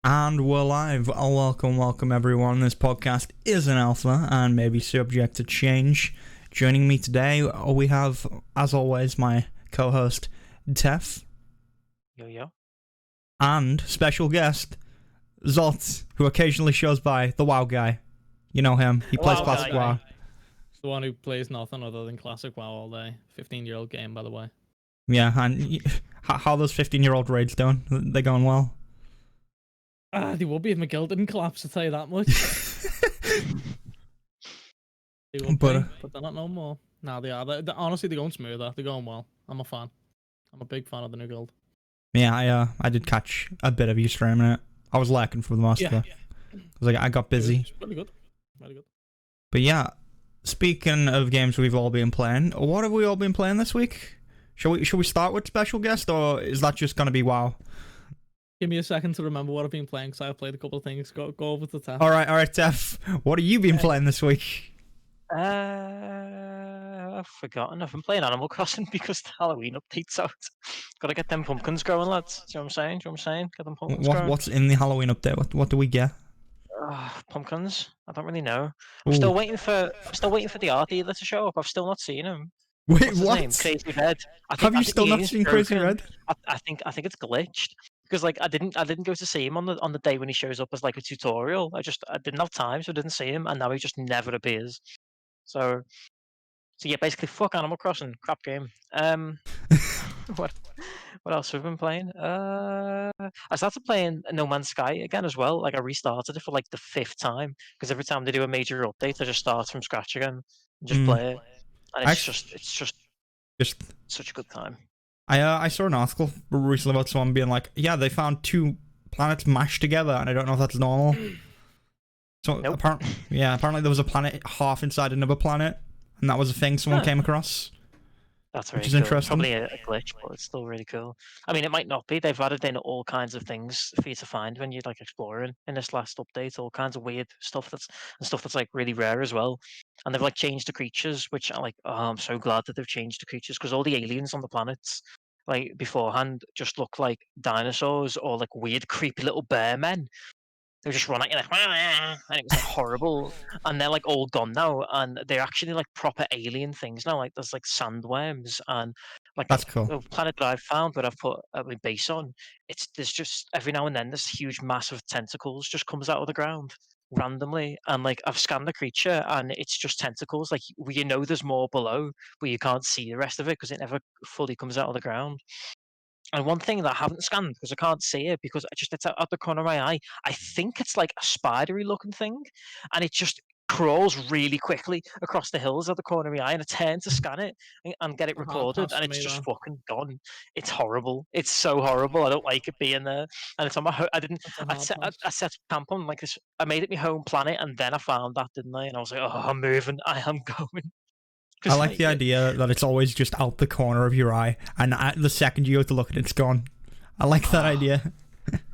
And we're live. Welcome everyone. This podcast is an alpha and may be subject to change. Joining me today, we have, as always, my co-host, Tef. Yo. And special guest, Zolt, who occasionally shows by, the WoW guy. You know him. He plays Classic WoW. The one who plays nothing other than Classic WoW all day. 15-year-old game, by the way. Yeah, and how those 15-year-old raids doing? They going well? They would be if McGill didn't collapse, I'll tell you that much. They would but they're not no more. Nah, they are. Honestly, they're going smoother. They're going well. I'm a fan. I'm a big fan of the new guild. Yeah, I did catch a bit of you streaming it. I was lacking for the most of it. I got busy. It's really good. Really good. But yeah, speaking of games we've all been playing, what have we all been playing this week? Should we start with special guest, or is that just gonna be WoW? Give me a second to remember what I've been playing, because I've played a couple of things. Go over to Tef. All right, Tef. What have you been playing this week? I've forgotten. I've been playing Animal Crossing because the Halloween update's out. Gotta get them pumpkins growing, lads. Do you know what I'm saying? Get them pumpkins growing. What's in the Halloween update? What do we get? Pumpkins? I don't really know. I'm still waiting for the art dealer to show up. I've still not seen him. Wait, What's his what? name? Crazy Red. Have you still not seen Crazy Red? I think it's glitched. Because I didn't go to see him on the day when he shows up as like a tutorial. I didn't have time, so I didn't see him, and now he just never appears. So yeah, basically fuck Animal Crossing, crap game. What else have we been playing? I started playing No Man's Sky again as well. Like I restarted it for like the 5th time because every time they do a major update, I just start from scratch again and just play it, and it's just such a good time. I saw an article recently about someone being like, yeah, they found 2 planets mashed together, and I don't know if that's normal. So Nope. apparently there was a planet half inside another planet, and that was a thing someone came across. That's very which is cool. interesting. Probably a glitch, but it's still really cool. I mean, it might not be. They've added in all kinds of things for you to find when you're like exploring in this last update. All kinds of weird stuff that's like really rare as well. And they've like changed the creatures, which I like. Oh, I'm so glad that they've changed the creatures because all the aliens on the planets, like beforehand, just look like dinosaurs or like weird, creepy little bear men. They just run at you like, and it was like horrible. And they're like all gone now, and they're actually like proper alien things now. Like there's like sandworms and like That's cool. the planet that I've found that I've put my base on. There's just every now and then this huge massive tentacles just comes out of the ground randomly, and like I've scanned the creature and it's just tentacles. Like there's more below, but you can't see the rest of it because it never fully comes out of the ground. And one thing that I haven't scanned because I can't see it because it's out the corner of my eye. I think it's like a spidery looking thing, and it just crawls really quickly across the hills at the corner of my eye. And I turn to scan it and get it recorded, and it's just fucking gone. It's horrible. It's so horrible. I don't like it being there. And it's on my. I set camp on like this. I made it my home planet, and then I found that, didn't I? And I was like, oh, I'm moving. I am going. I like the idea that it's always just out the corner of your eye, and the second you go to look at it, it's gone. I like that idea.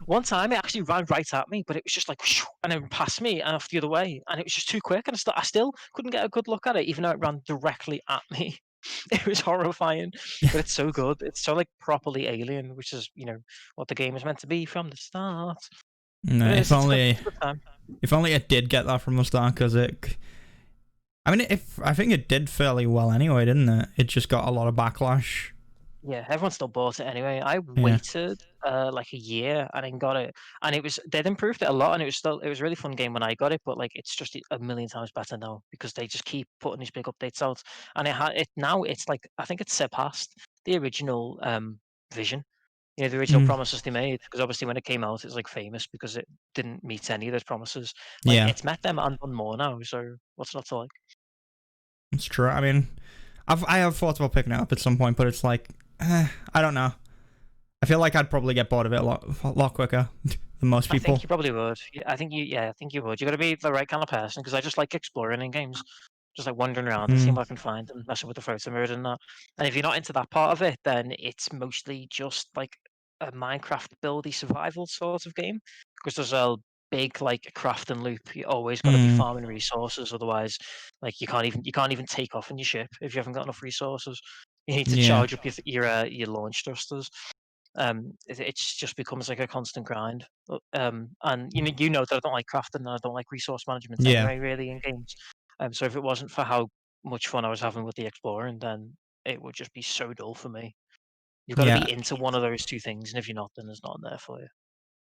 One time it actually ran right at me, but it was just like, and then past me and off the other way, and it was just too quick, and I still couldn't get a good look at it, even though it ran directly at me. It was horrifying, but it's so good. It's so like properly alien, which is what the game is meant to be from the start. No, if only it did get that from the start, because I think it did fairly well anyway, didn't it? It just got a lot of backlash. Yeah, everyone still bought it anyway. I waited like a year and then got it, and they'd improved it a lot, and it was a really fun game when I got it, but like it's just a million times better now because they just keep putting these big updates out, and now it's like I think it's surpassed the original vision. The original promises they made, because obviously when it came out, it's like famous because it didn't meet any of those promises. Like, it's met them and done more now. So what's not to like? It's true. I mean, I have thoughts about picking it up at some point, but it's like, I don't know. I feel like I'd probably get bored of it a lot quicker than most people. I think you probably would. I think you would. You got to be the right kind of person, because I just like exploring in games, just like wandering around and seeing what I can find and messing with the photo mode and that. And if you're not into that part of it, then it's mostly just like a Minecraft buildy survival sort of game, because there's a big like crafting loop. You always got to be farming resources, otherwise, like you can't even take off in your ship if you haven't got enough resources. You need to charge up your launch thrusters. It just becomes like a constant grind. And you know that I don't like crafting and I don't like resource management Yeah. anyway, really, in games. So if it wasn't for how much fun I was having with the exploring, then it would just be so dull for me. You've got to Yeah. be into one of those two things, and if you're not, then there's nothing there for you.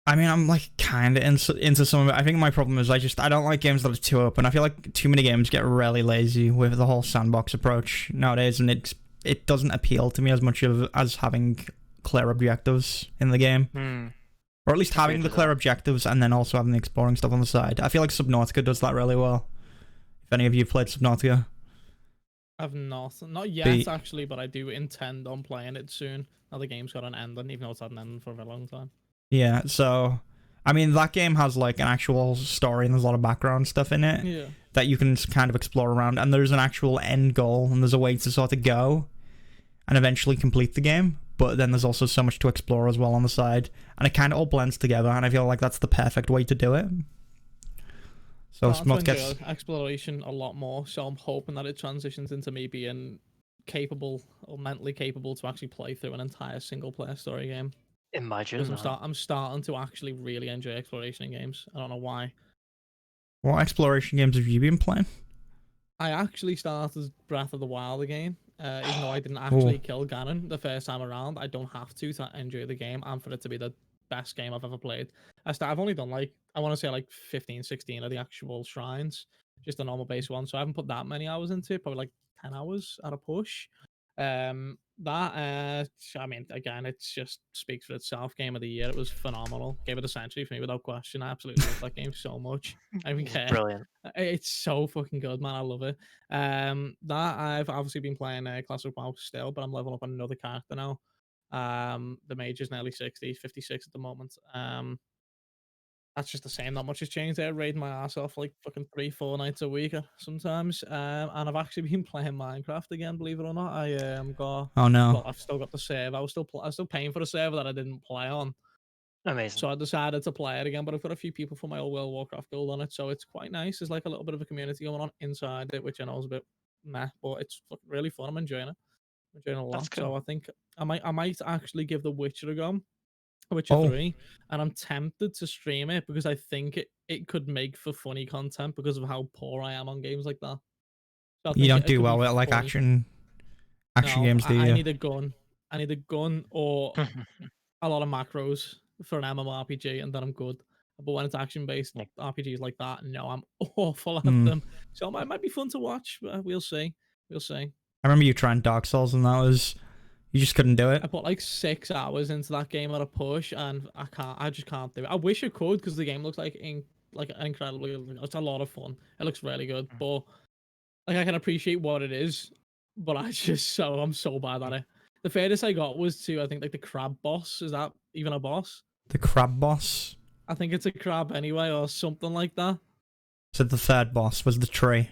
I mean, I'm like kind of into some of it. I think my problem is I don't like games that are too open. I feel like too many games get really lazy with the whole sandbox approach nowadays, and it doesn't appeal to me as much as having clear objectives in the game. Or at least having the clear objectives and then also having the exploring stuff on the side. I feel like Subnautica does that really well. If any of you have played Subnautica. I've not yet actually, but I do intend on playing it soon. Now the game's got an ending, even though it's had an ending for a very long time. Yeah, so I mean that game has like an actual story and there's a lot of background stuff in it. Yeah. That you can kind of explore around, and there's an actual end goal and there's a way to sort of go and eventually complete the game. But then there's also so much to explore as well on the side, and it kind of all blends together, and I feel like that's the perfect way to do it. So Smart gets exploration a lot more, so I'm hoping that it transitions into me being capable or mentally capable to actually play through an entire single player story game. Imagine. Because I'm starting to actually really enjoy exploration in games. I don't know why. What exploration games have you been playing? I actually started Breath of the Wild again. Even though I didn't actually kill Ganon the first time around, I don't have to enjoy the game and for it to be the best game I've ever played. I've only done like, I want to say like 15, 16 of the actual shrines, just the normal base one. So I haven't put that many hours into it, probably like 10 hours at a push. I mean, again, it just speaks for itself. Game of the year, it was phenomenal. Game of the century for me without question. I absolutely love that game so much. I don't care. Brilliant. It's so fucking good, man. I love it. That I've obviously been playing Clash of WoW still, but I'm leveling up on another character now. The mage is nearly 60, 56 at the moment. That's just the same. Not much has changed there. Raiding my ass off like fucking 3-4 nights a week sometimes. And I've actually been playing Minecraft again, believe it or not. I got. Oh no. Well, I've still got the server. I was still paying for the server that I didn't play on. Amazing. So I decided to play it again, but I've got a few people from my old World of Warcraft guild on it, so it's quite nice. There's like a little bit of a community going on inside it, which I know is a bit meh, but it's really fun. I'm enjoying it. I'm enjoying it a lot. That's cool. So I think I might actually give The Witcher a go. Witcher 3, and I'm tempted to stream it because I think it could make for funny content because of how poor I am on games like that. So you don't do well with like action games, do you? I need a gun. I need a gun or a lot of macros for an MMORPG, and then I'm good. But when it's action-based RPGs like that, no, I'm awful at them. So it might be fun to watch. But we'll see. We'll see. I remember you trying Dark Souls, and you just couldn't do it. I put like 6 hours into that game at a push, and I just can't do it. I wish I could because the game looks like incredibly. It's a lot of fun. It looks really good, but like I can appreciate what it is, but I'm so bad at it. The furthest I got was to I think like the crab boss. Is that even a boss? The crab boss? I think it's a crab anyway, or something like that. So the third boss was the tree.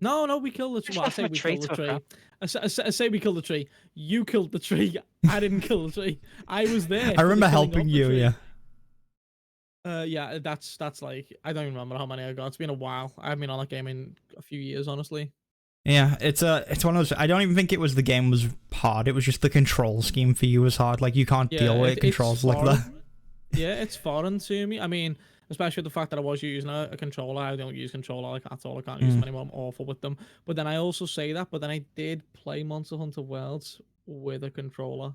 No, we killed the tree. Well, I say we killed the tree. I say we killed the tree. You killed the tree. I didn't kill the tree. I was there. I remember helping you, yeah. Yeah, that's like, I don't even remember how many I got. It's been a while. I haven't been on that game in a few years, honestly. Yeah, it's one of those. I don't even think it was the game was hard. It was just the control scheme for you was hard. Like you can't deal with controls like that. Yeah, it's foreign to me. I mean, especially the fact that I was using a controller. I don't use controller like at all. I can't use them anymore. I'm awful with them. But then I also say that, but then I did play Monster Hunter Worlds with a controller.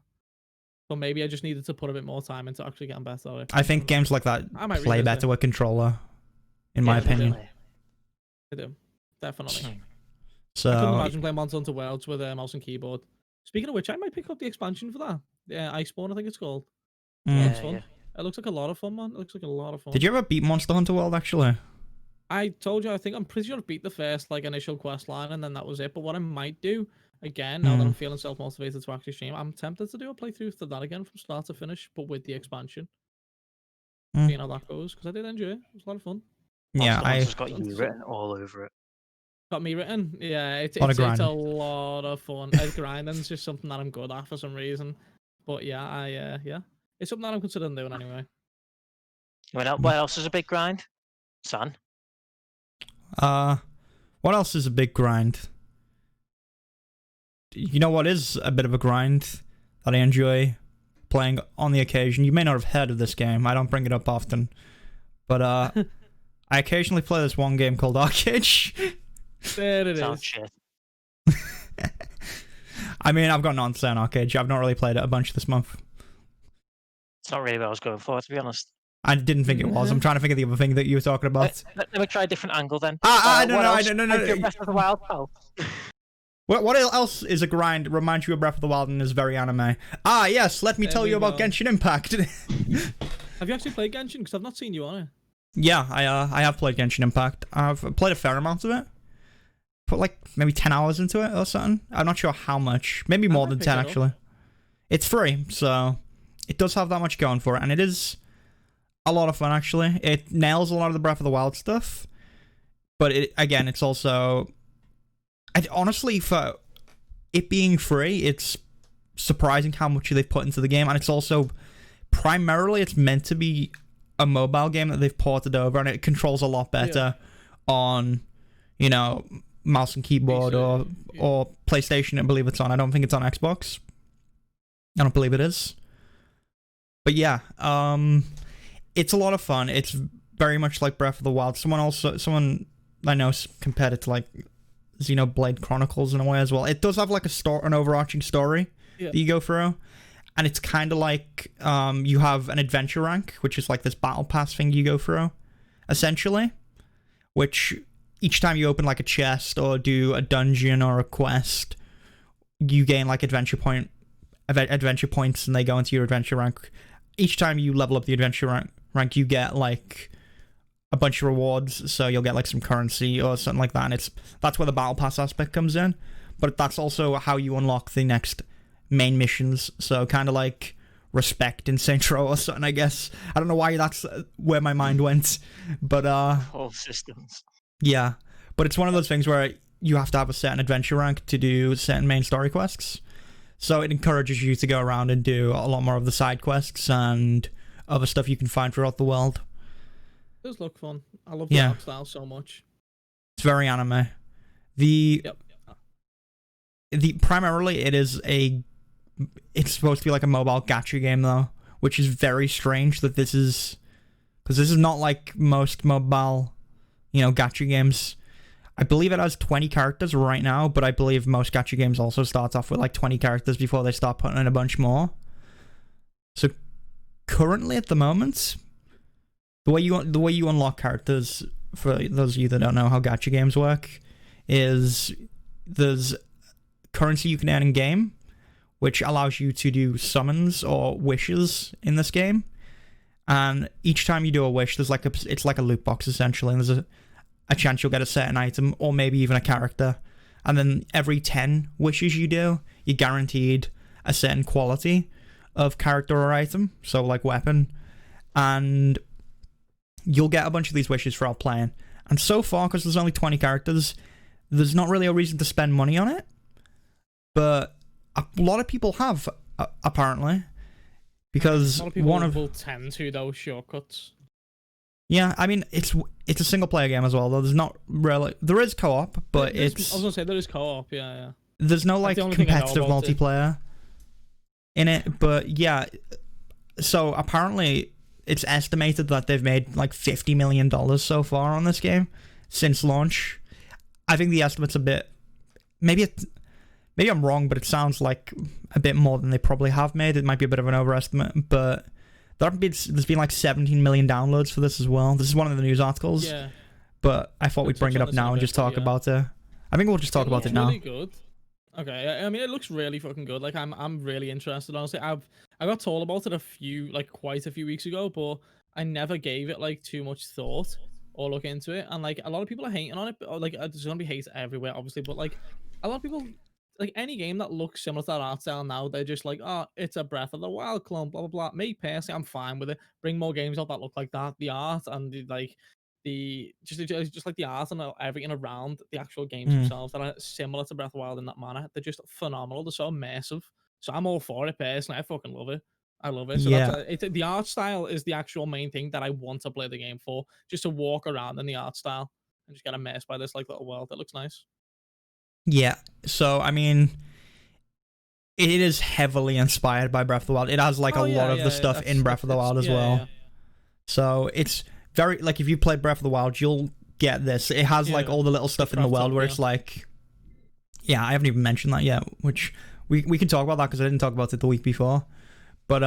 So maybe I just needed to put a bit more time into actually getting better at it. I think games like that play better with controller, in my opinion. I do. Definitely. So I couldn't imagine playing Monster Hunter Worlds with a mouse and keyboard. Speaking of which, I might pick up the expansion for that. Yeah, Iceborne, I think it's called. It's fun. It looks like a lot of fun, man. It looks like a lot of fun. Did you ever beat Monster Hunter World, actually? I told you, I'm pretty sure I beat the first, like, initial quest line, and then that was it. But what I might do, again, now that I'm feeling self-motivated to actually stream, I'm tempted to do a playthrough of that again from start to finish, but with the expansion. You know how that goes, because I did enjoy it. It was a lot of fun. Yeah, I just got you written all over it. Got me written? Yeah, it's a lot of fun. Grinding's just something that I'm good at for some reason. But yeah, it's something that I'm considering doing anyway. What else is a big grind? Son? What else is a big grind? You know what is a bit of a grind that I enjoy? playing on the occasion. You may not have heard of this game. I don't bring it up often, but I occasionally play this one game called Arcade. There it Sounds is. shit. I mean, I've got nothing to say on Arcade. I've not really played it a bunch this month. It's not really what I was going for, to be honest. I didn't think it was. I'm trying to think of the other thing that you were talking about. Let me try a different angle then. No. Breath of the Wild, pal. What else is a grind? Reminds you of Breath of the Wild and is very anime. Yes. Let me There tell we you about go. Genshin Impact. Have you actually played Genshin? Because I've not seen you on it. Yeah, I have played Genshin Impact. I've played a fair amount of it. Put like maybe 10 hours into it or something. I'm not sure how much. Maybe more than 10 actually. It's free, so it does have that much going for it, and it is a lot of fun actually. It nails a lot of the Breath of the Wild stuff, but it's also, honestly, for it being free, it's surprising how much they've put into the game, and it's also primarily it's meant to be a mobile game that they've ported over, and it controls a lot better on, mouse and keyboard or PlayStation. I believe it's on. I don't think it's on Xbox. I don't believe it is. But yeah, it's a lot of fun. It's very much like Breath of the Wild. Someone I know compared it to like Xenoblade Chronicles in a way as well. It does have like an overarching story that you go through, and it's kind of like you have an adventure rank, which is like this battle pass thing you go through, essentially, which each time you open like a chest or do a dungeon or a quest, you gain like adventure points, and they go into your adventure rank. Each time you level up the adventure rank, you get like a bunch of rewards, so you'll get like some currency or something like that, and that's where the battle pass aspect comes in. But that's also how you unlock the next main missions, so kind of like Respect in Saints Row or something, I guess. I don't know why that's where my mind went, but All systems. yeah, but it's one of those things where you have to have a certain adventure rank to do certain main story quests. So it encourages you to go around and do a lot more of the side quests and other stuff you can find throughout the world. It does look fun. I love the art style so much. It's very anime. Primarily it's supposed to be like a mobile gacha game though, which is very strange that this is, because this is not like most mobile, gacha games. I believe it has 20 characters right now, but I believe most gacha games also start off with like 20 characters before they start putting in a bunch more. So currently at the moment, the way you unlock characters, for those of you that don't know how gacha games work, is there's currency you can earn in game, which allows you to do summons or wishes in this game. And each time you do a wish, it's like a loot box essentially, and there's a chance you'll get a certain item or maybe even a character. And then every 10 wishes you do, you're guaranteed a certain quality of character or item, so like weapon. And you'll get a bunch of these wishes throughout playing. And so far, because there's only 20 characters, there's not really a reason to spend money on it. But a lot of people have, apparently. Because a lot of people will tend to those shortcuts. Yeah, I mean, it's a single player game as well, though. There's not really... There is co-op, but I was going to say, there is co-op, yeah. There's no, like, competitive multiplayer in it, but yeah. So, apparently, it's estimated that they've made, like, $50 million so far on this game since launch. I think the estimate's a bit... Maybe I'm wrong, but it sounds like a bit more than they probably have made. It might be a bit of an overestimate, but... There's been like 17 million downloads for this as well. This is one of the news articles. Yeah. But I thought we'd bring it up now and just talk about it. I think we'll just talk about it now. Really good. Okay, I mean, it looks really fucking good. Like, I'm really interested. Honestly, I got told about it quite a few weeks ago, but I never gave it like too much thought or look into it. And like, a lot of people are hating on it. But, like, there's gonna be hate everywhere, obviously. But like, a lot of people. Like, any game that looks similar to that art style now, they're just like, oh, it's a Breath of the Wild clone, blah, blah, blah. Me, personally, I'm fine with it. Bring more games out that look like that. The art and just like the art and everything around the actual games themselves that are similar to Breath of the Wild in that manner. They're just phenomenal. They're so immersive. So I'm all for it, personally. I fucking love it. I love it. So the art style is the actual main thing that I want to play the game for. Just to walk around in the art style and just get immersed by this like little world. That looks nice. Yeah, so, I mean, It is heavily inspired by Breath of the Wild. It has like a lot of the stuff in Breath of the Wild as well. Yeah. So it's very like if you played Breath of the Wild, you'll get this. It has like all the little stuff in the world where it's like, yeah, I haven't even mentioned that yet, which we can talk about that because I didn't talk about it the week before. But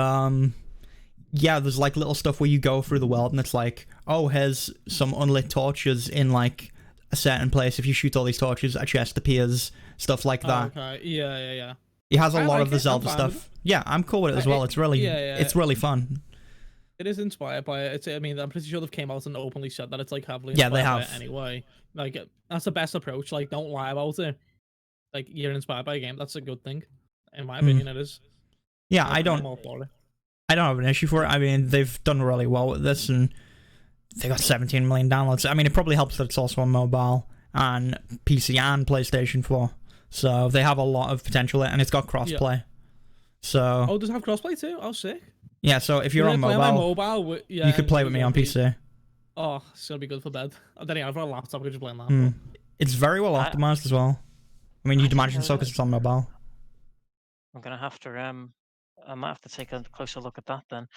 yeah, there's like little stuff where you go through the world and it's like, oh, here's some unlit torches in like a certain place. If you shoot all these torches, a chest appears, stuff like that. Okay. Yeah. It has a lot like of the it. Zelda stuff. Yeah, I'm cool with it as well. It's really, it's really fun. It is inspired by it. I mean, I'm pretty sure they've came out and openly said that it's like heavily Yeah, inspired they by have. it anyway. Like that's the best approach. Like, don't lie about it. Like you're inspired by a game. That's a good thing, in my opinion. It is. Yeah, I'm all for it. I don't have an issue for it. I mean, they've done really well with this, and they got 17 million downloads. I mean, it probably helps that it's also on mobile and PC and PlayStation 4. So they have a lot of potential, and it's got crossplay. So does it have crossplay too? Oh, sick. Yeah, so if you're on mobile, you could play with me on PC. Oh, it's gonna be good for bed. I don't know. I've got a laptop. I could just play on that. It's very well optimized as well. I mean, you'd imagine so because it's on mobile. I'm gonna have to I might have to take a closer look at that then.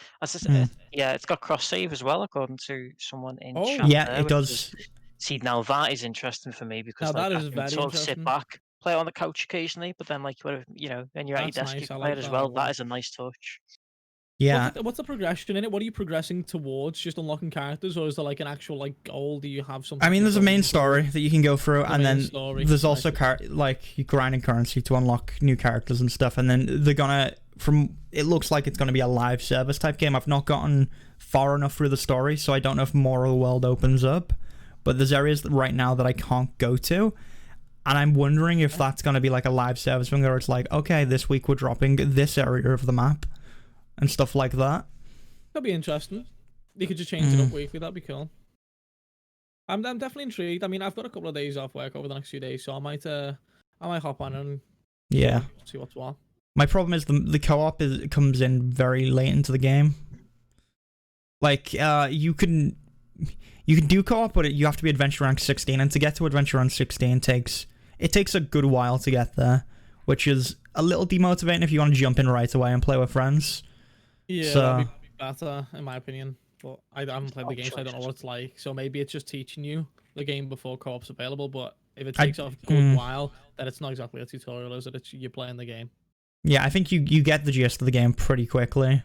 Yeah, it's got cross save as well, according to someone in chat. Yeah, it does. See, now that is interesting for me because like, that I is can very sort of sit back, play on the couch occasionally, but then like you know, when you're at your desk, you can play it as well. That is a nice touch. Yeah. What's the progression in it? What are you progressing towards? Just unlocking characters, or is there like an actual like goal? Do you have something? I mean, there's a main story that you can go through, and then there's also like you grinding currency to unlock new characters and stuff. And then they're gonna, it looks like it's gonna be a live service type game. I've not gotten far enough through the story, so I don't know if more of the world opens up. But there's areas right now that I can't go to, and I'm wondering if that's gonna be like a live service thing where it's like, okay, this week we're dropping this area of the map. And stuff like that. That'd be interesting. You could just change it up weekly. That'd be cool. I'm definitely intrigued. I mean, I've got a couple of days off work over the next few days, so I might hop on and see what's what. My problem is the co-op comes in very late into the game. Like you can do co-op, but you have to be adventure rank 16, and to get to adventure rank 16 takes a good while to get there, which is a little demotivating if you want to jump in right away and play with friends. Yeah, so, that'd be better in my opinion. But I haven't played the game, so I don't know what it's like. So maybe it's just teaching you the game before co-op's available. But if it takes off a good while, then it's not exactly a tutorial, is it? It's you're playing the game. Yeah, I think you get the gist of the game pretty quickly,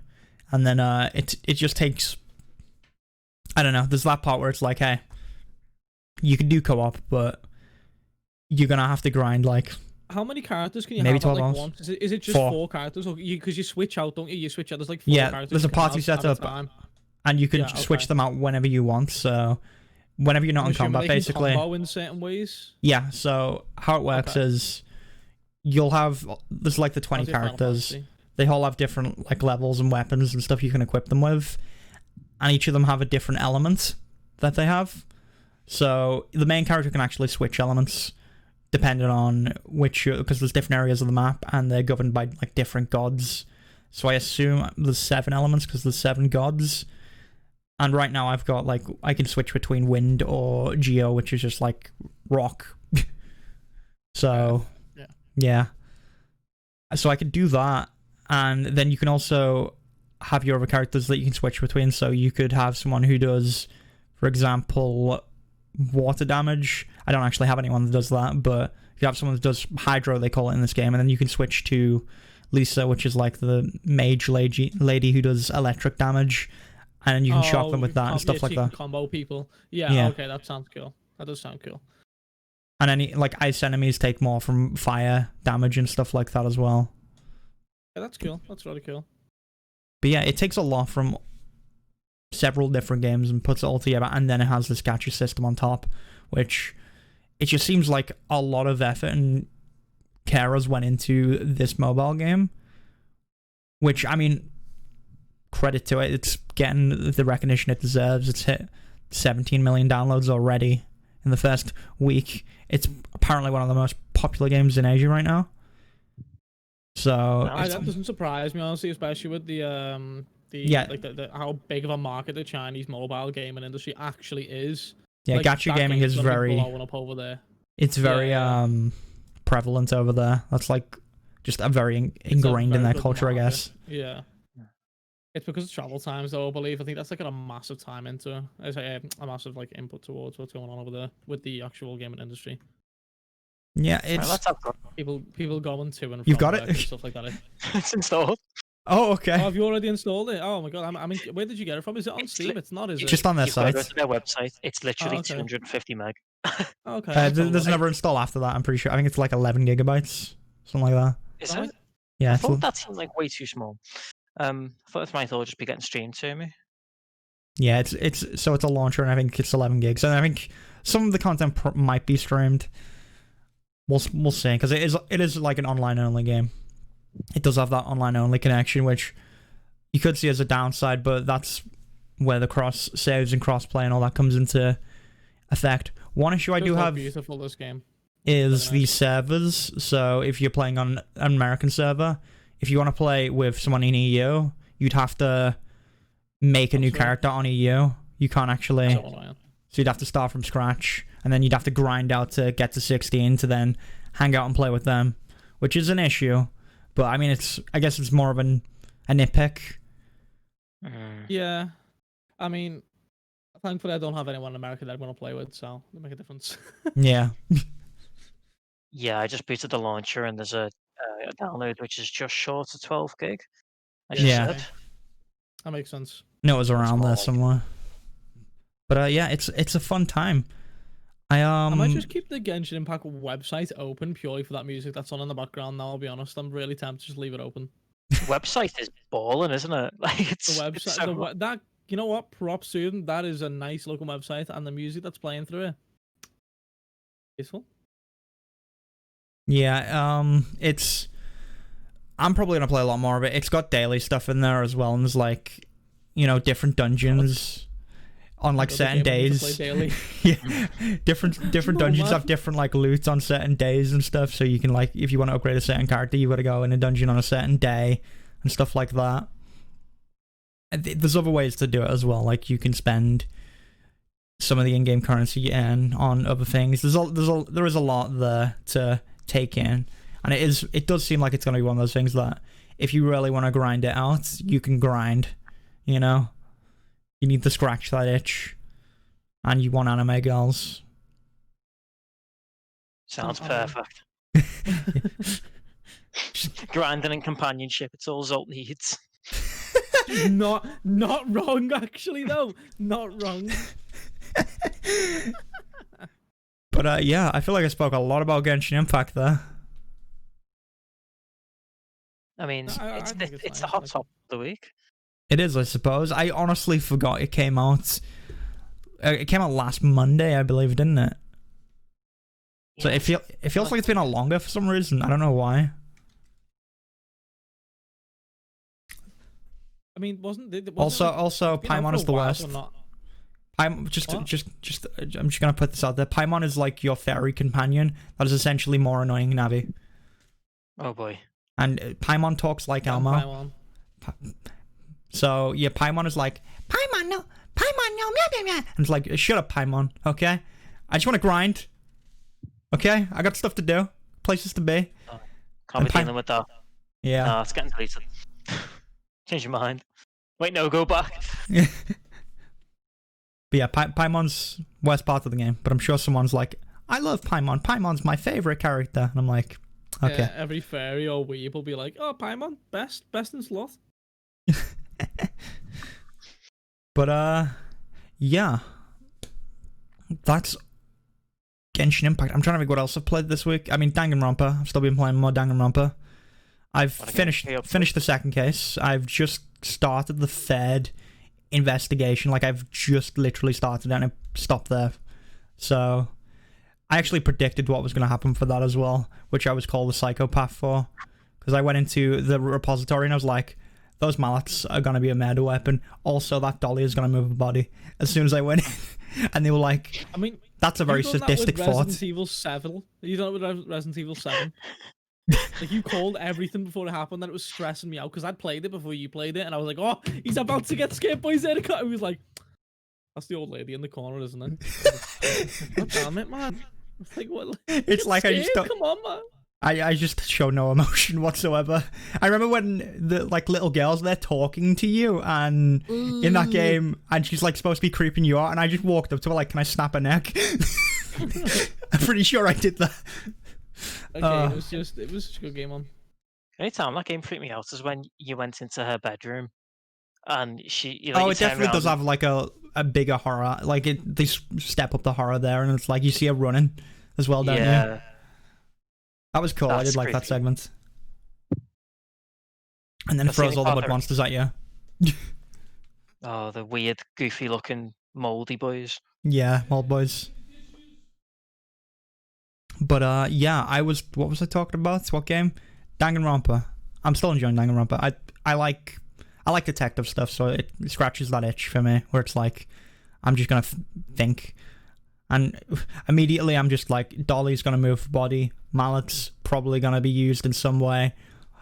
and then it just takes. I don't know. There's that part where it's like, hey, you can do co-op, but you're gonna have to grind like. How many characters can you maybe have 12 at like hours? once? Is it just 4 characters? Or because you switch out, don't you? You switch out. There's like 4 characters. There's a party setup, and you can switch them out whenever you want. So whenever you're not in combat, basically. Combo in certain ways. Yeah. So how it works is there's like the 20 characters. They all have different like levels and weapons and stuff you can equip them with, and each of them have a different element that they have. So the main character can actually switch elements. Depending on because there's different areas of the map and they're governed by like different gods. So I assume there's 7 elements because there's 7 gods. And right now I've got like, I can switch between wind or geo, which is just like rock. So, yeah. So I could do that. And then you can also have your other characters that you can switch between. So you could have someone who does, for example, water damage. I don't actually have anyone that does that, but if you have someone that does hydro, they call it in this game, and then you can switch to Lisa, which is like the mage lady who does electric damage, and you can shock them with that and stuff like that. Combo people. Yeah, okay, that sounds cool. That does sound cool. And any like ice enemies take more from fire damage and stuff like that as well. Yeah, that's cool. That's really cool. But yeah, it takes a lot from several different games and puts it all together, and then it has this gacha system on top, which it just seems like a lot of effort and care has went into this mobile game, which, I mean, credit to it. It's getting the recognition it deserves. It's hit 17 million downloads already in the first week. It's apparently one of the most popular games in Asia right now. So that doesn't surprise me, honestly, especially with the how big of a market the Chinese mobile gaming industry actually is. Yeah, like, gacha gaming is very blowing up over there. It's very prevalent over there. That's like just are very It's a ingrained in very their good culture, I market. guess. Yeah. It's because of travel times, though. I believe. I think that's like got a massive time into a massive like input towards what's going on over there with the actual gaming industry. Yeah, Right, it's let's have People going to and from You've got work it? and stuff like that. it's installed. oh Oh, okay. have you already installed it? Oh my god! I mean, where did you get it from? Is it on It's Steam? It's not, is It's it? just on their You've got to go site. to their website. It's literally okay. 250 meg. Okay. let's have a There's look. another install after that. I'm pretty sure. I think it's like 11 gigabytes, something like that. Is Right. it? Yeah, I it's, thought that seemed like way too small. I thought this might all just be getting streamed to me. yeah, it's so it's a launcher, and I think it's 11 gigs, and I think some of the content might be streamed. We'll see, because it is like an online only game. It does have that online only connection, which you could see as a downside, but that's where the cross saves and crossplay and all that comes into effect. One issue I It do does look have beautiful, this game. is Very the nice. servers. So if you're playing on an American server, if you want to play with someone in EU, you'd have to make a new Absolutely. character on EU. You can't actually. So annoying. So you'd have to start from scratch, and then you'd have to grind out to get to 16 to then hang out and play with them, which is an issue. But I mean, I guess it's more of a nitpick. Yeah. I mean, thankfully I don't have anyone in America that I want to play with, so it'll make a difference. Yeah. Yeah, I just booted the launcher and there's a download which is just short of 12 gig. As Yeah. you said. That makes sense. No, it was around more there like- somewhere. But yeah, it's a fun time. I might just keep the Genshin Impact website open purely for that music that's on in the background now, I'll be honest. I'm really tempted to just leave it open. Website is balling, isn't it? Like it's The it's website, so- that, you know what? Props to them. That is a nice looking website, and the music that's playing through it. Peaceful. Yeah, I'm probably gonna play a lot more of it. It's got daily stuff in there as well, and there's like, different dungeons on like certain days. Daily. Yeah, different No, dungeons man. have different like loot on certain days and stuff. So you can like, if you want to upgrade a certain character, you got to go in a dungeon on a certain day and stuff like that. And there's other ways to do it as well. Like you can spend some of the in-game currency you earn on other things. There is a lot there to take in, and it does seem like it's going to be one of those things that if you really want to grind it out, you can grind. You need to scratch that itch, and you want anime girls. Sounds I'm- perfect. Grinding and companionship, it's all Zolt needs. not wrong, actually, though. Not wrong. But yeah, I feel like I spoke a lot about Genshin Impact there. I mean, I it's think the, it's it's the nice, hot like- top of the week. It is, I suppose. I honestly forgot it came out. It came out last Monday, I believe, didn't it? So Yeah. it feels like it's been out longer for some reason. I don't know why. I mean, wasn't it? Also, Wasn't it, like, Paimon been out is for the a while, worst. but not- I'm just gonna put this out there. Paimon is like your fairy companion that is essentially more annoying than Navi. Oh boy. And Paimon talks like Elmo. Paimon. So yeah, Paimon is like, Paimon no, meow meow meow. And it's like, shut up, Paimon. Okay, I just want to grind. Okay, I got stuff to do, places to be. Can't be And dealing with that. Yeah. No, it's getting deleted. Change your mind. Wait, no, go back. But yeah, Paimon's worst part of the game. But I'm sure someone's like, I love Paimon. Paimon's my favorite character. And I'm like, okay. Yeah, every fairy or weeb will be like, oh, Paimon, best in slot. But yeah, that's Genshin Impact. I'm trying to think what else I've played this week. I mean, Danganronpa. I've still been playing more Danganronpa. I've Wanna get finished me up? the second case. I've just started the third investigation. Like I've just literally started and it stopped there. So I actually predicted what was going to happen for that as well, which I was called a psychopath for, because I went into the repository and I was like, those mallets are going to be a murder weapon. Also, that dolly is going to move a body. As soon as I went in, and they were like, I mean, that's a very you've done that with sadistic thought. Resident Evil 7. You done it with Resident Evil 7. Like, you called everything before it happened, and it was stressing me out because I'd played it before you played it, and I was like, oh, he's about to get scared by his haircut. And he was like, that's the old lady in the corner, isn't it? God damn it, man. It's like, what? It's like I just scared? don't. Come on, man. I just show no emotion whatsoever. I remember when the like little girls, they're talking to you and in that game, and she's like supposed to be creeping you out, and I just walked up to her like, can I snap her neck? I'm pretty sure I did that. Okay, it was such a good game on. Any time that game freaked me out is when you went into her bedroom and you it definitely does have like a bigger horror. Like they step up the horror there, and it's like you see her running as well, don't you? That was cool. I did like that segment. And then it throws all the mud monsters at you. Oh, the weird, goofy-looking, moldy boys. Yeah, mold boys. But yeah, what was I talking about? What game? Danganronpa. I'm still enjoying Danganronpa. I like detective stuff, so it scratches that itch for me, where it's like, I'm just gonna think. And immediately I'm just like, Dolly's gonna move body, Mallet's probably gonna be used in some way.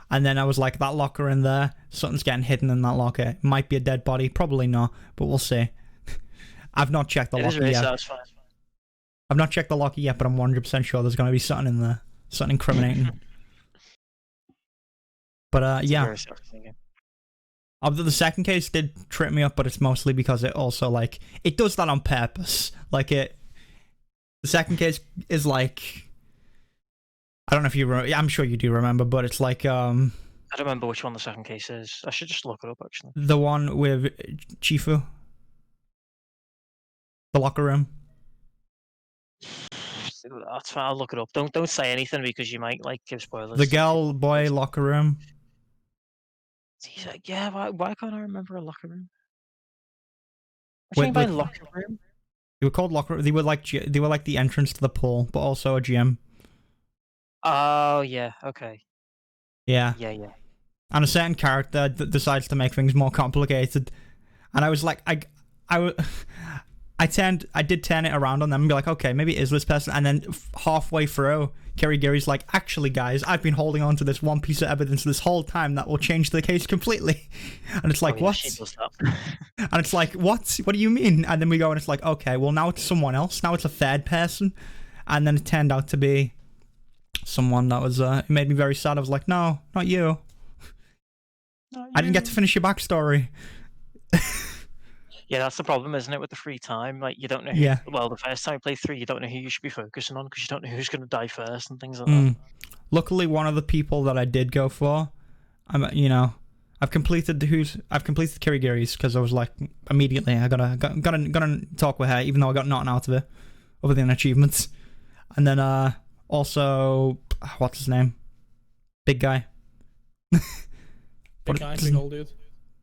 And then I was like, that locker in there, something's getting hidden in that locker. It might be a dead body, probably not, but we'll see. I've not checked the locker yet. I've not checked the locker yet, but I'm 100% sure there's gonna be something in there. Something incriminating. But yeah. The second case did trip me up, but it's mostly because it also like, it does that on purpose. Like the second case is like, I don't know if you remember, I'm sure you do remember, but it's like I don't remember which one the second case is. I should just look it up actually. The one with Chifu. The locker room. That's fine, I'll look it up. Don't say anything because you might like give spoilers. The girl boy locker room. He's like, yeah, why can't I remember a locker room? What do you mean by locker room? They were called locker. They were like the entrance to the pool, but also a gym. Oh yeah, okay. Yeah. Yeah. And a certain character decides to make things more complicated, and I was like, I did turn it around on them and be like, okay, maybe it is this person. And then halfway through, Kirigiri's like, actually, guys, I've been holding on to this one piece of evidence this whole time that will change the case completely. And it's like, what? She does that. And it's like, what? What do you mean? And then we go and it's like, okay, well, now it's someone else. Now it's a third person. And then it turned out to be someone that was, it made me very sad. I was like, no, not you. I didn't get to finish your backstory. Yeah, that's the problem, isn't it, with the free time? Like, you don't know who... Yeah. Well, the first time you play 3, you don't know who you should be focusing on because you don't know who's going to die first and things like that. Luckily, one of the people that I did go for, I've completed Kirigiri's because I was like, immediately, I gotta talk with her, even though I got nothing out of it, other than achievements. And then, also, what's his name? Big guy. Big old dude.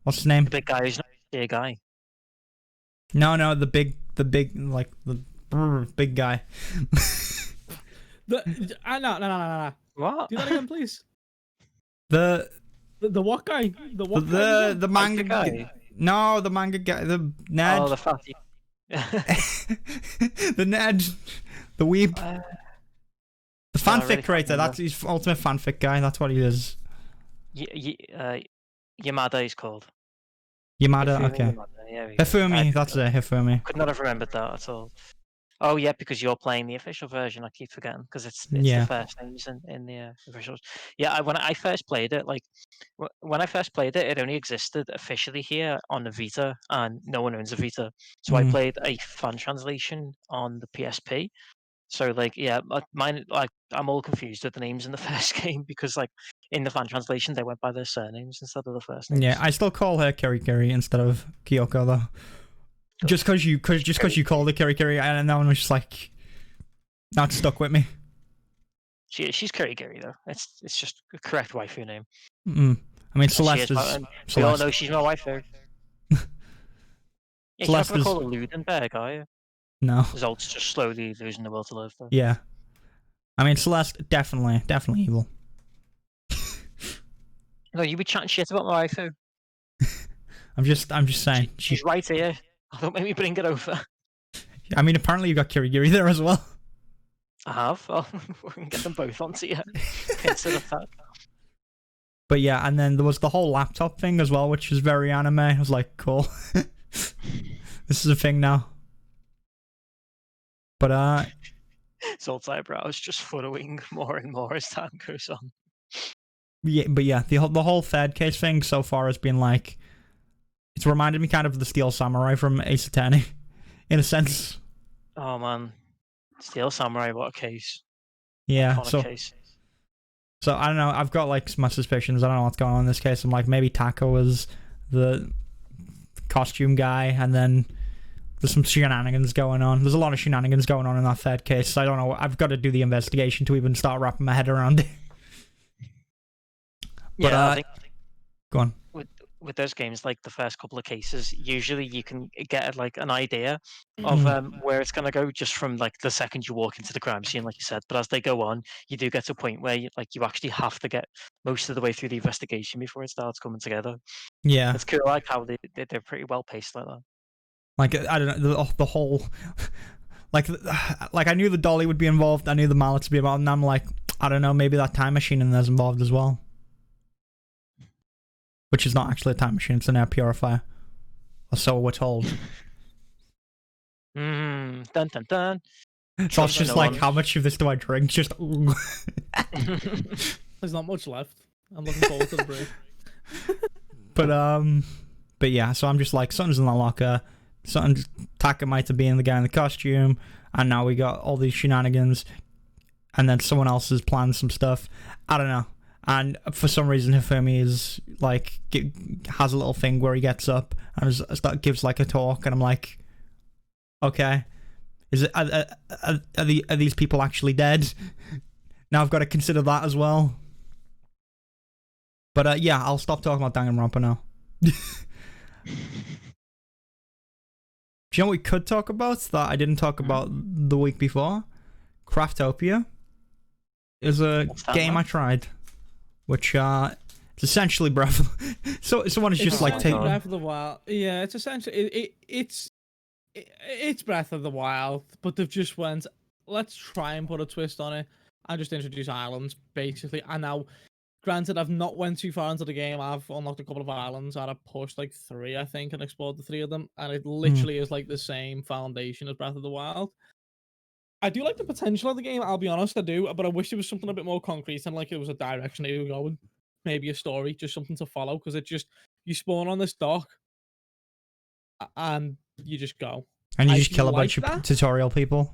What's his name? The big guy who's not a big guy. No, the big, like, the big guy. No. What? Do that again, please. The what guy? The what guy? The manga guy. No, the manga guy. The nerd. Oh, the fatty. The nerd. The weeb. The fanfic really creator. That's his ultimate fanfic guy. That's what he is. Yamada is called. Yamada, Hifumi okay. Yamada, yeah, Hifumi, that's it, Hifumi. Could not have remembered that at all. Oh yeah, because you're playing the official version. I keep forgetting because it's Yeah. the first names in the officials. Yeah, when I first played it, it only existed officially here on the Vita, and no one owns a Vita. So I played a fan translation on the PSP. So like, yeah, mine, like, I'm all confused with the names in the first game because like in the fan translation they went by their surnames instead of the first names. Yeah, I still call her Kirigiri instead of Kyoko though. Just because you called her Kirigiri, and that one was just like, not stuck with me. She's Kirigiri though. It's just a correct waifu name. I mean, Celeste is. We all know she's my waifu. Yeah, you're not gonna Celeste call her Ludenberg, are you? No. Zolt's just slowly losing the will to live though. Yeah. I mean, Celeste, definitely evil. No, you be chatting shit about my waifu. I'm just saying. She's right here. Don't make me bring it over. I mean, apparently you got Kirigiri there as well. I have. Oh, we can get them both onto you. Consider that. But yeah, and then there was the whole laptop thing as well, which was very anime. I was like, cool. This is a thing now. But Zolt's eyebrows just furrowing more and more as time goes on. Yeah, but yeah, the whole third case thing so far has been like, it's reminded me kind of the Steel Samurai from Ace Attorney, in a sense. Oh man, Steel Samurai, what a case! Yeah, Iconic case. So I don't know. I've got like my suspicions. I don't know what's going on in this case. I'm like, maybe Taka was the costume guy, and then there's some shenanigans going on. There's a lot of shenanigans going on in that third case. So I don't know. I've got to do the investigation to even start wrapping my head around it. But, Yeah, I think go on. With those games, like the first couple of cases, usually you can get like an idea of where it's gonna go just from like the second you walk into the crime scene, like you said. But as they go on, you do get to a point where you actually have to get most of the way through the investigation before it starts coming together. Yeah, It's cool, like how they're pretty well paced like that. like I don't know the whole like I knew the dolly would be involved. I knew the mallets would be involved, and I'm like, I don't know, maybe that time machine in there's involved as well. Which is not actually a time machine, it's an air purifier. Or so we're told. Dun dun dun. So it's just like, how much of this do I drink? Just There's not much left. I'm looking forward to the break. But yeah, so I'm just like, something's in the locker. Taka might have been the guy in the costume, and now we got all these shenanigans, and then someone else has planned some stuff. I don't know. And for some reason, Hifumi is like has a little thing where he gets up and gives like a talk, and I'm like, okay, is it are these people actually dead? Now I've got to consider that as well. But yeah, I'll stop talking about Danganronpa now. Do you know what we could talk about that I didn't talk about the week before? Craftopia is a game I tried. Which it's essentially Breath of so someone is just like taking Breath of the Wild. Yeah, it's essentially it's Breath of the Wild, but they've just went, let's try and put a twist on it and just introduce islands basically. And now, granted, I've not went too far into the game. I've unlocked a couple of islands. I've pushed like 3, I think, and explored the 3 of them, and it literally is like the same foundation as Breath of the Wild. I do like the potential of the game, I'll be honest, I do, but I wish there was something a bit more concrete and like it was a direction they were going. Maybe a story, just something to follow, because it just, you spawn on this dock and you just go. And you just kill a bunch of tutorial people.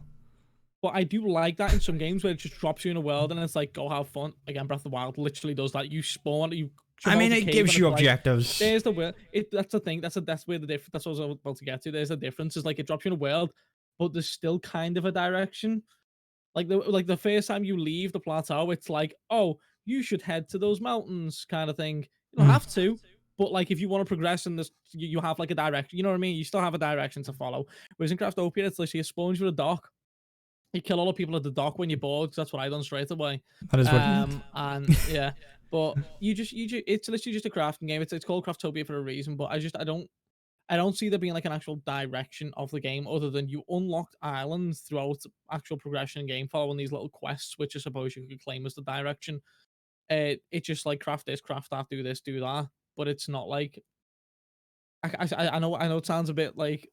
But I do like that in some games where it just drops you in a world and it's like, go have fun. Again, Breath of the Wild literally does that. You spawn, I mean, it gives you objectives. Like, there's the world. That's the thing. That's where the difference. That's what I was about to get to. There's a difference. It's like it drops you in a world, but there's still kind of a direction. Like the first time you leave the plateau, it's like, oh, you should head to those mountains, kind of thing. You don't have to, but like if you want to progress in this, you have like a direction. You know what I mean? You still have a direction to follow. Whereas in Craftopia, it's like you spawn you at a dock. You kill all the people at the dock when you're bored, because that's what I done straight away. That is what. And yeah, but you just it's literally just a crafting game. It's called Craftopia for a reason. But I don't see there being like an actual direction of the game other than you unlocked islands throughout actual progression in game, following these little quests, which I suppose you could claim as the direction. It's just like craft this, craft that, do this, do that, but it's not like I know it sounds a bit like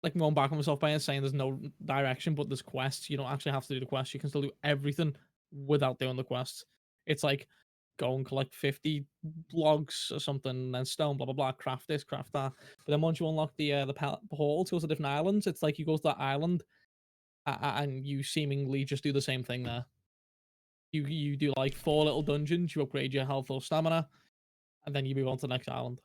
I'm going back on myself by saying there's no direction, but there's quests. You don't actually have to do the quests. You can still do everything without doing the quests. It's like go and collect 50 logs or something, and then stone, blah blah blah, craft this, craft that. But then once you unlock the portal to the different islands, it's like you go to that island and you seemingly just do the same thing there. You do like 4 little dungeons, you upgrade your health or stamina, and then you move on to the next island.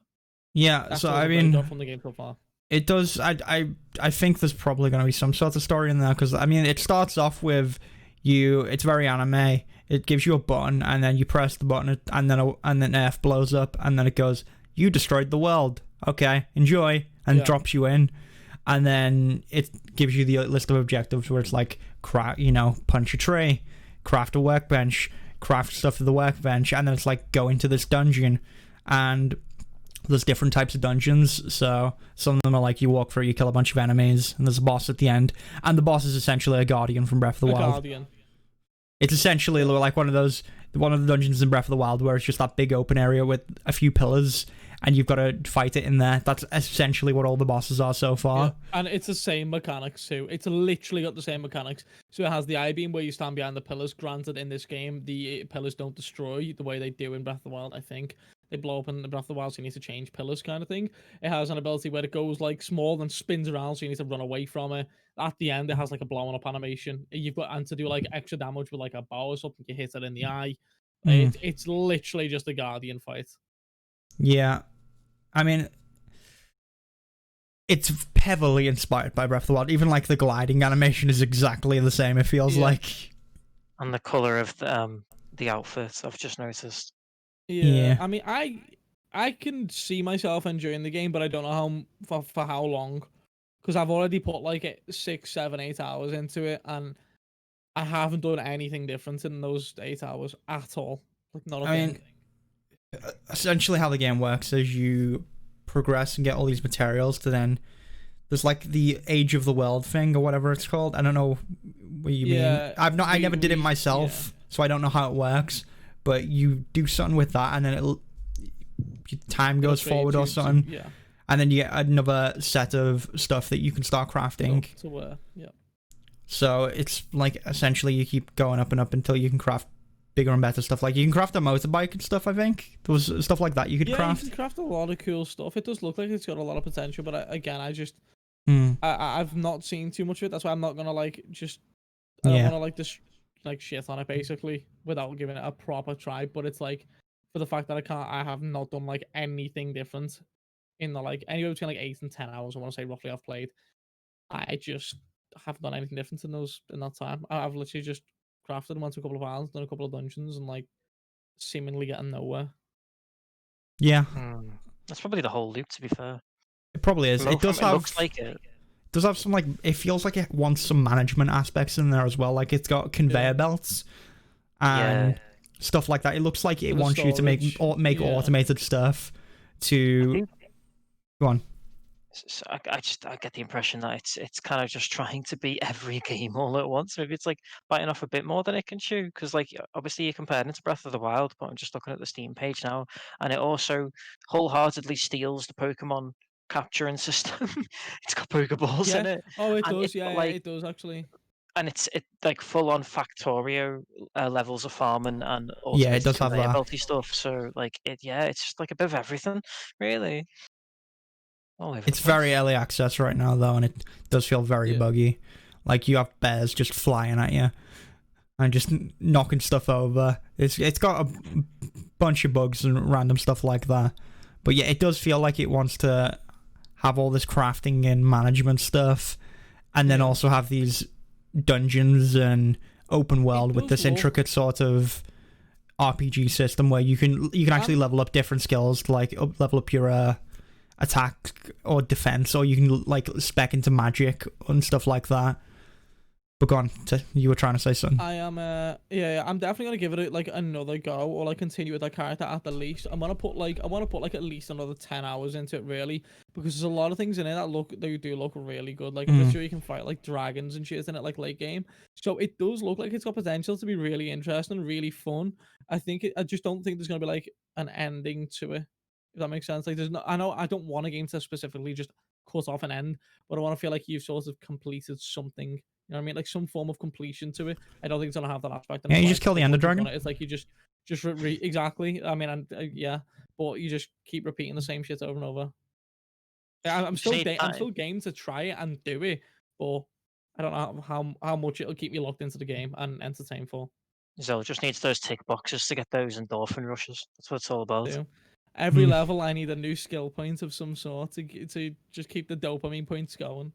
Yeah, That's so all I I've mean, done from the game so far. It does. I think there's probably going to be some sort of story in there, because I mean, it starts off with you. It's very anime. It gives you a button, and then you press the button, and then Earth blows up, and then it goes, "You destroyed the world. Okay, enjoy," and drops you in, and then it gives you the list of objectives where it's like, punch a tree, craft a workbench, craft stuff for the workbench, and then it's like go into this dungeon, and there's different types of dungeons. So some of them are like you walk through, you kill a bunch of enemies, and there's a boss at the end, and the boss is essentially a guardian from Breath of the Wild. Guardian. It's essentially like one of the dungeons in Breath of the Wild where it's just that big open area with a few pillars, and you've got to fight it in there. That's essentially what all the bosses are so far. Yeah. And it's the same mechanics too. It's literally got the same mechanics. So it has the I-beam where you stand behind the pillars. Granted, in this game, the pillars don't destroy the way they do in Breath of the Wild, I think. They blow up in the Breath of the Wild, so you need to change pillars kind of thing. It has an ability where it goes like small and spins around, so you need to run away from it. At the end, it has like a blowing up animation. You've got and to do like extra damage with like a bow or something. You hit it in the eye. It's literally just a Guardian fight. Yeah, I mean, it's heavily inspired by Breath of the Wild. Even like the gliding animation is exactly the same. It feels like, and the color of the outfit, I've just noticed. Yeah. I mean, I can see myself enjoying the game, but I don't know for how long, because I've already put like 6, 7, 8 hours into it, and I haven't done anything different in those 8 hours at all. Like not a thing. Essentially how the game works is you progress and get all these materials to then there's like the Age of the World thing or whatever it's called. I don't know what you mean. I never did it myself, so I don't know how it works. But you do something with that, and then time goes forward or something. Yeah. And then you get another set of stuff that you can start crafting. So it's like essentially you keep going up and up until you can craft bigger and better stuff. Like you can craft a motorbike and stuff, I think. There was stuff like that you could craft. Yeah, you can craft a lot of cool stuff. It does look like it's got a lot of potential, but I've not seen too much of it. That's why I'm not gonna I don't wanna like just like shit on it basically without giving it a proper try. But it's like for the fact that I have not done like anything different in the like anywhere between like 8 and 10 hours, I want to say roughly I've played. I just haven't done anything different in that time. I've literally just crafted and went to a couple of islands, done a couple of dungeons, and like seemingly getting nowhere. Yeah. That's probably the whole loop, to be fair. It probably is. It looks like it. Does have some like it feels like it wants some management aspects in there as well. Like it's got conveyor belts and stuff like that. It looks like it wants you to make automated stuff to go on. So I get the impression that it's kind of just trying to beat every game all at once. Maybe it's like biting off a bit more than it can chew. Because like obviously you're comparing it to Breath of the Wild, but I'm just looking at the Steam page now, and it also wholeheartedly steals the Pokemon capturing system. It's got Pokeballs in it. Oh, it does. It does actually. And it's like full on Factorio levels of farming and it does have that stuff. So like it's just like a bit of everything, really. It's very early access right now though, and it does feel very buggy. Like you have bears just flying at you and just knocking stuff over. It's got a bunch of bugs and random stuff like that. But yeah, it does feel like it wants to have all this crafting and management stuff, and then also have these dungeons and open world with this intricate sort of RPG system where you can actually level up different skills to like level up your attack or defense, or you can like spec into magic and stuff like that. But go on, you were trying to say something. I am I'm definitely gonna give it like another go, or like continue with that character at the least. I want to put like at least another 10 hours into it, really, because there's a lot of things in it that do look really good. Like I'm sure you can fight like dragons and shit in it, like late game. So it does look like it's got potential to be really interesting, really fun. I just don't think there's gonna be like an ending to it, if that makes sense. Like I don't want a game to specifically just cut off an end, but I want to feel like you've sort of completed something. You know what I mean? Like some form of completion to it. I don't think it's gonna have that aspect. Yeah, you just kill the Ender Dragon. It's like you just exactly. I mean, but you just keep repeating the same shit over and over. I'm still game to try it and do it, but I don't know how much it'll keep me locked into the game and entertained for. Zolt just needs those tick boxes to get those endorphin rushes. That's what it's all about. Every level, I need a new skill point of some sort to just keep the dopamine points going.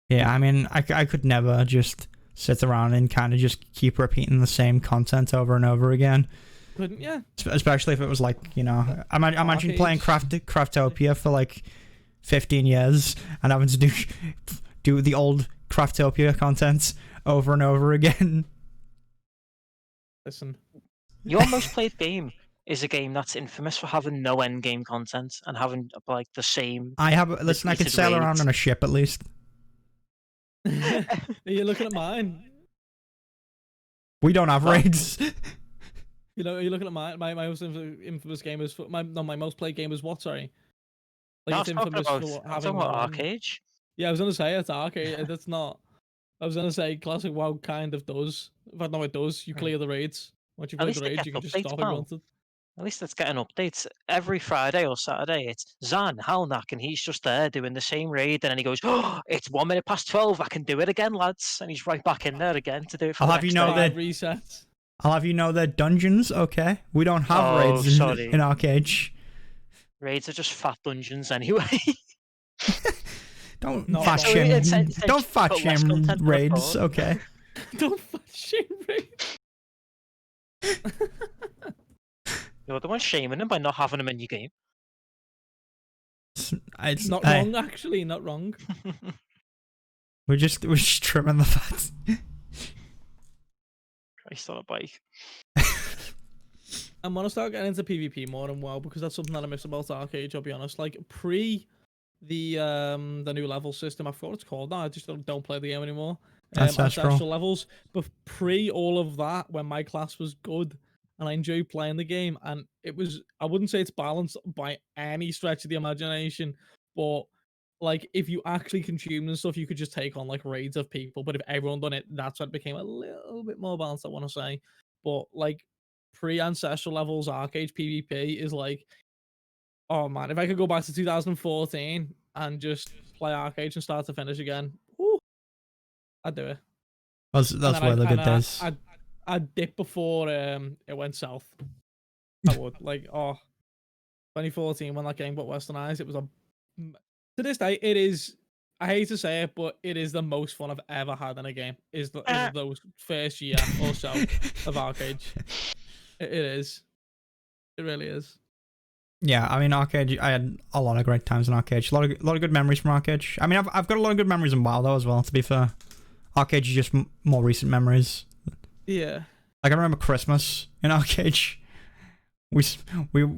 Yeah, I mean, I could never just sit around and kind of just keep repeating the same content over and over again. Couldn't you? Especially if it was like, you know, imagine playing Craftopia for like 15 years and having to do the old Craftopia content over and over again. Listen, your most played game is a game that's infamous for having no end game content and having like the same. I could sail around on a ship at least. Are you looking at mine? We don't have raids. You know, you're looking at my most infamous game is my most played game is what? Sorry, No, I it's was talking infamous about, for I'm having talking about no end. Arcade. Yeah, I was gonna say it's arcade. That's not. I was gonna say classic WoW kind of does. In fact, no, it does. You clear the raids. Once you At play the least it raids, gets you can just updates, stop if you pal. wanted. At least it's getting updates every Friday or Saturday. It's Zan Halnak, and he's just there doing the same raid, and then he goes, "Oh, it's 1 minute past 12. I can do it again, lads." And he's right back in there again to do it for I'll the have you next know day. that resets. I'll have you know that dungeons. Okay, we don't have Oh, raids sorry. in Arcade. Raids are just fat dungeons anyway. Don't Not fat wrong. shame. It's Don't fat got less shame content than I raids. thought. Okay. Don't fat shame raids. You're the one shaming him by not having him in your game. It's Not wrong, actually. Not wrong. We're just trimming the fat. Christ on a bike. I'm gonna start getting into PvP more and WoW because that's something that I miss about Arcade. I'll be honest. Like pre the new level system, I forgot what it's called now. I just don't play the game anymore. Ancestral levels, but pre all of that, when my class was good and I enjoyed playing the game, and it was, I wouldn't say it's balanced by any stretch of the imagination, but like if you actually consumed and stuff, you could just take on like raids of people. But if everyone done it, that's when it became a little bit more balanced, I want to say. But like pre-ancestral levels Arcade PvP is like, oh man, if I could go back to 2014 and just play Arcade and start to finish again, whew, I'd do it. That's where the good days. I'd dip before it went south. I would. Like, 2014 when that game got westernized, it was to this day, it is, I hate to say it, but it is the most fun I've ever had in a game. Is those first year or so of Arcade. It is. It really is. Yeah, I mean, Arcade. I had a lot of great times in Arcade. A lot of good memories from Arcade. I mean, I've got a lot of good memories in WoW though as well. To be fair, Arcade is just more recent memories. Yeah. Like I remember Christmas in Arcade. We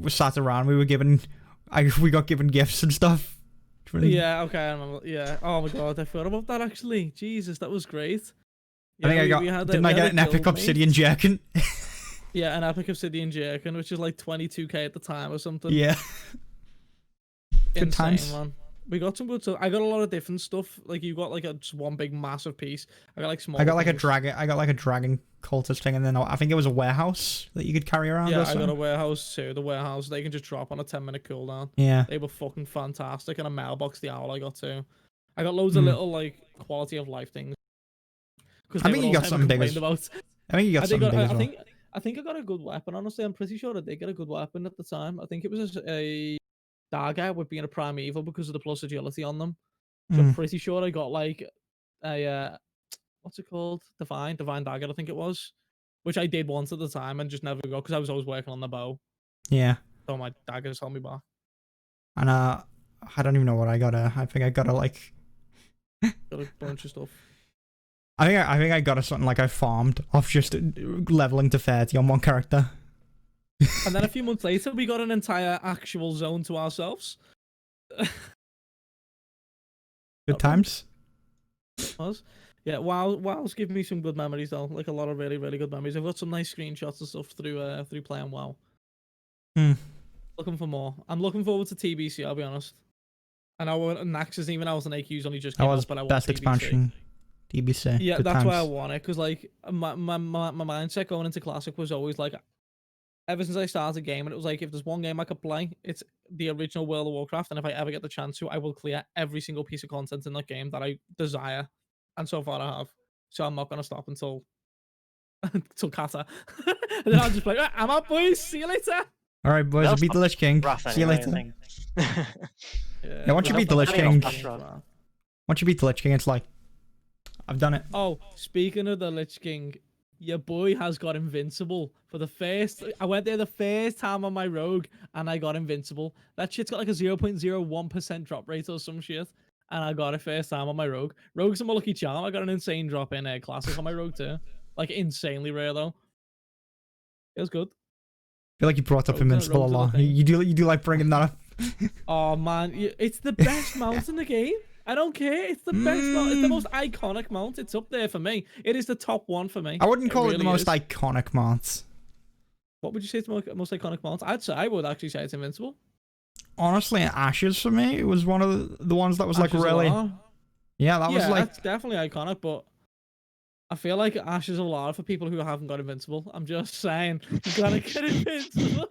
sat around. We got given gifts and stuff. Yeah. Okay. I remember. Yeah. Oh my god, I forgot about that actually. Jesus, that was great. I think didn't I get an epic obsidian jerkin? Yeah, an epic obsidian jerkin, which is like 22k at the time or something. Yeah. Good times. Man. We got some good stuff. I got a lot of different stuff. Like you got like just one big massive piece. I got like small. I got like a dragon cultist thing, and then I think it was a warehouse that you could carry around. Yeah, I got a warehouse too. The warehouse they can just drop on a 10-minute cooldown. Yeah. They were fucking fantastic. And a mailbox, the owl I got too. I got loads of little like quality of life things. I think you got something big as well. I think you got something big as well. I think I got a good weapon. Honestly, I'm pretty sure I did get a good weapon at the time. I think it was a dagger with being a primeval because of the plus agility on them. So I'm pretty sure I got like a what's it called? Divine dagger, I think it was, which I did once at the time and just never got because I was always working on the bow. Yeah. So my daggers held me back. And I don't even know what I got. I think I got got a bunch of stuff. I think I got something like I farmed off just leveling to 30 on one character. And then a few months later, we got an entire actual zone to ourselves. Good times. Was. Yeah, WoW's given me some good memories though. Like a lot of really, really good memories. I've got some nice screenshots and stuff through playing WoW. Looking for more. I'm looking forward to TBC, I'll be honest. I know Nax isn't even out and AQ's only just came out, but I want best TBC. Expansion. TBC. Yeah, good that's times. why I want it, because like my mindset going into Classic was always like, ever since I started gaming, it was like if there's one game I could play, it's the original World of Warcraft, and if I ever get the chance to, I will clear every single piece of content in that game that I desire, and so far I have. So I'm not gonna stop until Kata, and then I'll just be like, I'm out, boys. See you later. All right, boys. I'll beat the Lich King. See you later. Yeah, once you beat the Lich King, it's like, I've done it. Oh, speaking of the Lich King, your boy has got invincible for the first. I went there the first time on my rogue, and I got invincible. That shit's got like a 0.01% drop rate or some shit, and I got it first time on my rogue. Rogue's my lucky charm. I got an insane drop in Classic on my rogue too, like insanely rare though. It was good. I feel like you brought up invincible a lot. You do like bringing that up. Oh man, it's the best mount in the game. I don't care. It's the best mount. It's the most iconic mount. It's up there for me. It is the top one for me. I wouldn't call it the most iconic mount. What would you say is the most iconic mount? I would actually say it's Invincible. Honestly, Ashes for me, it was one of the ones that was like Ashes really. of Lara. Yeah, that was like. That's definitely iconic, but I feel like Ashes of Lara for people who haven't got Invincible. I'm just saying, you gotta get Invincible.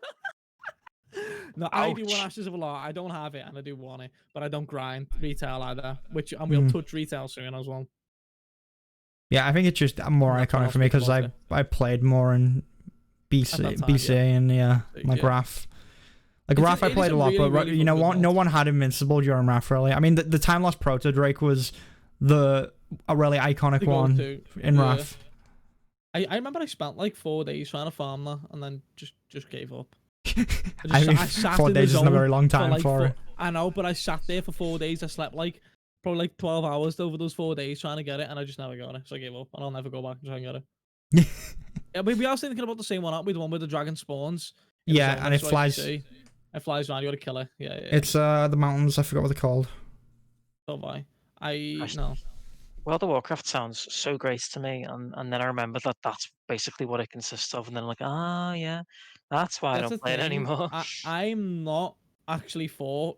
No, I do want Ashes of Lara. I don't have it, and I do want it, but I don't grind retail either. And we'll touch retail soon as well. Yeah, I think it's just more iconic for me because I played more in BC and like Wrath. Like Wrath, I played a lot, but really no one had Invincible during Wrath really. I mean, the Time Lost Proto Drake was a really iconic one in Wrath. I remember I spent like 4 days trying to farm that, and then just gave up. I mean, 4 days isn't a very long time for it. I know, but I sat there for 4 days. I slept probably 12 hours over those 4 days trying to get it, and I just never got it. So I gave up, and I'll never go back and try and get it. Yeah, we are thinking about the same one, aren't we? The one where the dragon spawns. Yeah, and it flies. It flies around. You gotta kill it. Yeah. It's the mountains. I forgot what they're called. So have I no. World of Warcraft sounds so great to me, and then I remember that that's basically what it consists of, and then I'm like, yeah, that's why I don't play it anymore. I'm not actually for.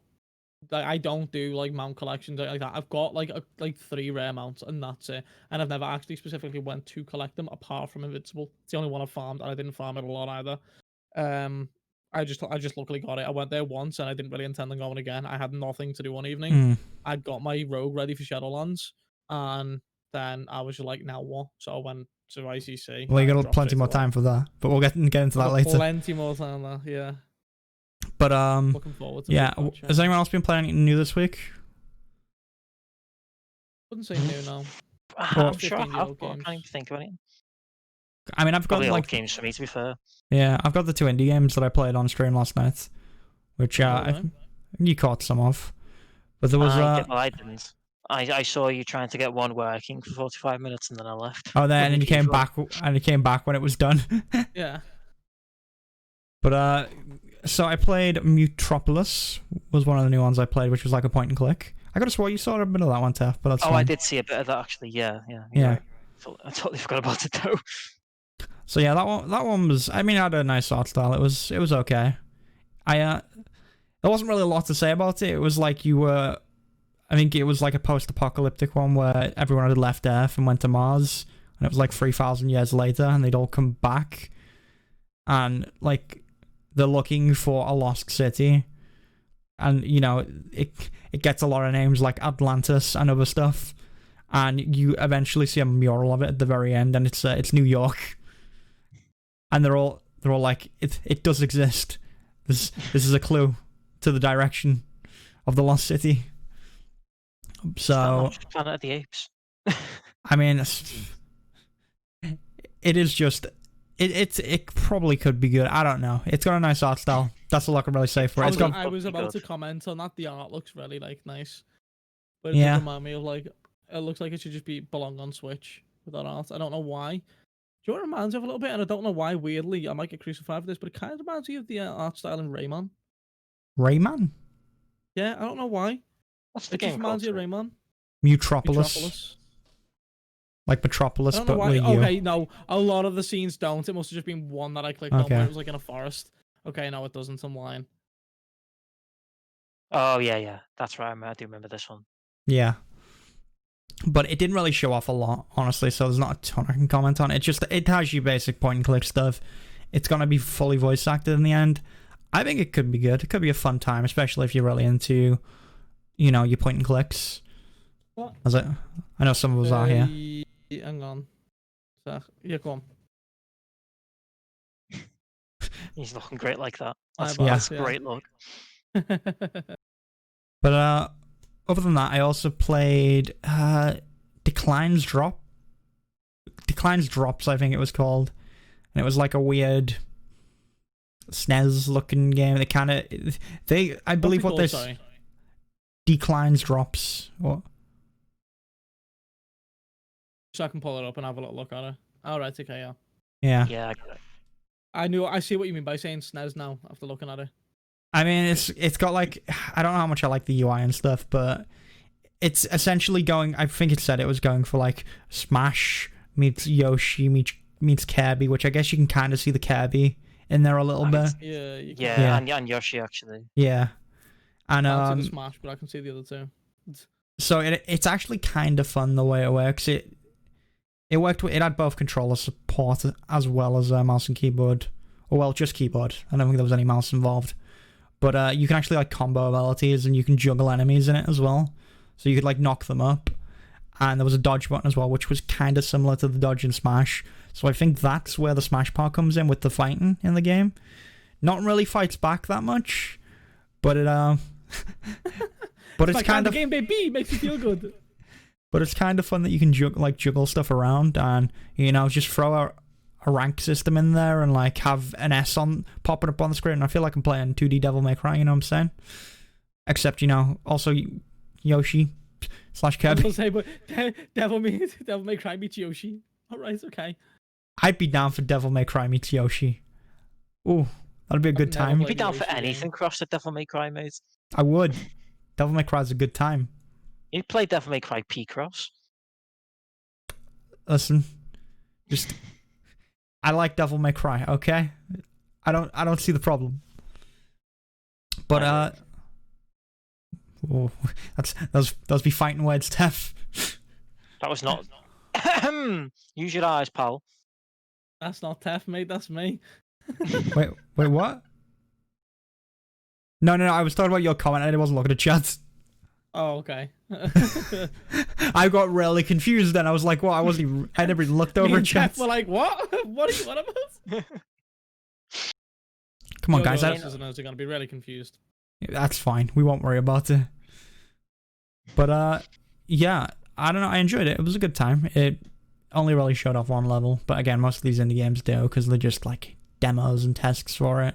Like, I don't do like mount collections like that. I've got like 3 rare mounts, and that's it. And I've never actually specifically went to collect them apart from Invincible. It's the only one I've farmed, and I didn't farm it a lot either. I just luckily got it. I went there once, and I didn't really intend on going again. I had nothing to do one evening. I got my rogue ready for Shadowlands, and then I was just like, now what? So I went to ICC. Well, you got plenty more time for that, but we'll get into that later. Plenty more time there, yeah. But looking forward to it. Has anyone else been playing anything new this week? Wouldn't say new now. I'm sure I have, but I can't even think of anything. I mean, I've got like old games for me, to be fair. Yeah, I've got the 2 indie games that I played on stream last night, which you caught some of. But there was I didn't. I saw you trying to get one working for 45 minutes, and then I left. Oh, and then you came back, and you came back when it was done. Yeah. But so I played Mutropolis, was one of the new ones I played, which was like a point and click. I could have swore you saw a bit of that one, Tef, but that's fine. I did see a bit of that actually. Yeah. Right. I totally forgot about it though. So yeah, that one was. I mean, it had a nice art style. It was okay. There wasn't really a lot to say about it. It was like I think it was like a post-apocalyptic one where everyone had left Earth and went to Mars, and it was like 3,000 years later, and they'd all come back, and like they're looking for a lost city, and it gets a lot of names like Atlantis and other stuff, and you eventually see a mural of it at the very end, and it's New York, and they're all like it does exist. This is a clue to the direction of the lost city. So Planet of the Apes. I mean, it is just it probably could be good. I don't know. It's got a nice art style. That's all I can really say for it. I was about to comment on that. The art looks really nice, but it does remind me of it looks like it should just belong on Switch with that art. I don't know why. Do you know what it reminds me of a little bit? And I don't know why. Weirdly, I might get crucified for this, but it kind of reminds me of the art style in Rayman. Rayman? Yeah, I don't know why. What's the it game just reminds me of Rayman. Mutropolis. Like Metropolis, I don't know but why. with you. Okay, no, a lot of the scenes don't. It must have just been one that I clicked on where it was like in a forest. Okay, no, it doesn't. I'm lying. Oh yeah, that's right. I do remember this one. Yeah, but it didn't really show off a lot, honestly. So there's not a ton I can comment on. It has your basic point and click stuff. It's gonna be fully voice acted in the end. I think it could be good. It could be a fun time, especially if you're really into, your point and clicks. What? I know some of us are here. Hang on. Yeah, go on. He's looking great like that. That's great look. But other than that, I also played Declines Drops, I think it was called, and it was like a weird SNES looking game. I believe what this Declines Drops. What? So I can pull it up and have a little look at it. All right, okay, yeah. Yeah, I got it. I see what you mean by saying SNES now after looking at it. I mean, it's got like, I don't know how much I like the UI and stuff, but it's essentially going, I think it said it was going for like Smash meets Yoshi meets Kirby, which I guess you can kind of see the Kirby in there a little bit. Yeah, you can. Yeah, Yeah. and Yoshi actually. Yeah. And I can't see the Smash, but I can see the other two. so it's actually kind of fun the way it works. It worked. It had both controller support as well as mouse and keyboard. Or well, just keyboard. I don't think there was any mouse involved. But you can actually like combo abilities and you can juggle enemies in it as well. So you could like knock them up. And there was a dodge button as well, which was kind of similar to the dodge in Smash. So I think that's where the Smash part comes in with the fighting in the game. Not really fights back that much, but it but it's kind of game, baby, makes you feel good. But it's kind of fun that you can juggle stuff around and just throw a rank system in there and like have an S on popping up on the screen. I feel like I'm playing 2D Devil May Cry. You know what I'm saying? Except also Yoshi. / Kirby. I was say, but Devil May Cry meets Yoshi. Alright, okay. I'd be down for Devil May Cry meets Yoshi. Ooh, that'd be a good time. You'd be down for anything cross at Devil May Cry, mate. I would. Devil May Cry's a good time. You'd play Devil May Cry P-Cross. Listen, I like Devil May Cry, okay? I don't see the problem. But oh, that was be fighting words, Tef. That was not. Use your eyes, pal. That's not Tef, mate. That's me. Wait, what? No, I was talking about your comment and I wasn't looking at chat. Oh, okay. I got really confused then. I was like, what? I never even looked over at chat. We're like, what? What are you on about? Come on, guys. Listeners are going to be really confused. That's fine. We won't worry about it. But, yeah. I don't know. I enjoyed it. It was a good time. It only really showed off one level. But again, most of these indie games do because they're just like demos and tests for it.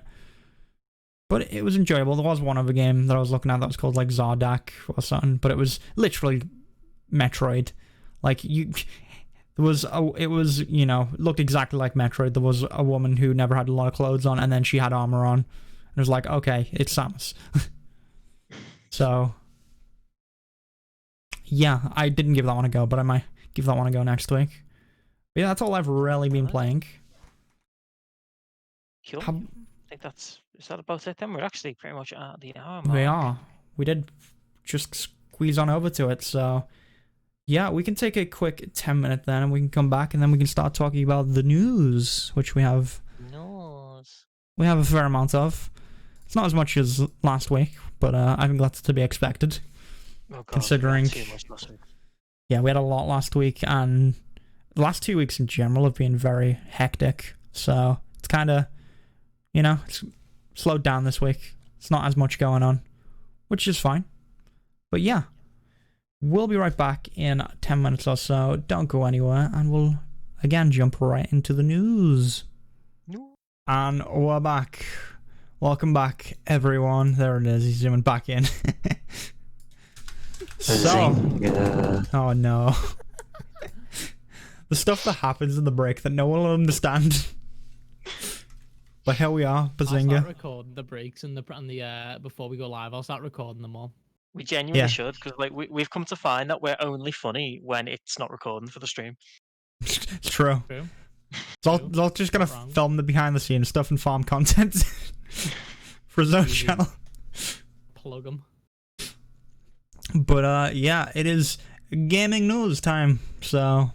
But it was enjoyable. There was one other game that I was looking at that was called like Zardak or something, but it was literally Metroid. Like it was looked exactly like Metroid. There was a woman who never had a lot of clothes on, and then she had armor on, and it was like, okay, it's Samus. So yeah, I didn't give that one a go, but I might give that one a go next week. But yeah, that's all I've really been playing. Cool. I think is that about it then? We're actually pretty much at the hour mark. We are. We did just squeeze on over to it, so yeah, we can take a quick 10-minute then and we can come back and then we can start talking about the news, which we have a fair amount of. It's not as much as last week, but I think that's to be expected. Oh God, considering too much last week. Yeah, we had a lot last week and the last 2 weeks in general have been very hectic, so it's kind of it's slowed down this week. It's not as much going on, which is fine. But yeah, we'll be right back in 10 minutes or so. Don't go anywhere, and we'll again jump right into the news. And we're back. Welcome back, everyone. There it is. He's zooming back in. Oh no. The stuff that happens in the break that no one will understand. But here we are, Bazinga. I'll start recording the breaks and the before we go live. I'll start recording them all. We genuinely should, because like we've come to find that we're only funny when it's not recording for the stream. It's true. Zolt's just gonna film the behind the scenes stuff and farm content for his own channel. Plug them. But yeah, it is gaming news time. So I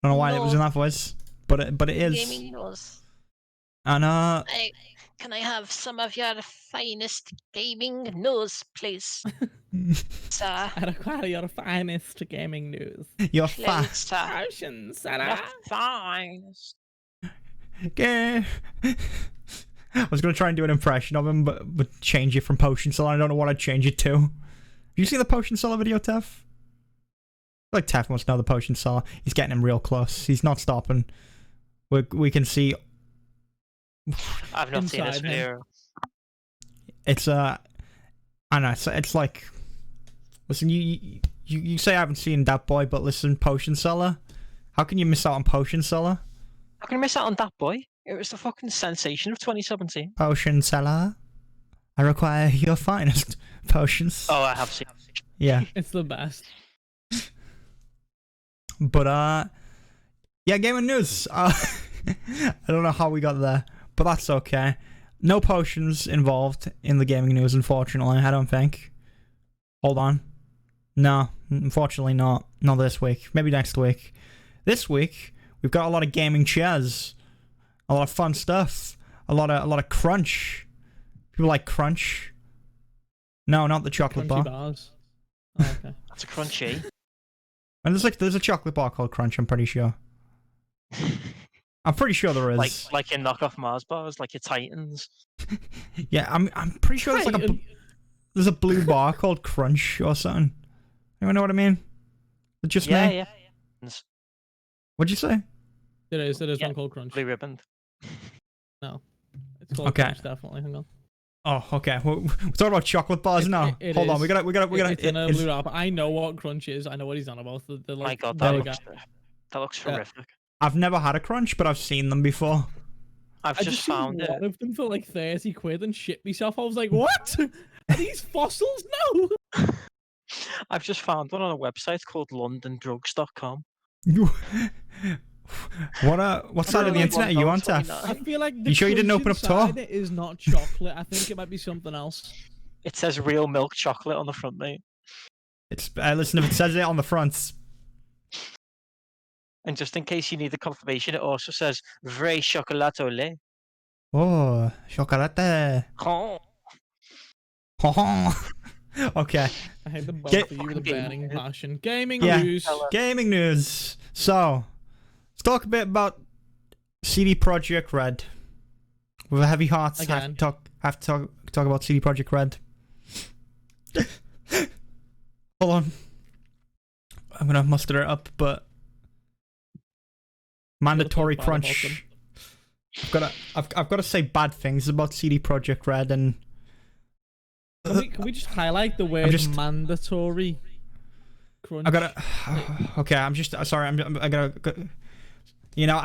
don't know why it was in that voice, but it is. Gaming news. And can I have some of your finest gaming news, please, sir? I require your finest gaming news. Your Please, sir. Potions, sir. Your finest. Okay. I was gonna try and do an impression of him, but change it from Potion Seller. I don't know what I'd change it to. You see the Potion Seller video, Tef? Like Tef must know the Potion Seller. He's getting him real close. He's not stopping. We can see. I've not seen this video. It's I know it's like, listen, you say I haven't seen that boy, but listen, Potion Seller, how can you miss out on Potion Seller? How can I miss out on that boy? It was the fucking sensation of 2017. Potion Seller, I require your finest potions. Oh, I have seen. Yeah, it's the best. But yeah, gaming news. I don't know how we got there. but that's okay. No potions involved in the gaming news, unfortunately. I don't think. Hold on. No, unfortunately not. Not this week. Maybe next week. This week we've got a lot of gaming chairs, a lot of fun stuff, a lot of crunch. People like crunch. No, not the chocolate Crunchy bar. bars. Oh, okay. That's a crunchy. And there's a chocolate bar called Crunch. I'm pretty sure. I'm pretty sure there is. Like your knockoff Mars bars, like your Titans. Yeah, I'm pretty sure there's a blue bar called Crunch or something. Anyone know what I mean? It's just Yeah, me. yeah. What'd you say? There is Yeah. one called Crunch. Blue ribbon. No. It's called Okay. Crunch, definitely. Hang on. Oh, okay. We're talking about chocolate bars now. It Hold on, is. we gotta. It's in a blue wrapper. I know what Crunch is. I know what he's on about. The My like, God, the that looks Yeah. horrific. I've never had a Crunch, but I've seen them before. I've I just seen found it. one of them for like 30 quid and shit myself. I was like, what? Are these fossils? No. I've just found one on a website called londondrugs.com. What side of the like internet are you on, Tef? I feel like the You sure you didn't open up Tor? inside it is not chocolate. I think it might be something else. It says real milk chocolate on the front, mate. It's listen, if it says it on the front. And just in case you need the confirmation, it also says vrai chocolat au lait. Oh, chocolate. Oh. Okay. I hate them both Get- of you with a Gaming burning news. passion. Gaming Yeah. news. Gaming news. So, let's talk a bit about CD Projekt Red. With a heavy heart, Again. have to talk about CD Projekt Red. Hold on. I'm gonna muster it up, but mandatory talk bad about crunch. I've got to say bad things about CD Projekt Red, and Can we just highlight the word just- mandatory crunch? I gotta. Okay, I'm just sorry. I gotta. You know,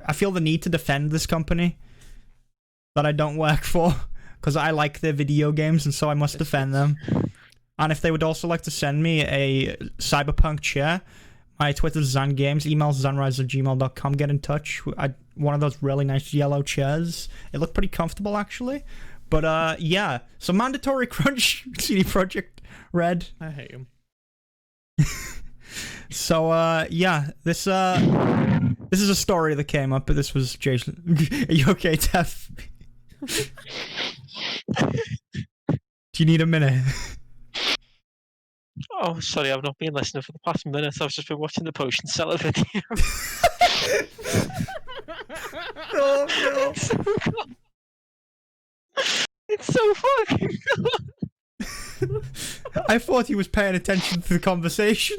I feel the need to defend this company that I don't work for because I like their video games, and so I must defend them. And if they would also like to send me a Cyberpunk chair, my Twitter's ZanGames, email zanrise@gmail.com. Get in touch. One of those really nice yellow chairs. It looked pretty comfortable actually. But yeah, so mandatory crunch CD Projekt Red. I hate him. So yeah, this is a story that came up, but this was Jason. Are you okay, Tef? Do you need a minute? Oh, sorry, I've not been listening for the past minute. I've just been watching the potion seller video. Oh It's so fucking no! I thought he was paying attention to the conversation.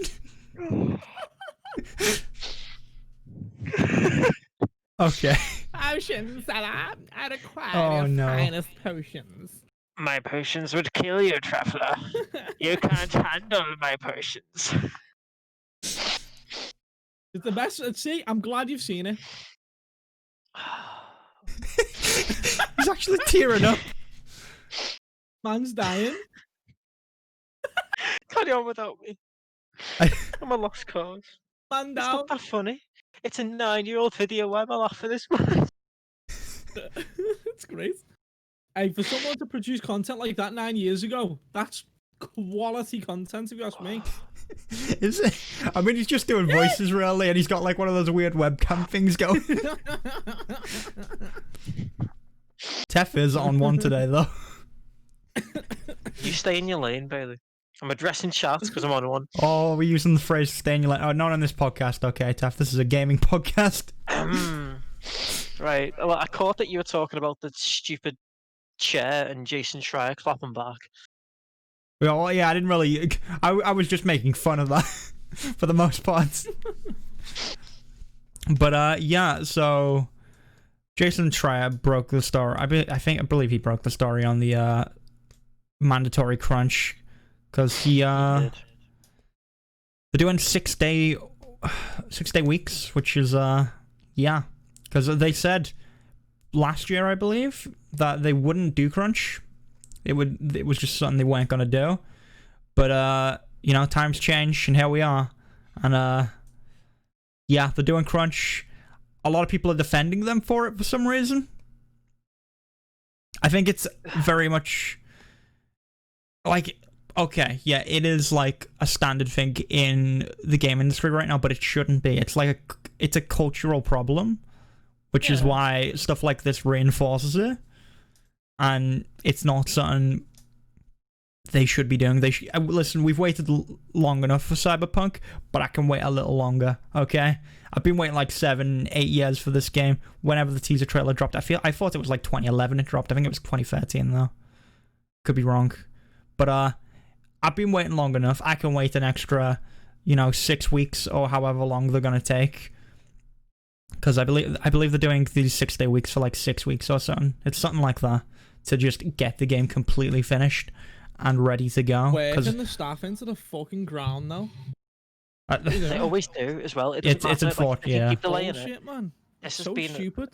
Okay. Potions that I require Oh, your no. finest potions. My potions would kill you, traveler. You can't handle my potions. It's the best. See, I'm glad you've seen it. He's actually tearing up. Man's dying. Carry on without me. I- I'm a lost cause. Man It's down. not that funny. It's a 9-year-old video. Why am I laughing this much? It's great. Hey, for someone to produce content like that 9 years ago, that's quality content, if you ask me. Is it? I mean, he's just doing voices really, and he's got like one of those weird webcam things going. Tef is on one today, though. You stay in your lane, Bailey. I'm addressing chat because I'm on one. Oh, we're using the phrase "staying your lane." Oh, not on this podcast, okay, Tef. This is a gaming podcast. Right. Well, I caught that you were talking about the stupid chair and Jason Schreier clapping back. Well, yeah, I didn't really. I was just making fun of that for the most part. But yeah, so Jason Schreier broke the story. I believe he broke the story on the mandatory crunch because they're doing 6 day weeks, which is yeah, because they said last year, I believe, that they wouldn't do crunch. It was just something they weren't gonna do. But you know, times change, and here we are. And yeah, they're doing crunch. A lot of people are defending them for it for some reason. I think it's very much like, okay, yeah, it is like a standard thing in the game industry right now, but it shouldn't be. It's like it's a cultural problem, which is why stuff like this reinforces it, and it's not something they should be doing. Listen, we've waited long enough for Cyberpunk, but I can wait a little longer, okay? I've been waiting like 7-8 years for this game. Whenever the teaser trailer dropped, I thought it was like 2011 it dropped. I think it was 2013 though. Could be wrong. But I've been waiting long enough. I can wait an extra, 6 weeks or however long they're gonna take. Because I believe they're doing these 6-day weeks for like 6 weeks or something. It's something like that to just get the game completely finished and ready to go. Working the staff into the fucking ground now. They always do as well. It's unfortunate. They keep delaying Bullshit, it. man. This has So been stupid.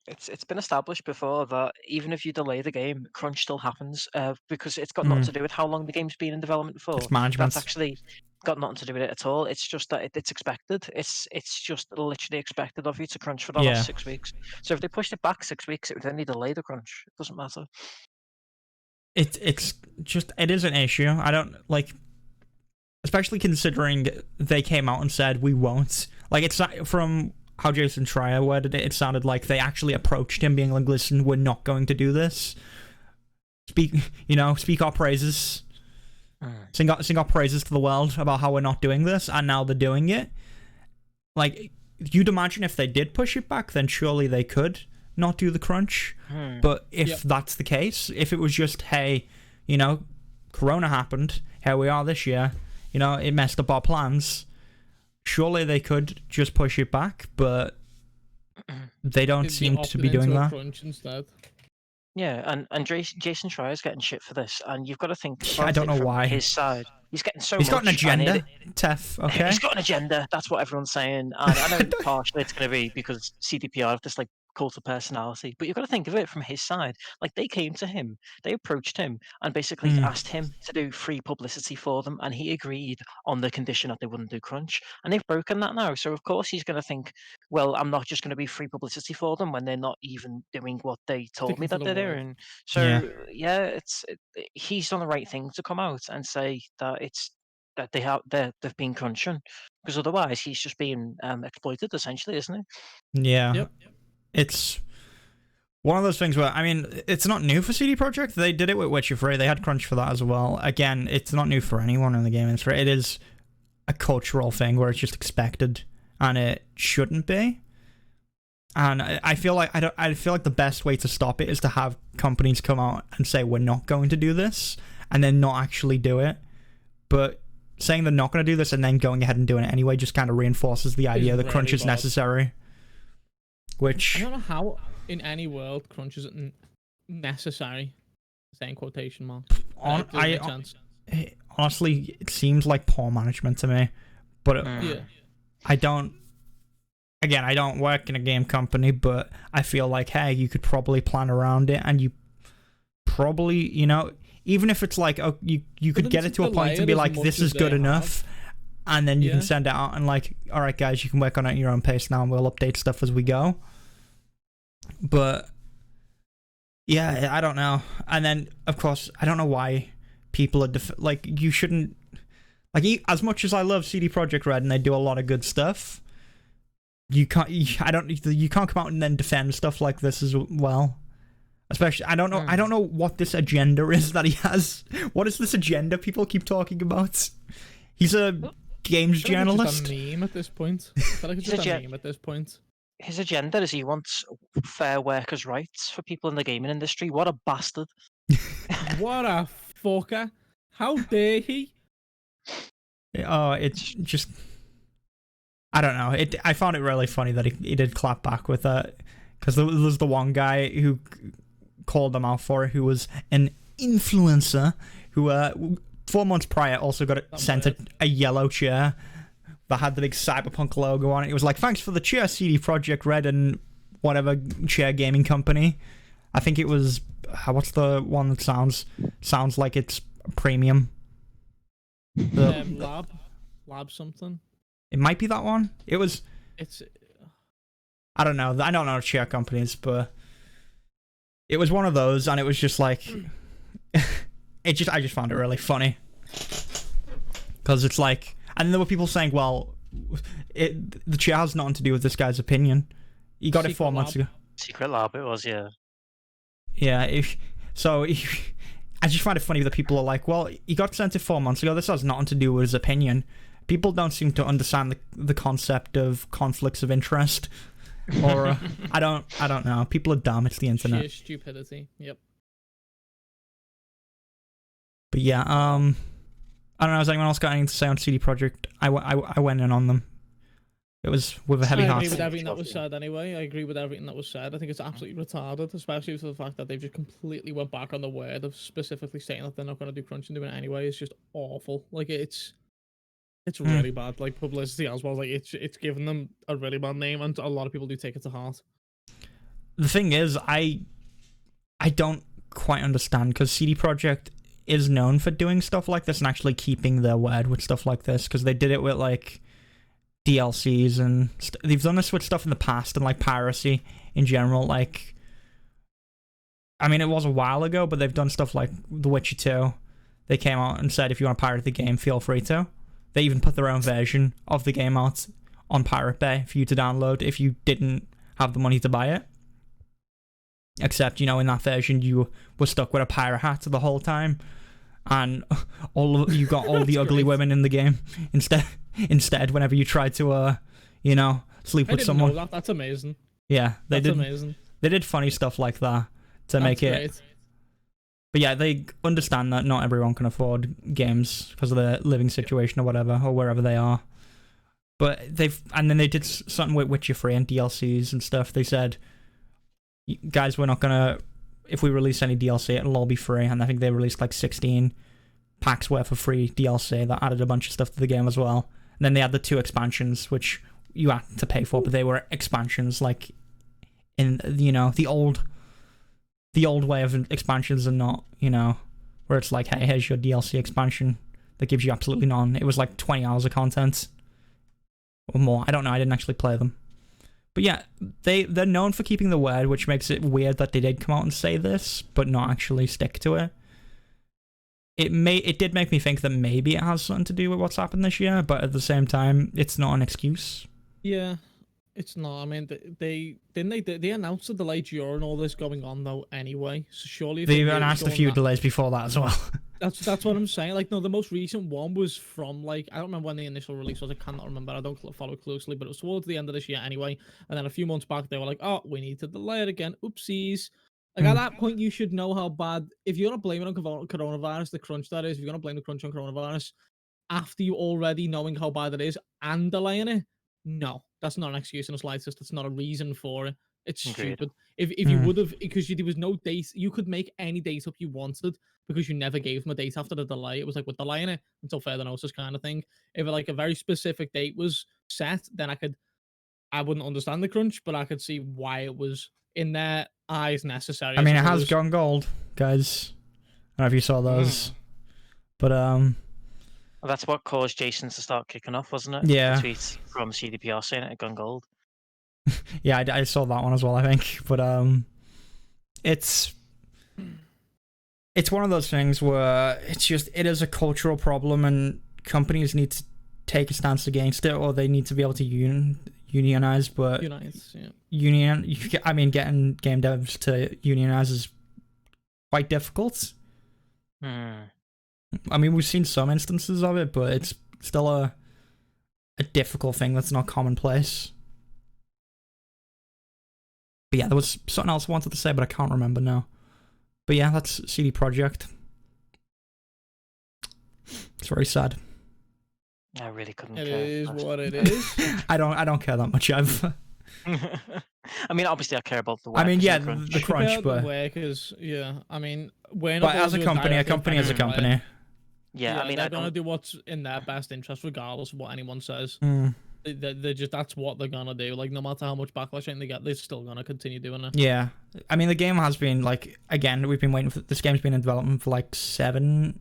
It's been established before that even if you delay the game, crunch still happens because it's got nothing to do with how long the game's been in development for. It's management. That's actually got nothing to do with it at all. It's just that it's expected. It's just literally expected of you to crunch for the last 6 weeks. So if they pushed it back 6 weeks, it would only delay the crunch. It doesn't matter. It is an issue. I don't like, especially considering they came out and said we won't. Like, it's not from how Jason Schreier worded it. It sounded like they actually approached him, being like, "Listen, we're not going to do this. Speak our praises, sing our praises to the world about how we're not doing this," and now they're doing it. Like, you'd imagine if they did push it back, then surely they could not do the crunch. But if that's the case, if it was just, hey, Corona happened, here we are this year, it messed up our plans, surely they could just push it back, but they don't seem to be doing that. Crunch instead. Yeah, and Jason Schreier's getting shit for this, and you've got to think. I don't know from why. His side, he's getting so. He's got an much, agenda, Tef. Okay. He's got an agenda. That's what everyone's saying. And I know partially it's going to be because CDPR have this like cult of personality, but you've got to think of it from his side. Like, they came to him, they approached him, and basically asked him to do free publicity for them, and he agreed on the condition that they wouldn't do crunch. And they've broken that now. So of course he's going to think, well, I'm not just going to be free publicity for them when they're not even doing what they told me that they're doing. So he's done the right thing to come out and say that they've been crunching, because otherwise he's just being exploited, essentially, isn't he? Yeah. Yep. It's one of those things where, I mean, it's not new for CD Projekt. They did it with Witcher 3. They had crunch for that as well. Again, it's not new for anyone in the game industry. It is a cultural thing where it's just expected, and it shouldn't be. And I feel like the best way to stop it is to have companies come out and say, we're not going to do this, and then not actually do it. But saying they're not going to do this and then going ahead and doing it anyway just kind of reinforces the idea that crunch is necessary. Which, I don't know how in any world crunch is necessary. Saying quotation marks. Honestly, it seems like poor management to me. But I don't work in a game company, but I feel like, hey, you could probably plan around it, and you probably, even if it's like, oh, you could get it to a point and be like, this is good enough, and then you can send it out and like, all right, guys, you can work on it at your own pace now, and we'll update stuff as we go. But yeah, I don't know. And then, of course, I don't know why people are like, you shouldn't, like, as much as I love CD Projekt Red and they do a lot of good stuff, you can't come out and then defend stuff like this as well. Especially, I don't know what this agenda is that he has. What is this agenda people keep talking about? He's a games journalist. It's just a meme at this point. I feel like it's just a meme at this point. His agenda is he wants fair workers' rights for people in the gaming industry. What a bastard. What a fucker. How dare he? Oh, it's just, I don't know. I found it really funny that he did clap back with that, because there was the one guy who called them out for it, who was an influencer who 4 months prior also got sent a yellow chair that had the big Cyberpunk logo on it. It was like, thanks for the chair, CD Projekt Red and whatever chair gaming company. I think it was, what's the one that sounds like it's premium? Lab something. It might be that one. It's I don't know chair companies, but it was one of those, and it was just like, I just found it really funny. Because it's like, and there were people saying, well, the chair has nothing to do with this guy's opinion. He got it 4 months ago. Secret Lab, it was, yeah. Yeah, I just find it funny that people are like, well, he got sent it 4 months ago. This has nothing to do with his opinion. People don't seem to understand the concept of conflicts of interest. Or, I don't know. People are dumb. It's the internet. Sheer stupidity. Yep. But yeah, I don't know. Has anyone else got anything to say on CD Projekt? I went in on them. It was with a heavy heart. I agree with everything that was said anyway. I agree with everything that was said. I think it's absolutely retarded, especially for the fact that they've just completely went back on the word of specifically saying that they're not going to do crunch and doing it anyway. It's just awful. Like, it's really bad. Like, publicity as well. Like, it's given them a really bad name, and a lot of people do take it to heart. The thing is, I don't quite understand, because CD Projekt is known for doing stuff like this and actually keeping their word with stuff like this, because they did it with, like, DLCs, and they've done this with stuff in the past, and like piracy in general. Like, I mean, it was a while ago, but they've done stuff like The Witcher 2. They came out and said, if you want to pirate the game, feel free to. They even put their own version of the game out on Pirate Bay for you to download if you didn't have the money to buy it. Except, you know, in that version, you were stuck with a pirate hat the whole time, and you got all the ugly women in the game instead whenever you tried to you know, sleep with someone. Know that. That's amazing. Yeah, that's amazing. They did funny stuff like that to make it great. But yeah, they understand that not everyone can afford games because of their living situation or whatever, or wherever they are. But then they did something with Witcher 3 and DLCs and stuff. They said, guys, we're not gonna, if we release any DLC, it'll all be free. And I think they released like 16 packs worth of free DLC that added a bunch of stuff to the game as well. And then they had the 2 expansions, which you had to pay for, but they were expansions, like in, you know, the old way of expansions, and not, you know, where it's like, hey, here's your DLC expansion that gives you absolutely none. It was like 20 hours of content or more. I don't know. I didn't actually play them. But yeah, they're known for keeping the word, which makes it weird that they did come out and say this, but not actually stick to it. It did make me think that maybe it has something to do with what's happened this year, but at the same time, it's not an excuse. Yeah, it's not. I mean, they announced a delay during all this going on though. Anyway, so surely they've announced a few delays before that as well. That's what I'm saying. Like, no, the most recent one was from, like, I don't remember when the initial release was. I cannot remember. I don't follow it closely, but it was towards the end of this year anyway. And then a few months back, they were like, oh, we need to delay it again. Oopsies. Like, at that point, you should know how bad, if you're going to blame it on coronavirus, the crunch that is, if you're going to blame the crunch on coronavirus, after you already knowing how bad it is and delaying it, no, that's not an excuse in the slightest. That's not a reason for it. It's stupid. If you would have, because there was no date, you could make any date up you wanted because you never gave them a date after the delay. It was like, we're delaying it until further notice kind of thing. If like a very specific date was set, then I wouldn't understand the crunch, but I could see why it was in their eyes necessary. I mean, it has gone gold, guys. I don't know if you saw those, but well, that's what caused Jason to start kicking off, wasn't it? Yeah. A tweet from CDPR saying it had gone gold. Yeah, I saw that one as well, I think. But it's one of those things where it is a cultural problem, and companies need to take a stance against it, or they need to be able to unionize. But getting game devs to unionize is quite difficult. I mean, we've seen some instances of it, but it's still a difficult thing that's not commonplace. But yeah, there was something else I wanted to say, but I can't remember now. But yeah, that's CD Projekt. It's very sad. I really couldn't care. It is what it is. I don't care that much. I mean, obviously, I care about the work. I mean, yeah, the crunch, but the workers, yeah. I mean, we're but as a company is a company. Yeah, I mean, they're gonna do what's in their best interest, regardless of what anyone says. They're just, that's what they're gonna do. Like, no matter how much backlash they get, they're still gonna continue doing it. Yeah, I mean, the game has been, like, again, we've been waiting for this game's been in development for like 7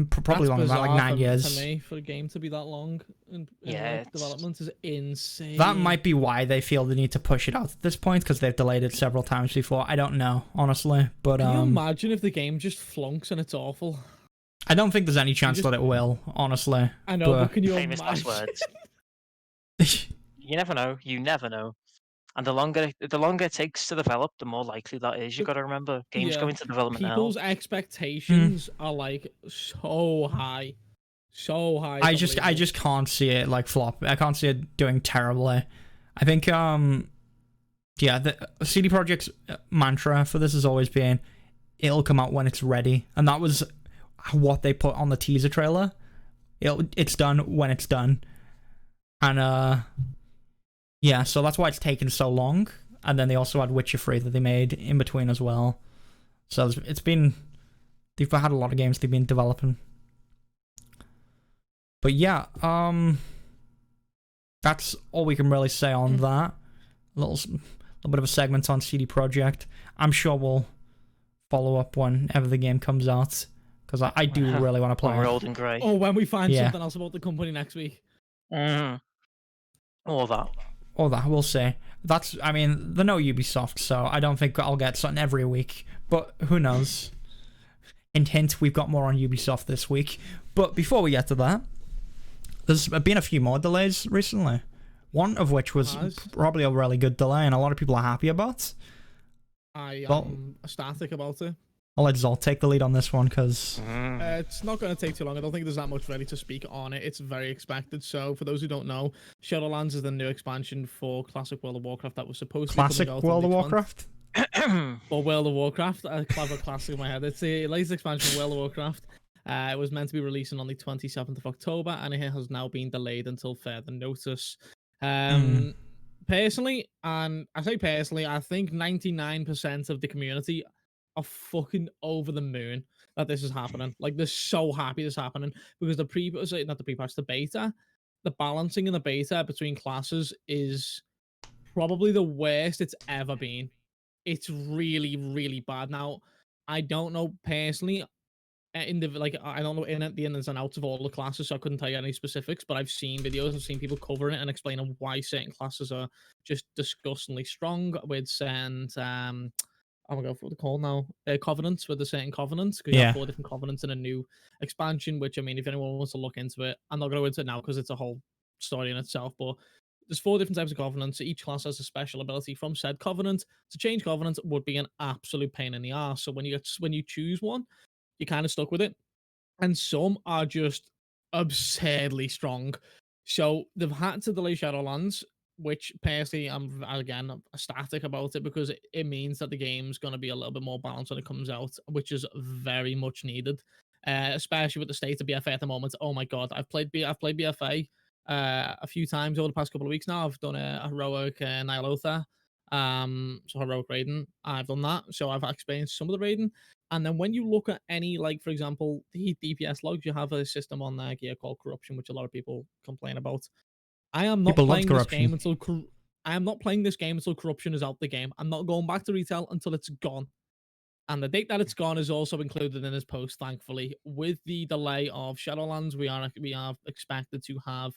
Probably That's longer than that, like bizarre 9 years. to me for a game to be that long in Yeah, like, development is insane. That might be why they feel the need to push it out at this point, because they've delayed it several times before. I don't know, honestly, but Can you imagine if the game just flunks and it's awful? I don't think there's any chance that it will, honestly. I know, but can you Famous last imagine? words. You never know. You never know. And the longer it takes to develop, the more likely that is. You got to remember, games go into development People's now. expectations are like so high. I just can't see it like flop. I can't see it doing terribly. I think the CD Projekt's mantra for this has always been, it'll come out when it's ready, and that was what they put on the teaser trailer. It's done when it's done, and yeah, so that's why it's taken so long. And then they also had Witcher 3 that they made in between as well. So they've had a lot of games they've been developing. But yeah, that's all we can really say on that. A little bit of a segment on CD Projekt. I'm sure we'll follow up whenever the game comes out, because I do really want to play We're it. old and grey. Or when we find something else about the company next week. All that. Or that, we'll see. They're no Ubisoft, so I don't think I'll get something every week. But who knows? Hint, we've got more on Ubisoft this week. But before we get to that, there's been a few more delays recently. One of which was probably a really good delay, and a lot of people are happy about. I am ecstatic about it. I'll let Zolt take the lead on this one, because... it's not going to take too long. I don't think there's that much ready to speak on it. It's very expected. So, for those who don't know, Shadowlands is the new expansion for Classic World of Warcraft that was supposed to be Classic World of Warcraft? Or World of Warcraft. A clever classic in my head. It's the latest expansion of World of Warcraft. It was meant to be releasing on the 27th of October, and it has now been delayed until further notice. Personally, and I say personally, I think 99% of the community are fucking over the moon that this is happening. Like, they're so happy this is happening, because the beta, the balancing in the beta between classes is probably the worst it's ever been. It's really, really bad. Now, I don't know personally, I don't know the ins and outs of all the classes, so I couldn't tell you any specifics, but I've seen videos, I've seen people covering it and explaining why certain classes are just disgustingly strong with certain oh my god, what they're called now? Covenants, with the certain covenants. Because you have 4 different covenants in a new expansion, which, I mean, if anyone wants to look into it, I'm not going to go into it now because it's a whole story in itself, but there's 4 different types of covenants. Each class has a special ability from said covenant. To change covenant would be an absolute pain in the ass. So when you choose one, you're kind of stuck with it. And some are just absurdly strong. So they've had to delay Shadowlands, which personally I'm ecstatic about it, because it means that the game's going to be a little bit more balanced when it comes out, which is very much needed, especially with the state of BFA at the moment. Oh my god, I've played BFA a few times over the past couple of weeks now. I've done a heroic Nihilotha, so heroic raiding. I've done that, so I've experienced some of the raiding. And then when you look at any, like, for example, the DPS logs, you have a system on there gear called corruption, which a lot of people complain about. I am not playing this game until corruption is out the game. I'm not going back to retail until it's gone. And the date that it's gone is also included in this post, thankfully. With the delay of Shadowlands, we are expected to have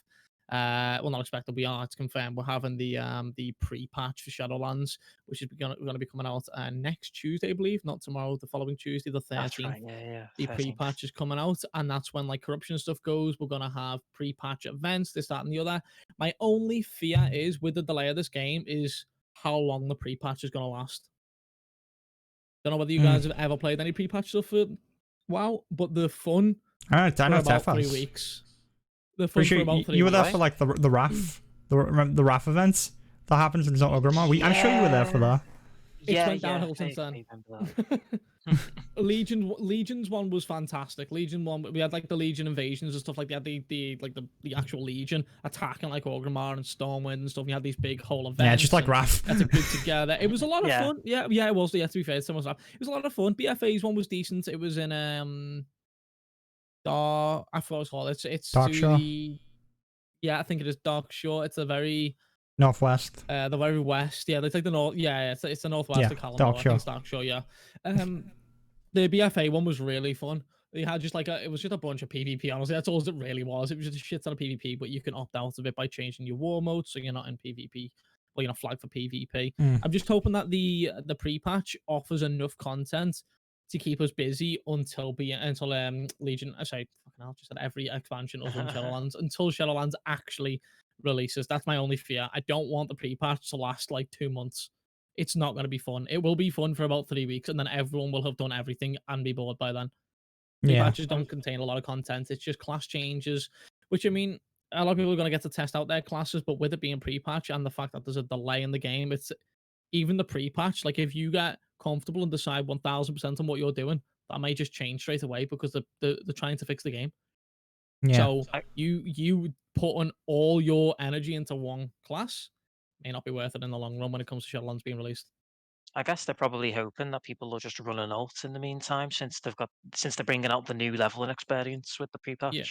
not expected, it's confirmed. We're having the pre-patch for Shadowlands, which is going to be coming out next Tuesday, I believe, not tomorrow, the following Tuesday, the 13th. That's right, yeah. The pre-patch is coming out, and that's when, like, corruption stuff goes. We're going to have pre-patch events, this, that, and the other. My only fear is, with the delay of this game, is how long the pre-patch is going to last. Don't know whether you guys have ever played any pre-patch stuff for WoW, but the fun for about 3 weeks. The fun pretty sure for about 3 weeks. You were there for, like, the RAF, the RAF events that happens in Zolt and Tef. I'm sure you were there for that. It's went downhill since then. Legion's one was fantastic. Legion one, we had, like, the Legion invasions and stuff like that. The actual Legion attacking, like, Orgrimmar and Stormwind and stuff. We had these big whole events. Yeah, just like RAF. That's a good together. It was a lot of fun. Yeah, it was. Yeah, to be fair, it was a lot of fun. BFA's one was decent. It was in I forgot what it's called. It's Darkshore. Yeah, I think it is Darkshore. It's a very northwest. The very west. Yeah, it's like the north. Yeah, it's the northwest of Calamar. I think it's Darkshore. Yeah. The BFA one was really fun. They had just like it was just a bunch of PvP. Honestly, that's all it really was. It was just a shit ton of PvP, but you can opt out of it by changing your war mode, so you're not in PvP. Well, you're not flagged for PvP. I'm just hoping that the pre-patch offers enough content to keep us busy until Legion. I say fucking hell, just at every expansion other than Shadowlands until Shadowlands actually releases. That's my only fear. I don't want the pre-patch to last like 2 months. It's not going to be fun. It will be fun for about 3 weeks, and then everyone will have done everything and be bored by then. Yeah. Pre-patches don't contain a lot of content. It's just class changes, which I mean, a lot of people are going to get to test out their classes, but with it being pre-patch and the fact that there's a delay in the game, it's even the pre-patch. Like if you get comfortable and decide 1000% on what you're doing, that may just change straight away because they're trying to fix the game. Yeah. So you putting all your energy into one class may not be worth it in the long run when it comes to Shadowlands being released. I guess they're probably hoping that people will just run an alt in the meantime, since they're bringing out the new leveling experience with the pre-patch. Yeah.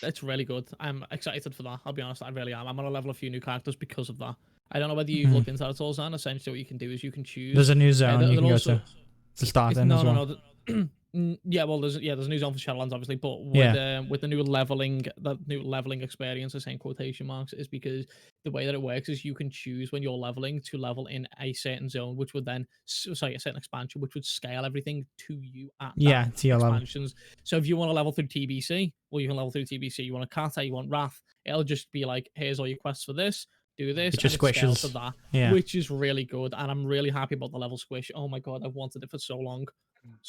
It's really good. I'm excited for that. I'll be honest, I really am. I'm gonna level a few new characters because of that. I don't know whether you've looked into that at all, Zan. Essentially, what you can do is you can choose. There's a new zone you can go also, to start in as well. Yeah, well, there's a new zone for Shadowlands, obviously, but with the new leveling experience, I say in quotation marks, is because the way that it works is you can choose when you're leveling to level in a certain zone, which would then a certain expansion, which would scale everything to you at to your expansions. So if you want to level through TBC, well, you can level through TBC. You want a Kata, you want Wrath, it'll just be like, here's all your quests for this. Do this, it just and it scales squishes to that, yeah, which is really good, and I'm really happy about the level squish. Oh my god, I've wanted it for so long.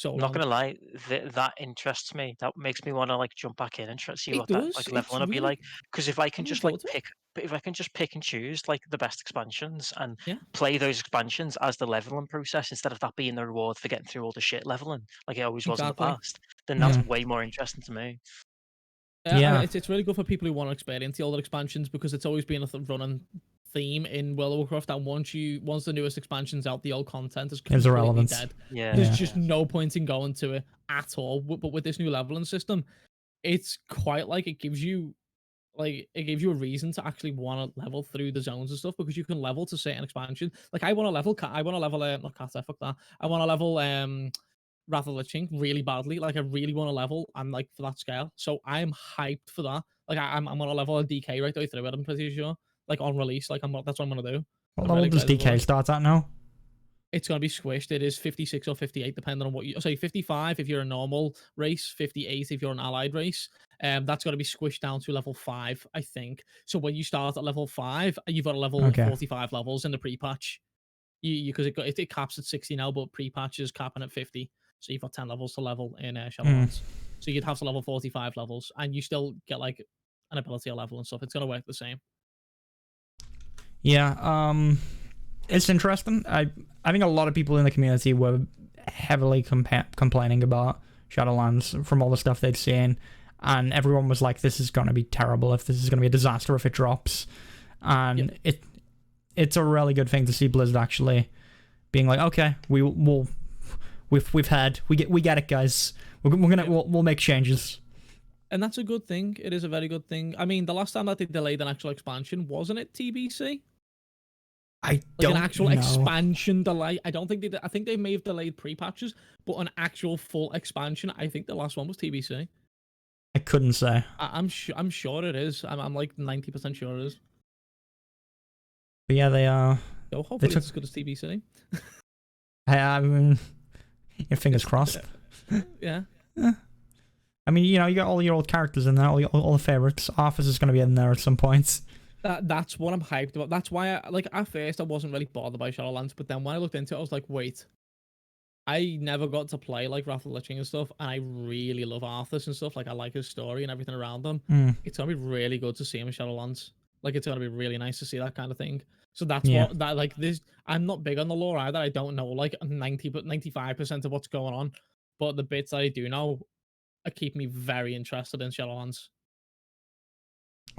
I'm not gonna lie, that interests me. That makes me want to like jump back in and see what that like leveling will be like. Because if I can just like pick and choose like the best expansions and play those expansions as the leveling process instead of that being the reward for getting through all the shit leveling like it always was in the past, then that's way more interesting to me. It's really good for people who want to experience the older expansions because it's always been a running theme in World of Warcraft that once the newest expansion's out, the old content is completely dead. There's just no point in going to it at all. But with this new leveling system, it's quite like it gives you a reason to actually want to level through the zones and stuff because you can level to certain expansion. Like I want to level not Kata, fuck that. I want to level Wrath of the Lich King really badly. Like I really want to level and like for that scale. So I'm hyped for that. Like I'm gonna level a DK right the way through it, I'm pretty sure. Like on release. Like that's what I'm gonna do. What level does DK start at now? It's gonna be squished. It is 56 or 58, depending on what you say. 55 if you're a normal race, 58 if you're an allied race. That's gonna be squished down to level 5, I think. So when you start at level 5, you've got to level 45 levels in the pre-patch. Because it caps at 60 now, but pre-patch is capping at 50. So you've got 10 levels to level in Shadowlands. So you'd have to level 45 levels, and you still get like an ability level and stuff. It's gonna work the same. Yeah, it's interesting. I think a lot of people in the community were heavily complaining about Shadowlands from all the stuff they'd seen, and everyone was like, "This is gonna be terrible. If this is gonna be a disaster if it drops," and it's a really good thing to see Blizzard actually being like, "Okay, we've heard, we get it, guys. We'll make changes." And that's a good thing. It is a very good thing. I mean, the last time that they delayed an actual expansion, wasn't it TBC? I don't know. An actual expansion delay. I don't think they did. I think they may have delayed pre-patches, but an actual full expansion, I think the last one was TBC. I couldn't say. I'm sure it is. I'm like 90% sure it is. But yeah, they are. So hopefully it's as good as TBC. I mean, your fingers crossed. Yeah. I mean, you got all your old characters in there, all the favorites. Arthas is going to be in there at some point. That's what I'm hyped about. That's why at first I wasn't really bothered by Shadowlands, but then when I looked into it, I was like, wait. I never got to play like Wrath of the Lich King and stuff, and I really love Arthas and stuff. Like I like his story and everything around him. It's gonna be really good to see him in Shadowlands. Like it's gonna be really nice to see that kind of thing. So that's what that like this. I'm not big on the lore either. I don't know like 95% of what's going on, but the bits I do know keep me very interested in Shadowlands.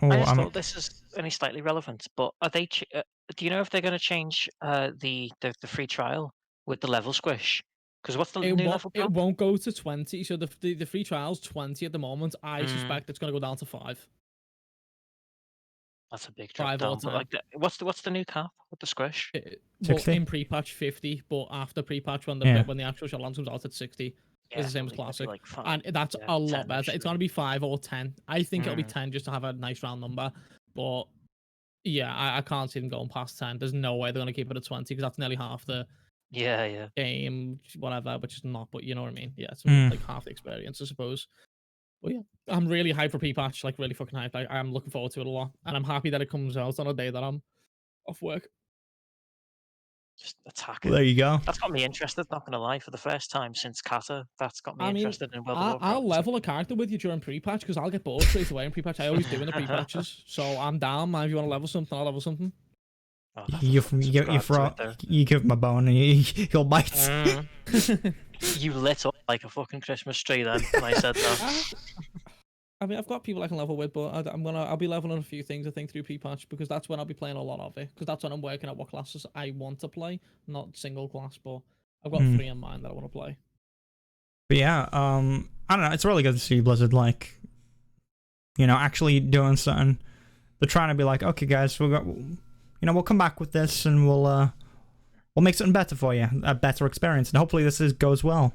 I just thought this is only slightly relevant, but are they? Do you know if they're going to change the free trial with the level squish? Because what's the new level? It won't go to 20. So the free trial's 20 at the moment. I suspect it's going to go down to 5. That's a big drop down. But like, what's the new cap with the squish? Well, in pre-patch 50, but after pre-patch when the actual Shadowlands comes out at 60. It's the same as it'd be classic, like and that's a 10 lot better. It's gonna be 5 or 10. I think it'll be Mm. 10 just to have a nice round number, but yeah, I can't see them going past 10. There's no way they're gonna keep it at 20 because that's nearly half the Yeah. game, whatever, which is not, but you know what I mean. Yeah, it's Mm. like half the experience, I suppose. But yeah, I'm really hyped for P-Patch, like really fucking hyped. I'm looking forward to it a lot, and I'm happy that it comes out on a day that I'm off work. Just attack Well, it. there you go. That's got me interested, not gonna lie, for the first time since Kata. That's got me I mean, interested in World of Warcraft. I'll level a character with you during pre-patch because I'll get bored straight away in pre-patch. I always do in the pre-patches, so I'm down, man. If you want to level something, I'll level something. Oh, You give him a bone and he'll bite. You lit up like a fucking Christmas tree then when I said that. I mean, I've got people I can level with, but I'll be leveling a few things I think through pre-patch because that's when I'll be playing a lot of it. Because that's when I'm working out what classes I want to play, not single class, but I've got 3 in mind that I want to play. But yeah, I don't know. It's really good to see Blizzard like, actually doing something. They're trying to be like, okay, guys, we'll come back with this and we'll make something better for you, a better experience, and hopefully this goes well.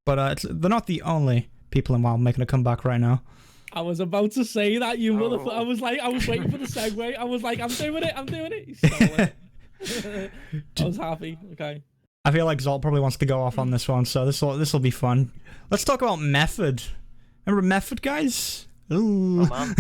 But they're not the only people in WoW making a comeback right now. I was about to say that, you motherfucker. I was waiting for the segue. I was like, I'm doing it. He stole it. I was happy. Okay. I feel like Zolt probably wants to go off on this one, so this will be fun. Let's talk about Method. Remember Method, guys? Ooh. Oh, man.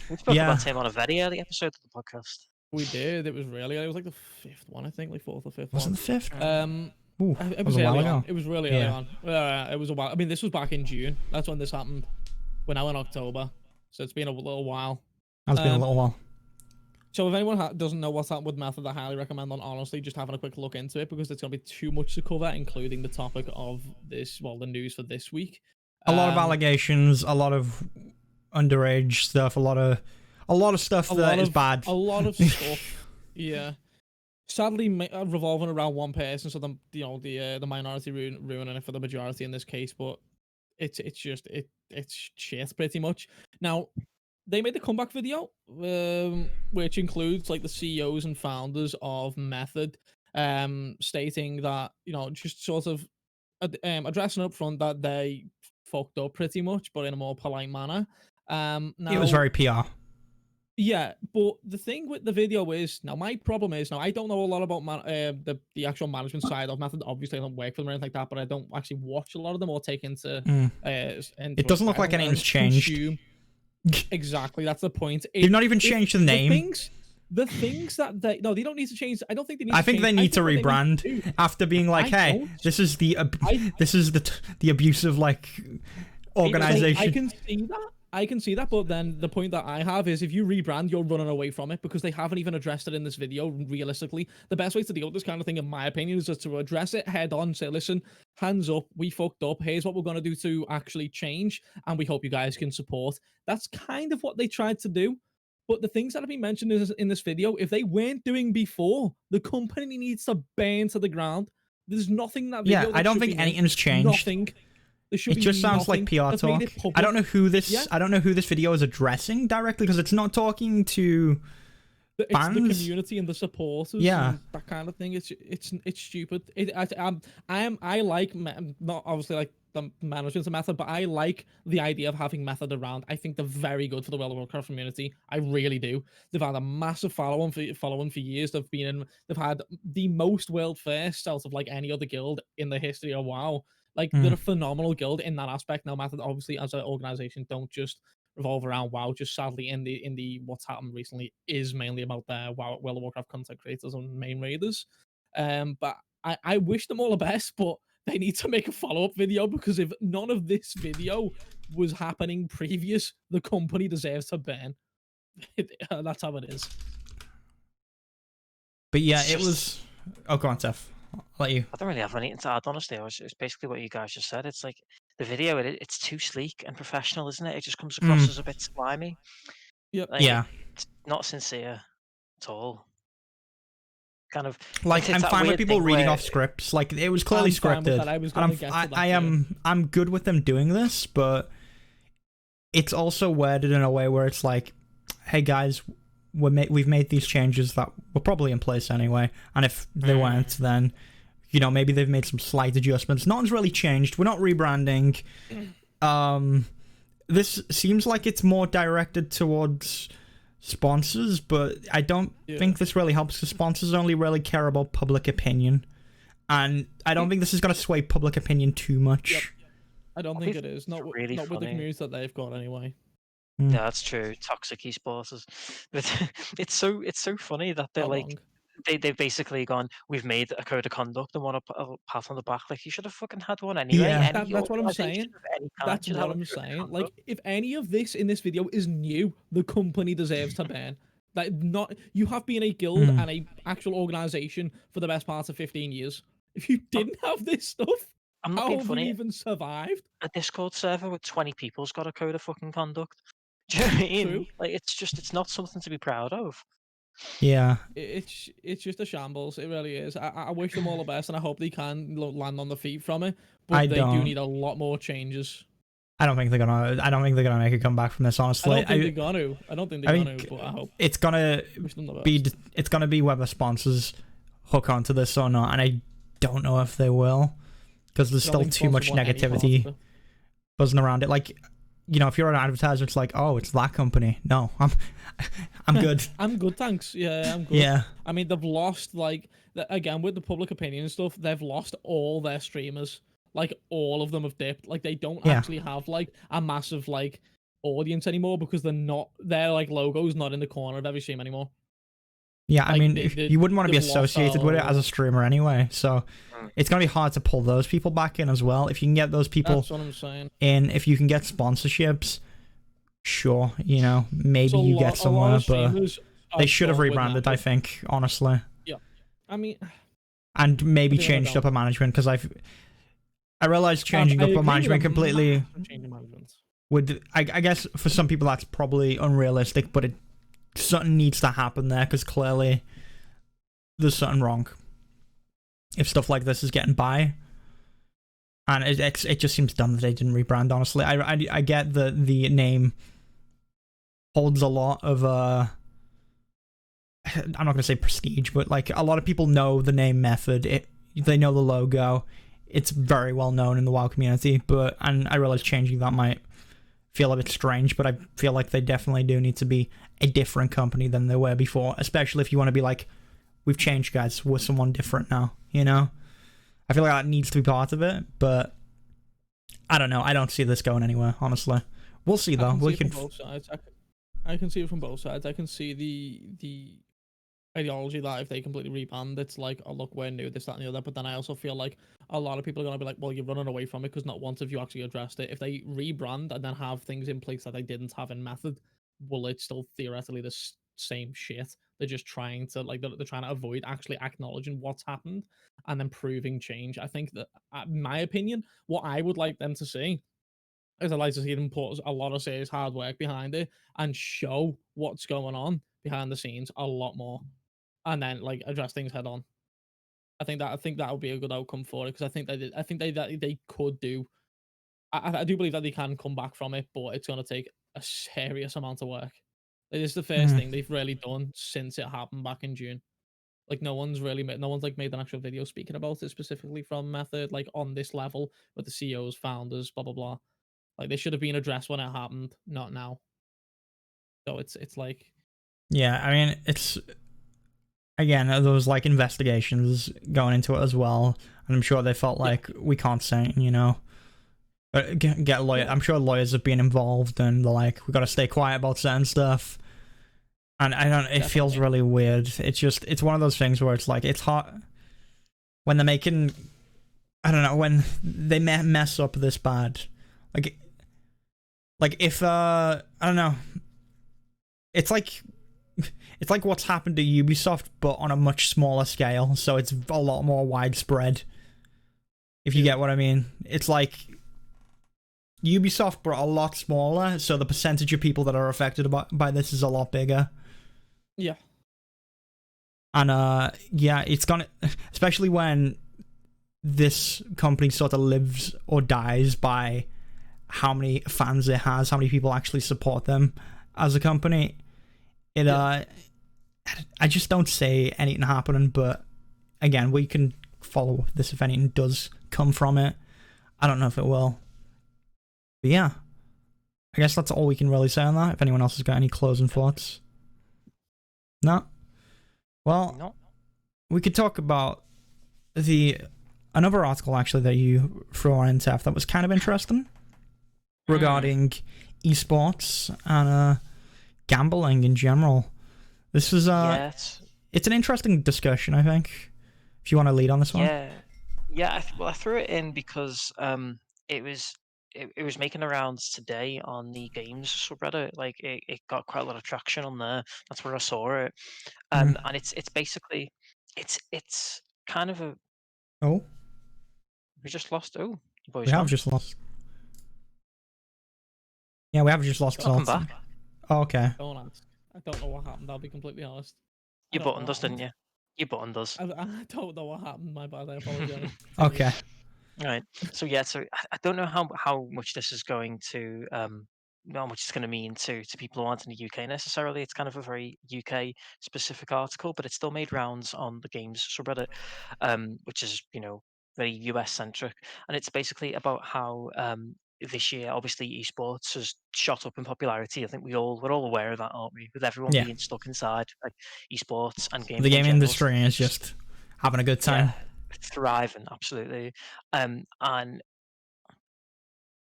We spoke about him on a very early episode of the podcast. We did. It was really. It was like the 5th one, I think, like 4th or 5th. Was it the 5th? Ooh, it was a while early ago. on. It was really early on. It was a while. I mean, this was back in June. That's when this happened. We're now in October, so it's been a little while. It's been a little while. So if anyone doesn't know what's happened with Method, I highly recommend honestly just having a quick look into it because it's going to be too much to cover, including the topic of this, the news for this week. A lot of allegations, a lot of underage stuff, a lot of stuff that is bad. A lot of stuff. Yeah. Sadly, revolving around one person, so the minority ruining it for the majority in this case. But it's shit pretty much. Now, they made the comeback video, which includes like the CEOs and founders of Method, stating that just sort of addressing up front that they fucked up pretty much, but in a more polite manner. Now, it was very PR. Yeah, but the thing with the video is, my problem is, I don't know a lot about the actual management side of Method. Obviously, I don't work for them or anything like that, but I don't actually watch a lot of them or take into... It doesn't look like anything's changed. Exactly, that's the point. They've not even changed the name. The things that they don't need to change. I don't think they need. I think they need to rebrand after being like, hey, this is the abusive organization. I can see that, but then the point that I have is if you rebrand, you're running away from it because they haven't even addressed it in this video. Realistically, the best way to deal with this kind of thing, in my opinion, is just to address it head on. Say, listen, hands up, we fucked up. Here's what we're going to do to actually change, and we hope you guys can support. That's kind of what they tried to do. But the things that have been mentioned in this video, if they weren't doing before, the company needs to burn to the ground. There's nothing that video I don't think anything's changed. Nothing. It just sounds like PR talk. I don't know who this. I don't know who this video is addressing directly because it's not talking to fans. It's the community and the supporters. Yeah, and that kind of thing. It's stupid. I like not obviously like the management of Method, but I like the idea of having Method around. I think they're very good for the World of Warcraft community. I really do. They've had a massive following for years. They've had the most world firsts out of like any other guild in the history of WoW. Like, they're a phenomenal guild in that aspect. Now, Method, obviously, as an organization, don't just revolve around WoW. Just sadly, in the what's happened recently is mainly about their World of Warcraft content creators and main raiders. But I wish them all the best, but they need to make a follow-up video because if none of this video was happening previous, the company deserves to burn. That's how it is. But yeah, it was... Oh, go on, Tef. I'll let you. I don't really have anything to add, honestly. It's basically what you guys just said. It's like the video, it's too sleek and professional, isn't it? It just comes across as a bit slimy. Yep. Like, yeah. It's not sincere at all. Kind of like I'm fine with people reading off scripts. Like it was clearly scripted. I'm good with them doing this, but it's also worded in a way where it's like, hey guys, we've made these changes that were probably in place anyway, and if they weren't, then you know, maybe they've made some slight adjustments. Nothing's really changed. We're not rebranding. This seems like it's more directed towards sponsors, but I don't think this really helps, because sponsors only really care about public opinion. And I don't think this is going to sway public opinion too much. Yep. I don't think it is. Not with the community that they've got anyway. Yeah, that's true. Toxic esports, but it's so funny that they're like they've basically gone. We've made a code of conduct and want a pat on the back. Like, you should have fucking had one anyway. Yeah, that's what I'm saying. That's what I'm saying. Like, if any of this in this video is new, the company deserves to ban. Like, you have been a guild and a actual organization for the best part of 15 years. If you didn't have this stuff, I'm not how being have funny. you even survived? A Discord server with 20 people's got a code of fucking conduct. Do you know what I mean? True. Like, it's not something to be proud of. Yeah. It's just a shambles. It really is. I wish them all the best, and I hope they can land on the feet from it. But they do need a lot more changes. I don't think they're gonna make a comeback from this, honestly. I don't think they're gonna. But I hope it's gonna be whether sponsors hook onto this or not, and I don't know if they will, because there's still too much negativity buzzing around it. Like, you know, if you're an advertiser, it's like, oh, it's that company. No, I'm good. I'm good, thanks. Yeah, I'm good. Yeah. I mean, they've lost, like, again, with the public opinion stuff, they've lost all their streamers. Like, all of them have dipped. Like, they don't actually have, like, a massive, like, audience anymore, because their, like, logo's not in the corner of every stream anymore. Yeah, I mean, you wouldn't want to be associated with it as a streamer anyway, so it's going to be hard to pull those people back in as well. If you can get those people That's what I'm saying. in, if you can get sponsorships, sure, you know, maybe you get somewhere, but they should have rebranded, I think, honestly. Yeah. I mean... And maybe changed up a management, because I realized changing up a management completely would, I guess for some people that's probably unrealistic, but something needs to happen there, because clearly there's something wrong if stuff like this is getting by, and it just seems dumb that they didn't rebrand, honestly. I get that the name holds a lot of I'm not gonna say prestige, but like, a lot of people know the name Method, they know the logo, it's very well known in the WoW community, and I realize changing that might feel a bit strange, but I feel like they definitely do need to be a different company than they were before, especially if you want to be like, we've changed, guys, we're someone different now, you know? I feel like that needs to be part of it, but I don't know. I don't see this going anywhere, honestly. We'll see, though. I can see it from both sides. I can see it from both sides. I can see the ideology that if they completely rebrand, it's like, oh, look, we're new, this, that, and the other. But then I also feel like a lot of people are going to be like, well, you're running away from it, because not once have you actually addressed it. If they rebrand and then have things in place that they didn't have in Method, will it still theoretically the same shit? They're just trying to, like, they're trying to avoid actually acknowledging what's happened and then proving change. I think that, in my opinion, what I would like them to see is I'd like to see them put a lot of serious hard work behind it and show what's going on behind the scenes a lot more, and then, like, address things head on. I think that would be a good outcome for it, because I think they could do. I do believe that they can come back from it, but it's going to take a serious amount of work. It is the first thing they've really done since it happened back in June. Like, no one's made an actual video speaking about it specifically from Method, like, on this level with the CEOs, founders, blah blah blah. Like, they should have been addressed when it happened, not now. So it's like, yeah, I mean, it's, again, there was like investigations going into it as well, and I'm sure they felt like, we can't say anything, you know. But get a lawyer. I'm sure lawyers have been involved, and they're like, we got to stay quiet about certain stuff. And it feels really weird. It's one of those things where it's like, it's hard when they're making, I don't know, when they mess up this bad. Like if, I don't know, it's like what's happened to Ubisoft, but on a much smaller scale, so it's a lot more widespread, if you get what I mean. It's like Ubisoft, but a lot smaller, so the percentage of people that are affected by this is a lot bigger. Yeah. And yeah, it's gonna, especially when this company sort of lives or dies by how many fans it has, how many people actually support them as a company. I just don't see anything happening, but again, we can follow up this if anything does come from it. I don't know if it will. But yeah, I guess that's all we can really say on that. If anyone else has got any closing thoughts. No? Well, No. we could talk about another article actually that you threw on Tef that was kind of interesting regarding eSports and gambling in general. This was it's an interesting discussion, I think. If you want to lead on this one. Yeah. I threw it in because it was making the rounds today on the games subreddit. Like it got quite a lot of traction on there. That's where I saw it. And it's basically it's kind of a Oh, we just lost. Oh, we have just lost. Yeah, we have just lost Welcome Zolt. back. Oh, okay. Don't ask. I don't know what happened. I'll be completely honest. You buttoned us, didn't you? You buttoned us. I don't know what happened. My bad. I apologize. Okay. Right. So yeah. So I don't know how much this is going to how much it's going to mean to people who aren't in the UK necessarily. It's kind of a very UK specific article, but it still made rounds on the games subreddit, which is very US centric, and it's basically about how this year, obviously, esports has shot up in popularity. I think we're all aware of that, aren't we? With everyone Yeah. being stuck inside, like esports and gaming. The game in general, industry is just having a good time. Yeah, thriving, absolutely. And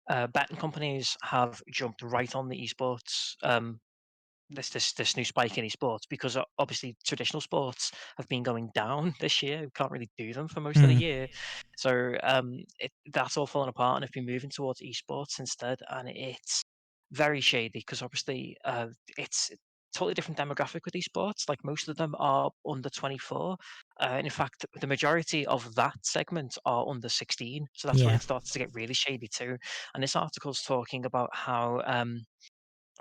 betting companies have jumped right on the esports. This new spike in esports because obviously traditional sports have been going down this year. We can't really do them for most of the year, so that's all falling apart and have been moving towards esports instead. And it's very shady because obviously it's a totally different demographic with esports. Like most of them are under 24. And in fact, the majority of that segment are under 16. So that's when it starts to get really shady too. And this article's talking about how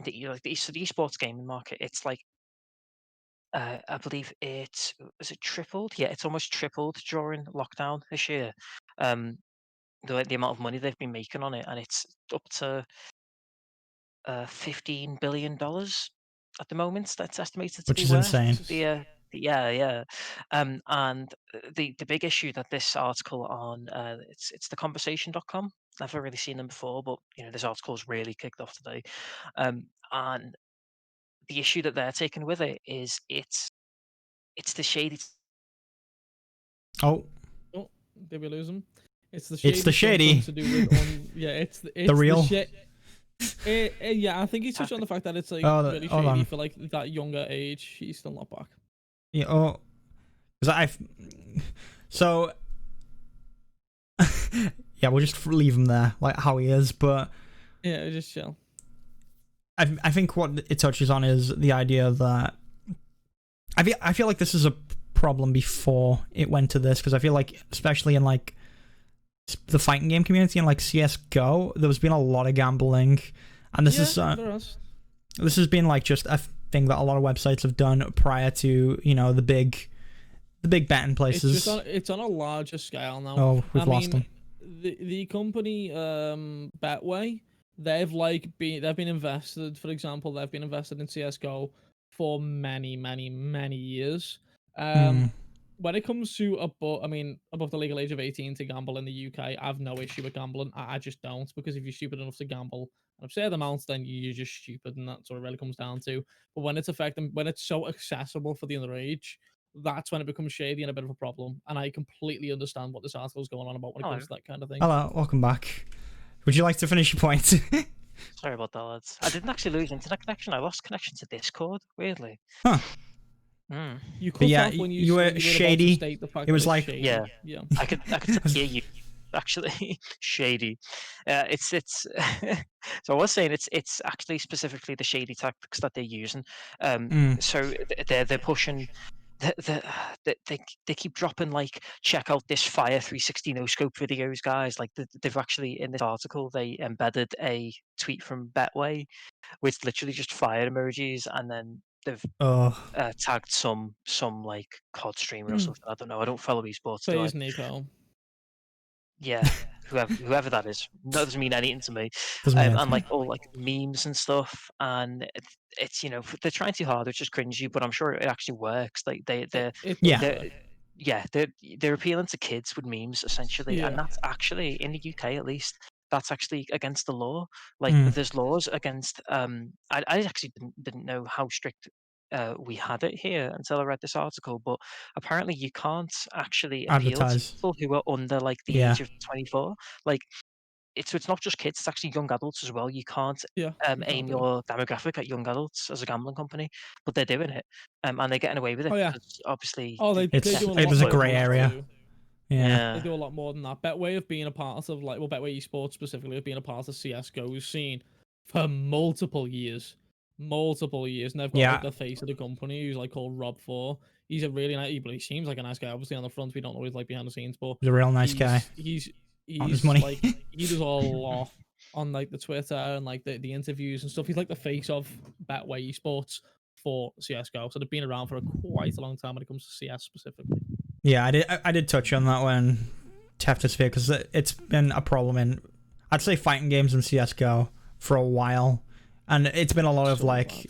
the esports gaming market, it's like I believe it was it tripled. Yeah, it's almost tripled during lockdown this year. The amount of money they've been making on it, and it's up to $15 billion at the moment. That's estimated to Which be is worth. insane. Yeah. And the big issue that this article on it's theconversation.com. Never really seen them before, but this article's really kicked off today. And the issue that they're taking with it is it's the shady. Oh, did we lose him? It's the shady. It's the shady. To do with it's the real. Yeah, I think he's touched on the fact that it's like really shady for like that younger age. He's still not back. Yeah. Oh, because so yeah, we'll just leave him there, like how he is. But yeah, just chill. I think what it touches on is the idea that I feel like this is a problem before it went to this, because I feel like especially in like the fighting game community and like CS:GO, there's been a lot of gambling, and this this has been like just a thing that a lot of websites have done prior to the big betting places. It's on a larger scale now. Oh, we've lost them. The company Betway, they've been invested. For example, they've been invested in CS:GO for many years. When it comes to above the legal age of 18 to gamble in the UK, I have no issue with gambling. I just don't, because if you're stupid enough to gamble an absurd amounts, then you're just stupid, and that's what it really comes down to. But when it's so accessible for the underage, that's when it becomes shady and a bit of a problem. And I completely understand what this article is going on about when it comes to that kind of thing. Hello, welcome back. Would you like to finish your point? Sorry about that, lads. I didn't actually lose internet connection. I lost connection to Discord, weirdly. Huh. You cut off when you were shady. It was like shady. Yeah. I could hear you. Actually, shady. It's so I was saying it's actually specifically the shady tactics that they're using. So they're pushing. They keep dropping like, check out this Fire 360 no scope videos, guys. Like they've actually, in this article, they embedded a tweet from Betway with literally just fire emojis, and then they've tagged some like COD streamer or something. I don't know. I don't follow esports. So is Nico. Yeah, whoever that is, that doesn't mean anything to me. And like all like memes and stuff, and it's they're trying too hard, which is cringy, but I'm sure it actually works. Like they're yeah, they're appealing to kids with memes essentially, and Yeah. that's actually in the UK at least. That's actually against the law. Like Mm. there's laws against. I actually didn't know how strict we had it here until I read this article. But apparently, you can't actually appeal to Advertise. people who are under like the Yeah. age of 24. Like it's not just kids; it's actually young adults as well. You can't Yeah, you can't aim do it. your demographic at young adults as a gambling company, but they're doing it, and they're getting away with it Oh yeah. because obviously Oh, they It's do a it lot was a more grey than that area. too. Yeah. They yeah. do a lot more than that. Betway have been a part of Betway eSports specifically have been a part of CS:GO's scene for multiple years. Multiple years. And they've got like Yeah. the face of the company who's like called Rob Four. He's a really nice he seems like a nice guy. Obviously on the front we don't know what he's like behind the scenes, but He's a real nice guy. he's On his money. like he does a lot on like the Twitter and like the interviews and stuff. He's like the face of Betway eSports for CS:GO. So they've been around for quite a long time when it comes to CS specifically. Yeah, I did touch on that when Tef Sphere, because it's been a problem in, I'd say, fighting games in CSGO for a while. And it's been a lot of So like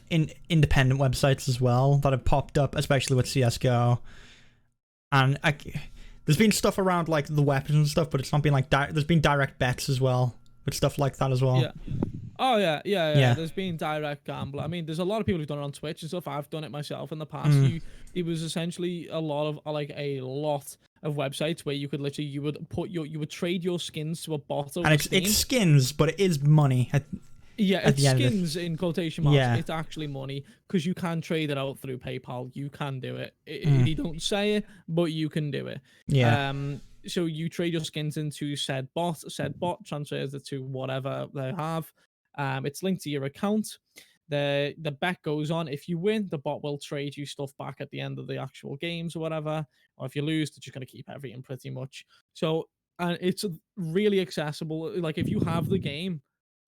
independent websites as well that have popped up, especially with CSGO. And there's been stuff around like the weapons and stuff, but it's not been like there's been direct bets as well with stuff like that as well. Yeah. Oh yeah. Yeah. There's been direct gamble. I mean, there's a lot of people who've done it on Twitch and stuff. I've done it myself in the past. It was essentially a lot of websites where you could literally you would trade your skins to a bot over And it's skins, but it is money. Yeah, it's skins in quotation marks. Yeah. It's actually money because you can trade it out through PayPal. You can do it. They don't say it, but you can do it. Yeah. So you trade your skins into said bot. Said bot transfers it to whatever they have. It's linked to your account. The bet goes on. If you win, the bot will trade you stuff back at the end of the actual games or whatever. Or if you lose, they're just going to keep everything pretty much. So, and it's really accessible. Like if you have the game,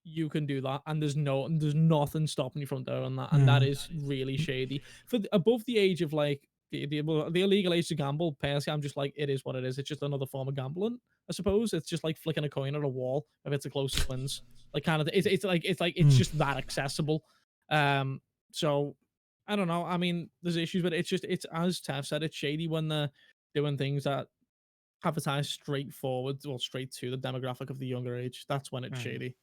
you can do that, and there's nothing stopping you from doing that, and that is really shady. For above the age of like the illegal age to gamble, personally, I'm just like, it is what it is. It's just another form of gambling, I suppose. It's just like flicking a coin at a wall if it's the closest wins. Like kind of, it's just that accessible. So I don't know. I mean, there's issues, but it's as Tav said, it's shady when they're doing things that advertise straight to the demographic of the younger age. That's when it's shady.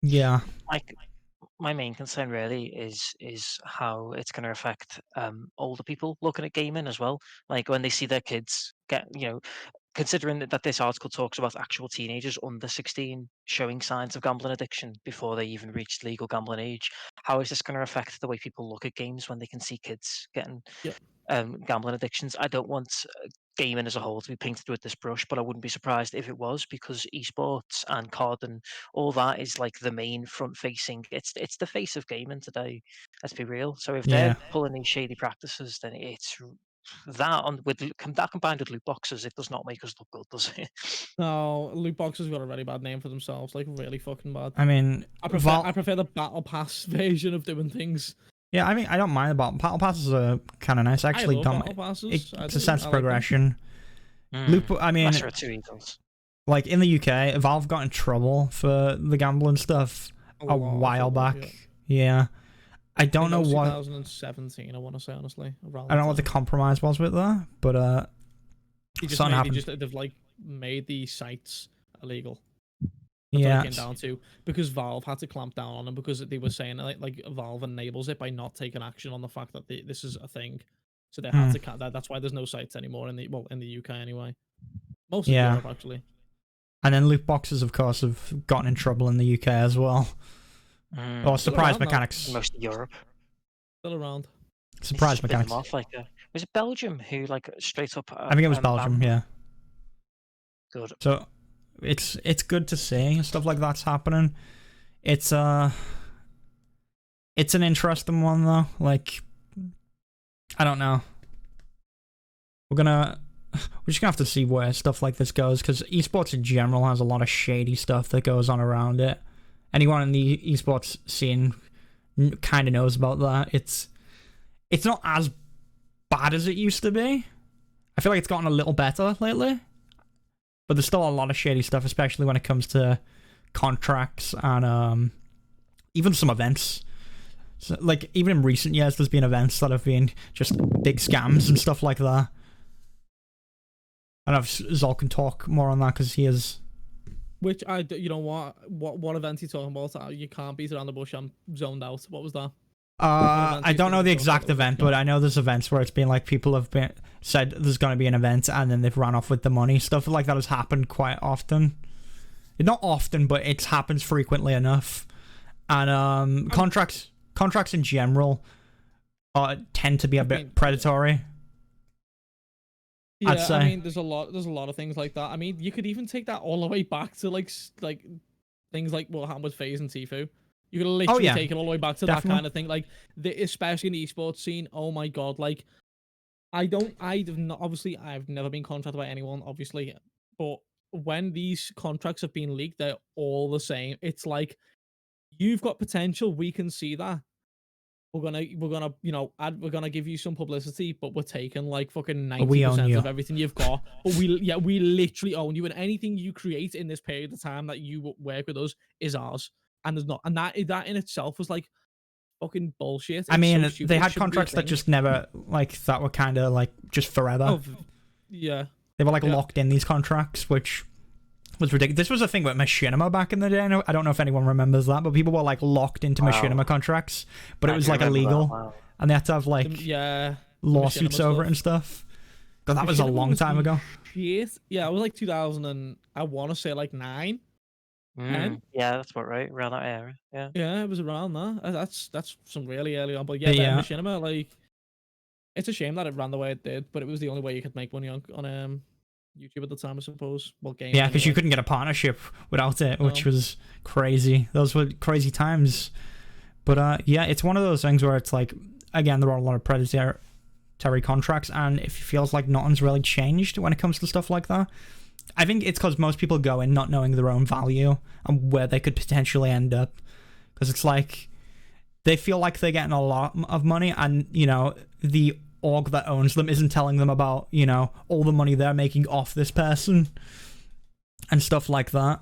Yeah. Like my main concern really is how it's going to affect older people looking at gaming as well. Like when they see their kids get, considering that this article talks about actual teenagers under 16 showing signs of gambling addiction before they even reached legal gambling age, how is this going to affect the way people look at games when they can see kids getting Yep. gambling addictions? I don't want gaming as a whole to be painted with this brush, but I wouldn't be surprised if it was, because esports and COD and all that is like the main front facing. It's the face of gaming today. Let's be real. So if they're pulling these shady practices, then it's that that combined with loot boxes, it does not make us look good, does it? No, loot boxes got a really bad name for themselves, like really fucking bad. I mean, I prefer the battle pass version of doing things. Yeah, I mean, I don't mind the battle passes are kind of nice. Actually, I love battle passes. It's a sense of progression. Loop, I mean, Lesser of two evils. Like in the UK, Valve got in trouble for the gambling stuff a while back. Yeah. I don't know what 2017. I want to say honestly. I don't know what the compromise was with that, but they've like made the sites illegal. Yeah, it came down to because Valve had to clamp down on them because they were saying like Valve enables it by not taking action on the fact that this is a thing. So they had to. That's why there's no sites anymore in the UK anyway. Most of Europe actually. And then loot boxes, of course, have gotten in trouble in the UK as well. Or surprise mechanics. Most of Europe. Still around. Surprise mechanics. Off, like, was it Belgium who like straight up? I think it was Belgium. Yeah. Good. So it's good to see stuff like that's happening. It's an interesting one though. Like, I don't know. We're just gonna have to see where stuff like this goes, because esports in general has a lot of shady stuff that goes on around it. Anyone in the esports scene kind of knows about that. It's not as bad as it used to be. I feel like it's gotten a little better lately, but there's still a lot of shady stuff, especially when it comes to contracts and even some events. So, like, even in recent years, there's been events that have been just big scams and stuff like that. I don't know if Zolt can talk more on that because he is. Which you know what event are you talking about? You can't beat around the bush. I'm zoned out. What was that? I don't know the exact event, but I know there's events where it's been like people have been said there's going to be an event and then they've run off with the money. Stuff like that has happened quite often. Not often, but it happens frequently enough. And contracts in general tend to be a bit predatory. Yeah, I'd say. I mean, there's a lot of things like that. I mean, you could even take that all the way back to like things like what happened with FaZe and Tfue. You could literally take it all the way back to that kind of thing. Like, especially in the esports scene. Oh my god! Like, I've never been contracted by anyone, obviously, but when these contracts have been leaked, they're all the same. It's like, you've got potential. We can see that. We're gonna we're gonna give you some publicity, but we're taking like fucking 90% of everything you've got. But we literally own you, and anything you create in this period of time that you work with us is ours. And there's not, and that in itself was like fucking bullshit. I mean, they had contracts that just never that were kind of like just forever. Yeah, they were like locked in these contracts, which was ridiculous. This was a thing with Machinima back in the day. I don't know if anyone remembers that, but people were like locked into Machinima contracts, but it was like illegal, and they had to have like lawsuits over it and stuff. God, that was a long time ago. Yeah, it was like 2000 and I want to say like 9. Yeah, that's about right. Around that area. Yeah, it was around that. That's some really early on, but yeah, Machinima, like, it's a shame that it ran the way it did, but it was the only way you could make money on YouTube at the time, I suppose. Well, games. Yeah, because you couldn't get a partnership without it, which was crazy. Those were crazy times. But yeah, it's one of those things where it's like, again, there are a lot of predatory contracts, and it feels like nothing's really changed when it comes to stuff like that. I think it's because most people go in not knowing their own value and where they could potentially end up. Because it's like, they feel like they're getting a lot of money, and, you know, the org that owns them isn't telling them about, you know, all the money they're making off this person and stuff like that.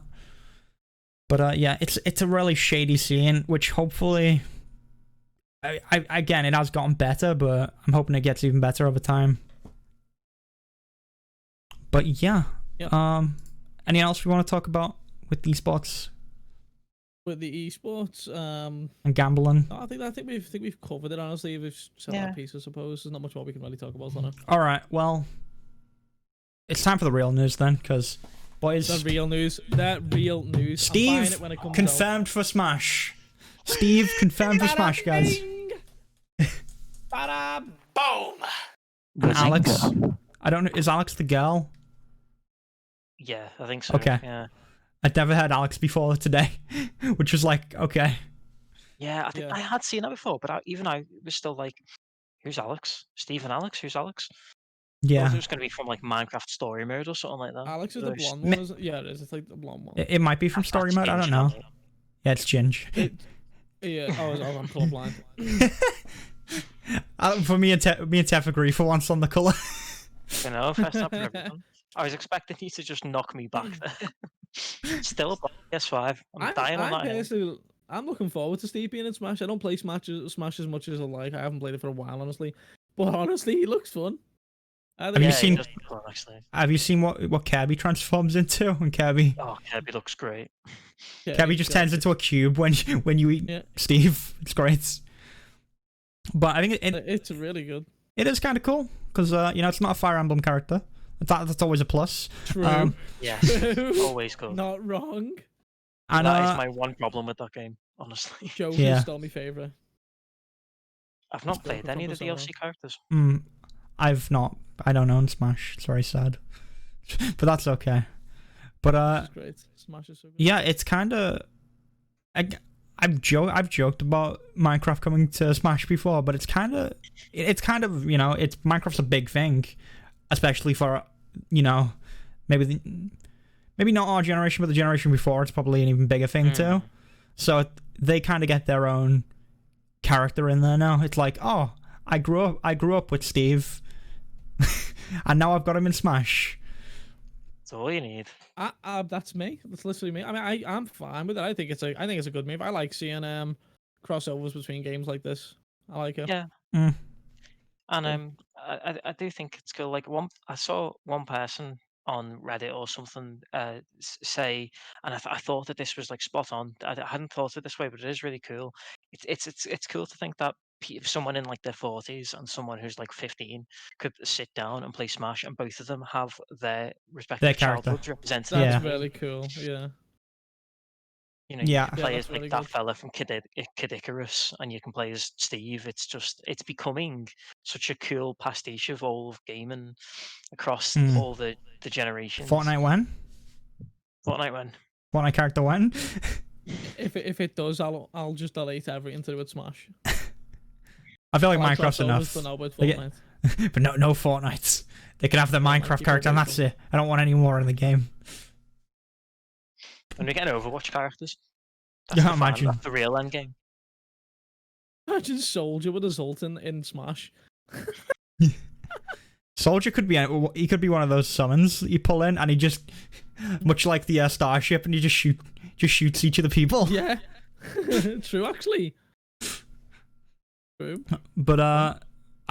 But yeah, it's a really shady scene, which hopefully, again, it has gotten better, but I'm hoping it gets even better over time. But yeah, anything else we want to talk about with esports? With the esports, and gambling. I think we've covered it. Honestly, we've said our piece. I suppose there's not much more we can really talk about on it. All right, well, it's time for the real news then, because boys, the real news. Steve when it comes confirmed for Smash. Steve confirmed for Smash, guys. Bada boom. Alex, I don't know. Is Alex the girl? Yeah, I think so. Okay. Yeah. I'd never heard Alex before today, which was like, okay. Yeah, I think I had seen that before, but I was still like, who's Alex? Steve and Alex? Who's Alex? Yeah. It was going to be from like Minecraft Story Mode or something like that. Alex is the blonde one, isn't it? Yeah, it is. It's like the blonde one. It might be from Story Mode. I don't know. Yeah, it's Ginge. I'm colorblind. For me and Tef agree for once on the colour. You know, first up for everyone. I was expecting you to just knock me back there. Still a PS5. I'm dying on that. I'm looking forward to Steve being in Smash. I don't play Smash as much as I like. I haven't played it for a while, honestly. But honestly, he looks fun. Have you seen what Kirby transforms into? When Kirby? Oh, Kirby looks great. Kirby just turns into a cube when you eat Steve. It's great. But I think it's really good. It is kind of cool because you know, it's not a Fire Emblem character. That's always a plus. True. Yes. Always good. Not wrong. And that is my one problem with that game, honestly. Joe is still my favourite. I've not played any of the DLC characters. I've not. I don't own Smash. It's very sad. But that's okay. But Smash is great. Smash is so good. Yeah, it's kind of. I've joked about Minecraft coming to Smash before, but it's kind of you know, Minecraft's a big thing, especially for, you know, maybe not our generation, but the generation before. It's probably an even bigger thing too. So they kind of get their own character in there now. It's like, oh, I grew up with Steve, and now I've got him in Smash. That's all you need. That's me. That's literally me. I mean, I'm fine with it. I think it's a good move. I like seeing crossovers between games like this. I like it. Yeah. And I do think it's cool. Like I saw one person on Reddit or something say, and I thought that this was like spot on. I hadn't thought it this way, but it is really cool. It's cool to think that someone in like their 40s and someone who's like 15 could sit down and play Smash, and both of them have their respective character. childhoods represented. That's Yeah. really cool. Yeah. You know, Yeah. you can play that's as like really that good. fella from Kid Icarus, and you can play as Steve. It's becoming such a cool pastiche of all of gaming across all the generations. Fortnite when? Fortnite character when? If it does, I'll just delete everything to do with Smash. I feel like I'll Minecraft's cross over enough. to now with They get- Fortnite. But no Fortnite. They can have the Minecraft keep character, and it that's it. I don't want any more in the game. And we get Overwatch characters. Yeah, the imagine. That's the real end game. Imagine Soldier with a Zolt in Smash. Soldier could be one of those summons that you pull in, and he just, much like the starship, and he just shoots each of the people. Yeah. True, actually. True. But I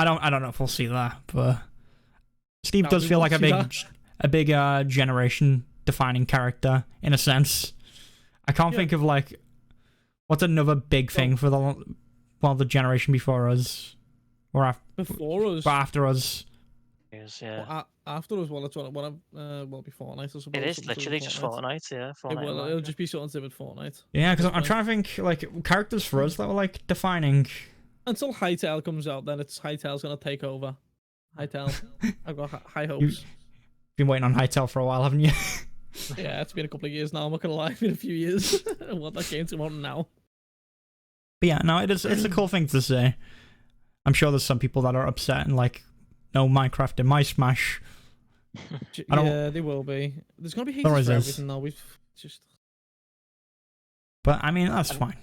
don't know if we'll see that. But Steve No, does we feel won't like see a big generation defining character in a sense. I can't think of like what's another big thing for the generation before us or Before us. after us. Yeah. Well, after us, well, it's well, before Fortnite, I suppose. It is something to do literally with just Fortnite, yeah. Fortnite It'll just be something to do with Fortnite. Yeah, because That's I'm fine. trying to think like characters for us that were like defining. Until Hytale comes out, then Hytale's gonna take over. Hytale. I've got high hopes. Been waiting on Hytale for a while, haven't you? Yeah, it's been a couple of years now. I'm not gonna lie, it's been a few years. I want that game to come out now. But yeah, no, it's a cool thing to say. I'm sure there's some people that are upset and like, no Minecraft in my Smash. Yeah, they will be. There's gonna be haters always for is. everything now. We've just But I mean, that's fine.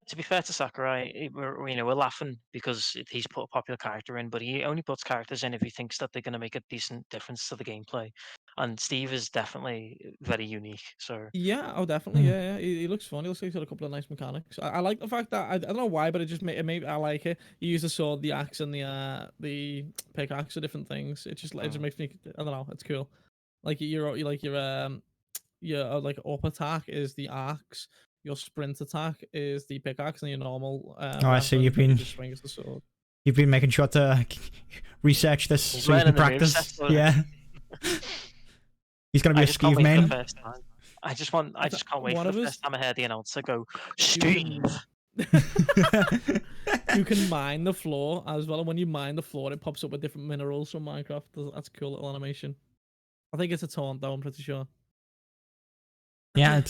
To be fair to Sakurai, we're laughing because he's put a popular character in, but he only puts characters in if he thinks that they're going to make a decent difference to the gameplay. And Steve is definitely very unique. So yeah, oh definitely, yeah. He looks fun. He looks like he's got a couple of nice mechanics. I like the fact that I don't know why, but it just made I like it. You use the sword, the axe, and the pickaxe are different things. It just makes me I don't know. It's cool. Like your like up attack is the axe. Your sprint attack is the pickaxe, and your normal. I see. weapon, you just swing as the sword. You've been making sure to research this He's so you can learning the practice. moveset, so- Yeah. He's gonna be I a just can't Steve wait for main. the first time. I just can't wait One for of the us- first time I hear the announcer go, Steve. You can mine the floor as well, and when you mine the floor, it pops up with different minerals from Minecraft. That's a cool little animation. I think it's a taunt, though. I'm pretty sure. Yeah,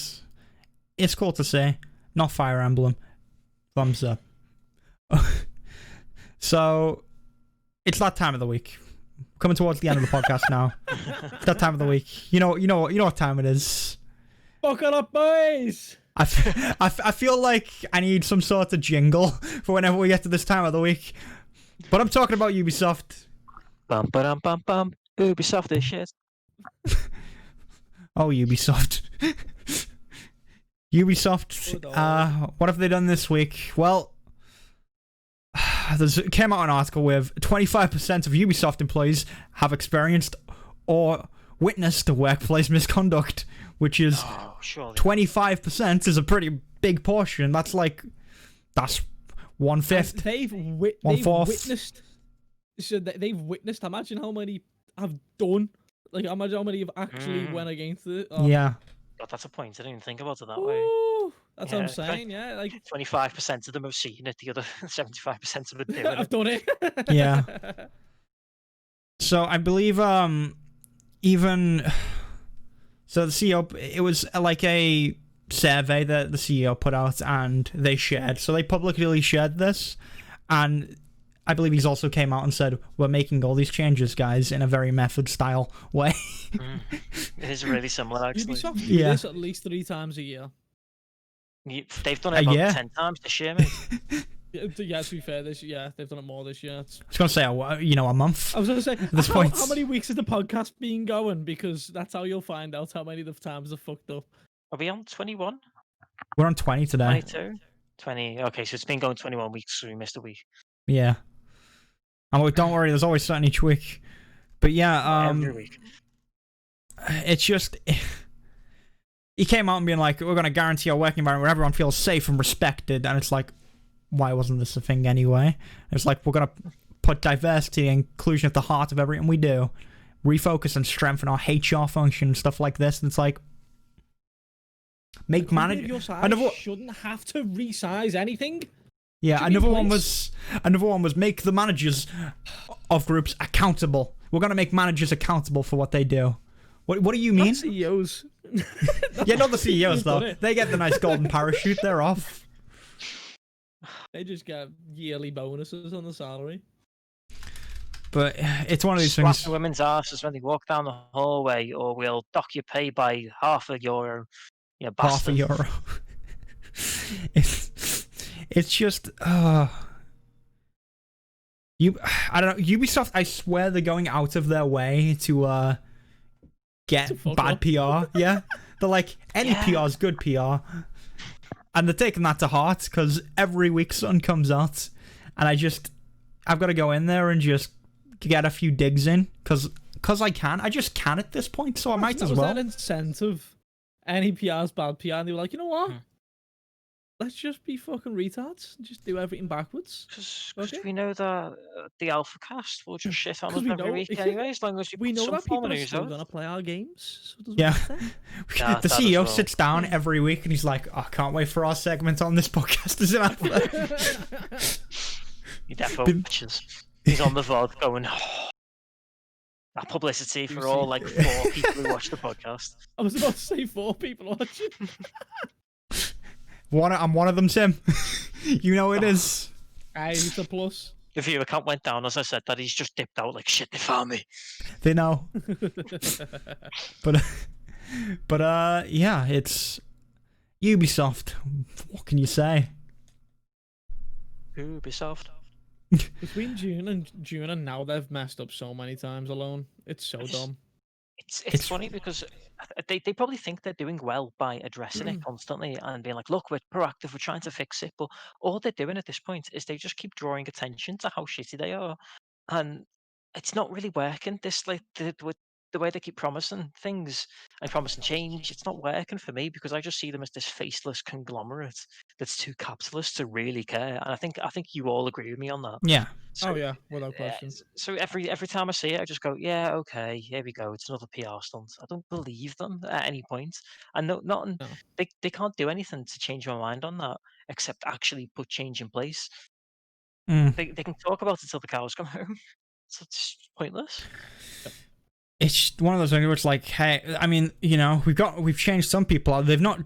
it's cool to say. Not Fire Emblem. Thumbs up. So, it's that time of the week. Coming towards the end of the podcast now. It's that time of the week. You know what time it is. Buckle up, boys! I feel like I need some sort of jingle for whenever we get to this time of the week. But I'm talking about Ubisoft. Bum, ba-dum, bum, bum. Ubisoft is shit. Oh, Ubisoft. Ubisoft, what have they done this week? Well, there came out an article with 25% of Ubisoft employees have experienced or witnessed workplace misconduct, which is Oh, surely. 25% is a pretty big portion. That's 1/5. They've One-fourth. witnessed. So they've witnessed. Imagine how many have done. Like, imagine how many have actually went against it. Oh, Yeah. God, that's a point. I didn't even think about it that way. ooh, that's what I'm Yeah, saying. Yeah, like 25% of them have seen it, the other 75% have been doing I've it. done it. Yeah. So I believe even so the CEO, it was like a survey that the CEO put out and they shared. So they publicly shared this, and I believe he's also came out and said, we're making all these changes, guys, in a very method style way. It is really similar, actually. Ubisoft do Yeah. this at least 3 times a year. They've done it about yeah. 10 times this year, mate. Yeah, to be fair, they've done it more this year. I was going to say, a month. I was gonna say, this point. how many weeks has the podcast been going? Because that's how you'll find out how many of the times they've fucked up. Are we on 21? We're on 20 today. 22? 20. Okay, so it's been going 21 weeks, so we missed a week. Yeah. And don't worry, there's always something each week. But yeah, Every week. it's just he came out and being like, we're going to guarantee a working environment where everyone feels safe and respected, and it's like, why wasn't this a thing anyway? It's like, we're going to put diversity and inclusion at the heart of everything we do, refocus and strengthen our HR function and stuff like this, and it's like, make manager. Shouldn't have to resize anything. Yeah, another one was make the managers of groups accountable. We're gonna make managers accountable for what they do. What do you mean? Not CEOs. Yeah, not the CEOs though. They get the nice golden parachute. They're off. They just get yearly bonuses on the salary. But it's one of these Slap things. the women's asses when they walk down the hallway, or we'll dock your pay by €0.50. Yeah, bastard. €0.50. It's just I don't know. Ubisoft, I swear they're going out of their way to get bad PR. Yeah, they're like, any PR is good PR, and they're taking that to heart because every week something comes out, and I've got to go in there and just get a few digs in because I just can at this point, so I might as well. Was that incentive? Any PR's bad PR, and they were like, you know what? Let's just be fucking retards and just do everything backwards. Because we know that the alpha cast will just shit on us every week anyway, as long as we know that people are still going to play our games. So it doesn't matter. The CEO sits down every week and he's like, I can't wait for our segment on this podcast. Is it alpha? He definitely watches. He's on the VOD going, that publicity for all like 4 people who watch the podcast. I was about to say 4 people watching. I'm one of them, Tim. You know it is. It's a plus. The viewer count went down as I said that. He's just dipped out like, shit, they found me. They know. But yeah, it's Ubisoft. What can you say? Ubisoft. Between June and now, they've messed up so many times alone. It's so dumb. It's funny because they probably think they're doing well by addressing it constantly and being like, look, we're proactive, we're trying to fix it. But all they're doing at this point is they just keep drawing attention to how shitty they are. And it's not really working. This, like, the way they keep promising things and promising change, it's not working for me because I just see them as this faceless conglomerate that's too capitalist to really care. And I think you all agree with me on that. Yeah. So, yeah, without question. So every time I see it, I just go, yeah, okay, here we go. It's another PR stunt. I don't believe them at any point. And they can't do anything to change my mind on that except actually put change in place. They can talk about it till the cows come home. So it's pointless. It's one of those things where it's like, hey, I mean, you know, we've changed some people. They've not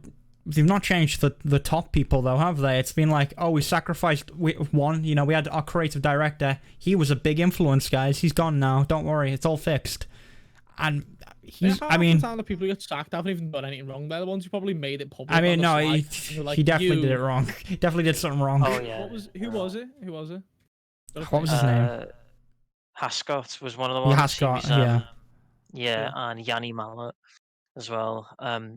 changed the top people though, have they? It's been like, oh, we sacrificed one. You know, we had our creative director. He was a big influence, guys. He's gone now. Don't worry, it's all fixed. And I mean, the people who get sacked haven't even done anything wrong. They're the ones who probably made it public. I mean, no, he definitely did it wrong. He definitely did something wrong. Oh yeah. Who was it? What was his name? Hascott was one of the ones. Hascott, yeah. Yeah, and Yanni Mallet as well.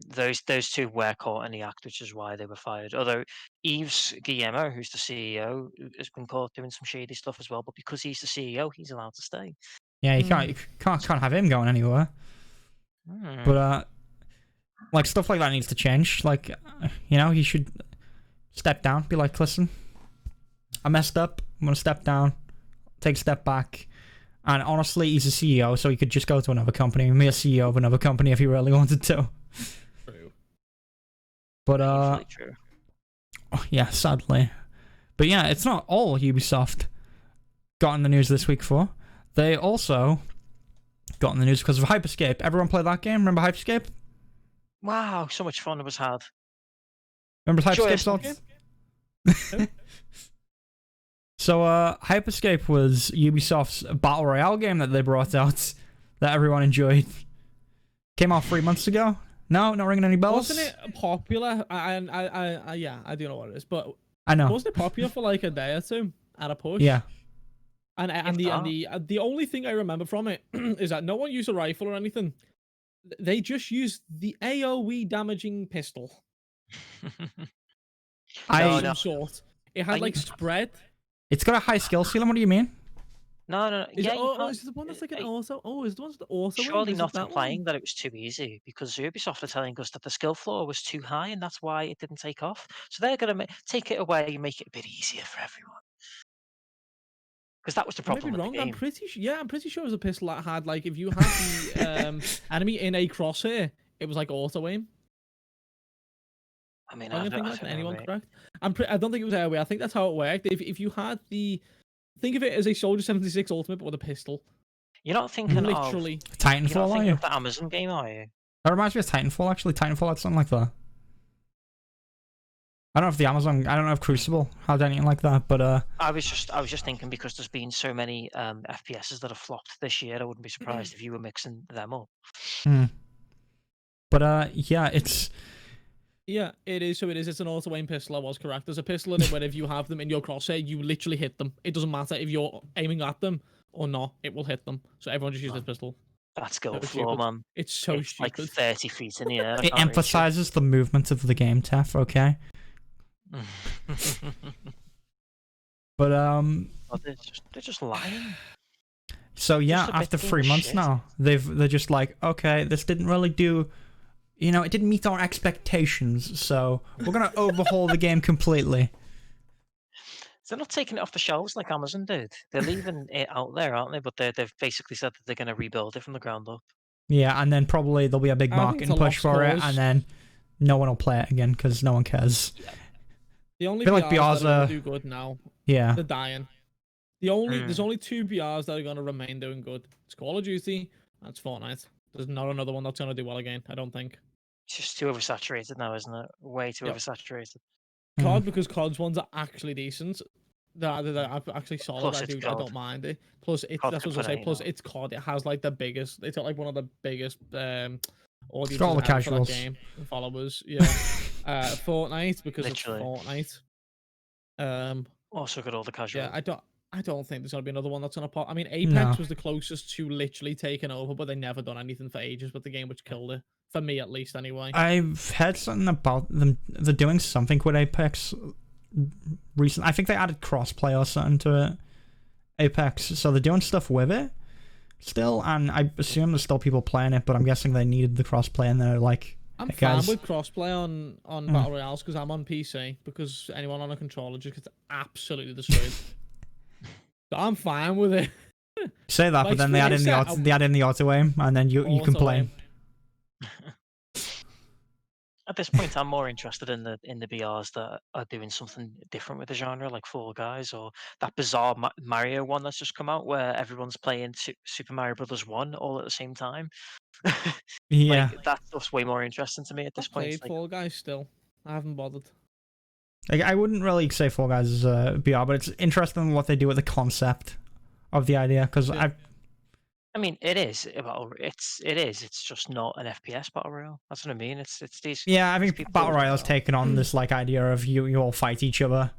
Those two were caught in the act, which is why they were fired. Although Yves Guillemot, who's the CEO, has been caught doing some shady stuff as well. But because he's the CEO, he's allowed to stay. Yeah, you can't have him going anywhere. But like stuff like that needs to change. Like, you know, he should step down. Be like, listen, I messed up. I'm gonna step down, take a step back. And honestly, he's a CEO, so he could just go to another company and be a CEO of another company if he really wanted to. True. But true. Oh, yeah, sadly. But yeah, it's not all Ubisoft got in the news this week for. They also got in the news because of Hyper Scape. Everyone play that game? Remember Hyper Scape? Wow, so much fun it was had. Remember Hyper Scape? So, Hyper Scape was Ubisoft's battle royale game that they brought out that everyone enjoyed. Came out 3 months ago. No, not ringing any bells. Wasn't it popular? Yeah, I do know what it is, but I know. Wasn't it popular for like a day or two at a push? Yeah. And the only thing I remember from it is that no one used a rifle or anything. They just used the AOE damaging pistol. Some sort. It had like spread. It's got a high skill ceiling. What do you mean? No. Is Yeah, it, you oh, can't. is it the one that's like an auto? Oh, is it the one that's the auto? Surely Is it not that implying one? that it was too easy, because Ubisoft are telling us that the skill floor was too high, and that's why it didn't take off. So they're going to take it away and make it a bit easier for everyone. Because that was the I may be problem with the wrong. I'm game. pretty I'm pretty sure it was a pistol that had like if you had the enemy in a crosshair, it was like auto aim. I mean, I'm I gonna don't, think I that's don't know, anyone mate. correct. I don't think it was airway. I think that's how it worked. If you had think of it as a Soldier 76 Ultimate but with a pistol. You're not thinking Literally. of you're not Titanfall, are thinking you? of the Amazon game, are you? That reminds me of Titanfall, actually. Titanfall had something like that. I don't know if the Amazon, I don't know if Crucible had anything like that, but I was just thinking, because there's been so many FPSs that have flopped this year, I wouldn't be surprised if you were mixing them up. But yeah, it's Yeah, it is. So it is. It's an auto aim pistol. I was correct. There's a pistol in it where if you have them in your crosshair, you literally hit them. It doesn't matter if you're aiming at them or not. It will hit them. So everyone just use this pistol. That skill So floor, stupid. man. It's so It's like stupid. 30 feet in the air. I it can't reach emphasizes the movement of the game, Tef, okay? it. But Oh, they're just lying. so yeah, Just a bit after full 3 of months shit. now, they're just like, okay, this didn't really do, you know, it didn't meet our expectations, so we're gonna overhaul the game completely. They're not taking it off the shelves like Amazon did. They're leaving it out there, aren't they? But they've basically said that they're going to rebuild it from the ground up. Yeah, and then probably there'll be a big I think it's marketing a push lost for it, cause. and then no one will play it again because no one cares. The only I feel like BRs that are BRs gonna are- do good now, Yeah, they're dying. There's only two BRs that are gonna remain doing good. It's Call of Duty and it's Fortnite. There's not another one that's gonna do well again. I don't think. It's just too oversaturated now, isn't it? Way too Yep. oversaturated. COD, because COD's ones are actually decent. They're actually solid. Plus I it's I COD. don't mind it. Plus, COD that's can what I was gonna put say. anything Plus, on. it's COD. It has like the biggest. It's got like one of the biggest audiences all the ever for that casuals. game and followers. Yeah. Fortnite because Literally. it's Fortnite. Also got all the casual. Yeah, I don't think there's gonna be another one that's gonna pop. I mean, Apex No. was the closest to literally taking over, but they never done anything for ages with the game, which killed it. For me, at least, anyway. I've heard something about them. They're doing something with Apex recently. I think they added crossplay or something to it. Apex, so they're doing stuff with it still, and I assume there's still people playing it, but I'm guessing they needed the crossplay, and they're like, I'm hey, fine guys. with crossplay on Battle Royales because I'm on PC, because anyone on a controller just gets absolutely destroyed. So I'm fine with it. Say that, Like but then they add in Splinter Cell, they add in the auto aim, and then you Auto complain. aim. At this point, I'm more interested in the BRs that are doing something different with the genre, like Fall Guys, or that bizarre Mario one that's just come out, where everyone's playing Super Mario Brothers 1 all at the same time. Yeah, Like, that stuff's way more interesting to me at this I've point. played Like, Fall Guys still. I haven't bothered. like, I wouldn't really say Fall Guys is BR, but it's interesting what they do with the concept of the idea, because Yeah. I mean, it is. It's just not an FPS battle royale. That's what I mean. It's these. yeah, I these think people Battle that- Royale's taken on this like idea of you all fight each other,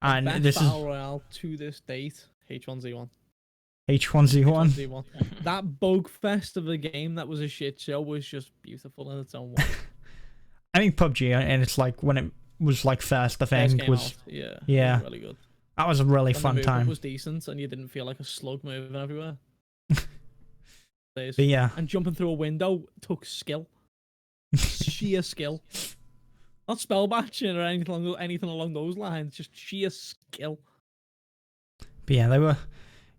and Best this is Battle Royale to this date, H1Z1. H1Z1. H1Z1. That bug fest of a game that was a shit show was just beautiful in its own way. I think PUBG, and it's like when it was like first, I First think came was out, yeah, yeah. it was really good. that was a really And the fun movement time. was decent, and you didn't feel like a slug moving everywhere. But yeah, And jumping through a window took skill, sheer skill, not spell batching or anything along those lines. Just sheer skill. but yeah, they were.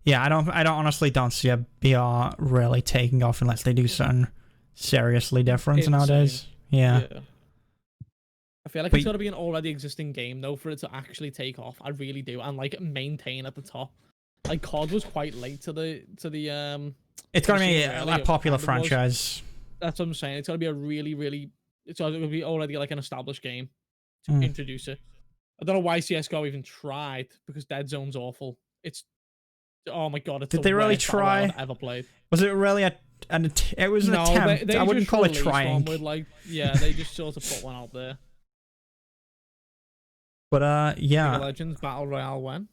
Yeah, I don't honestly don't see a BR really taking off unless they do something seriously different Insane. nowadays. Yeah. I feel like But- it's got to be an already existing game though for it to actually take off. I really do, and like maintain at the top. Like COD was quite late to the It's gonna be Obviously, a really, popular it kind of was. franchise. That's what I'm saying. It's got to be a really. It's got to be already like an established game to Mm. introduce it. I don't know why CS:GO even tried, because Dead Zone's awful. It's oh my god. It's Did the they really worst battle royale try? I've ever played. Was it really it was an attempt? They I wouldn't just call it released one trying. with, like, yeah, they just sort of put one out there. But League of yeah. Legends Battle Royale when?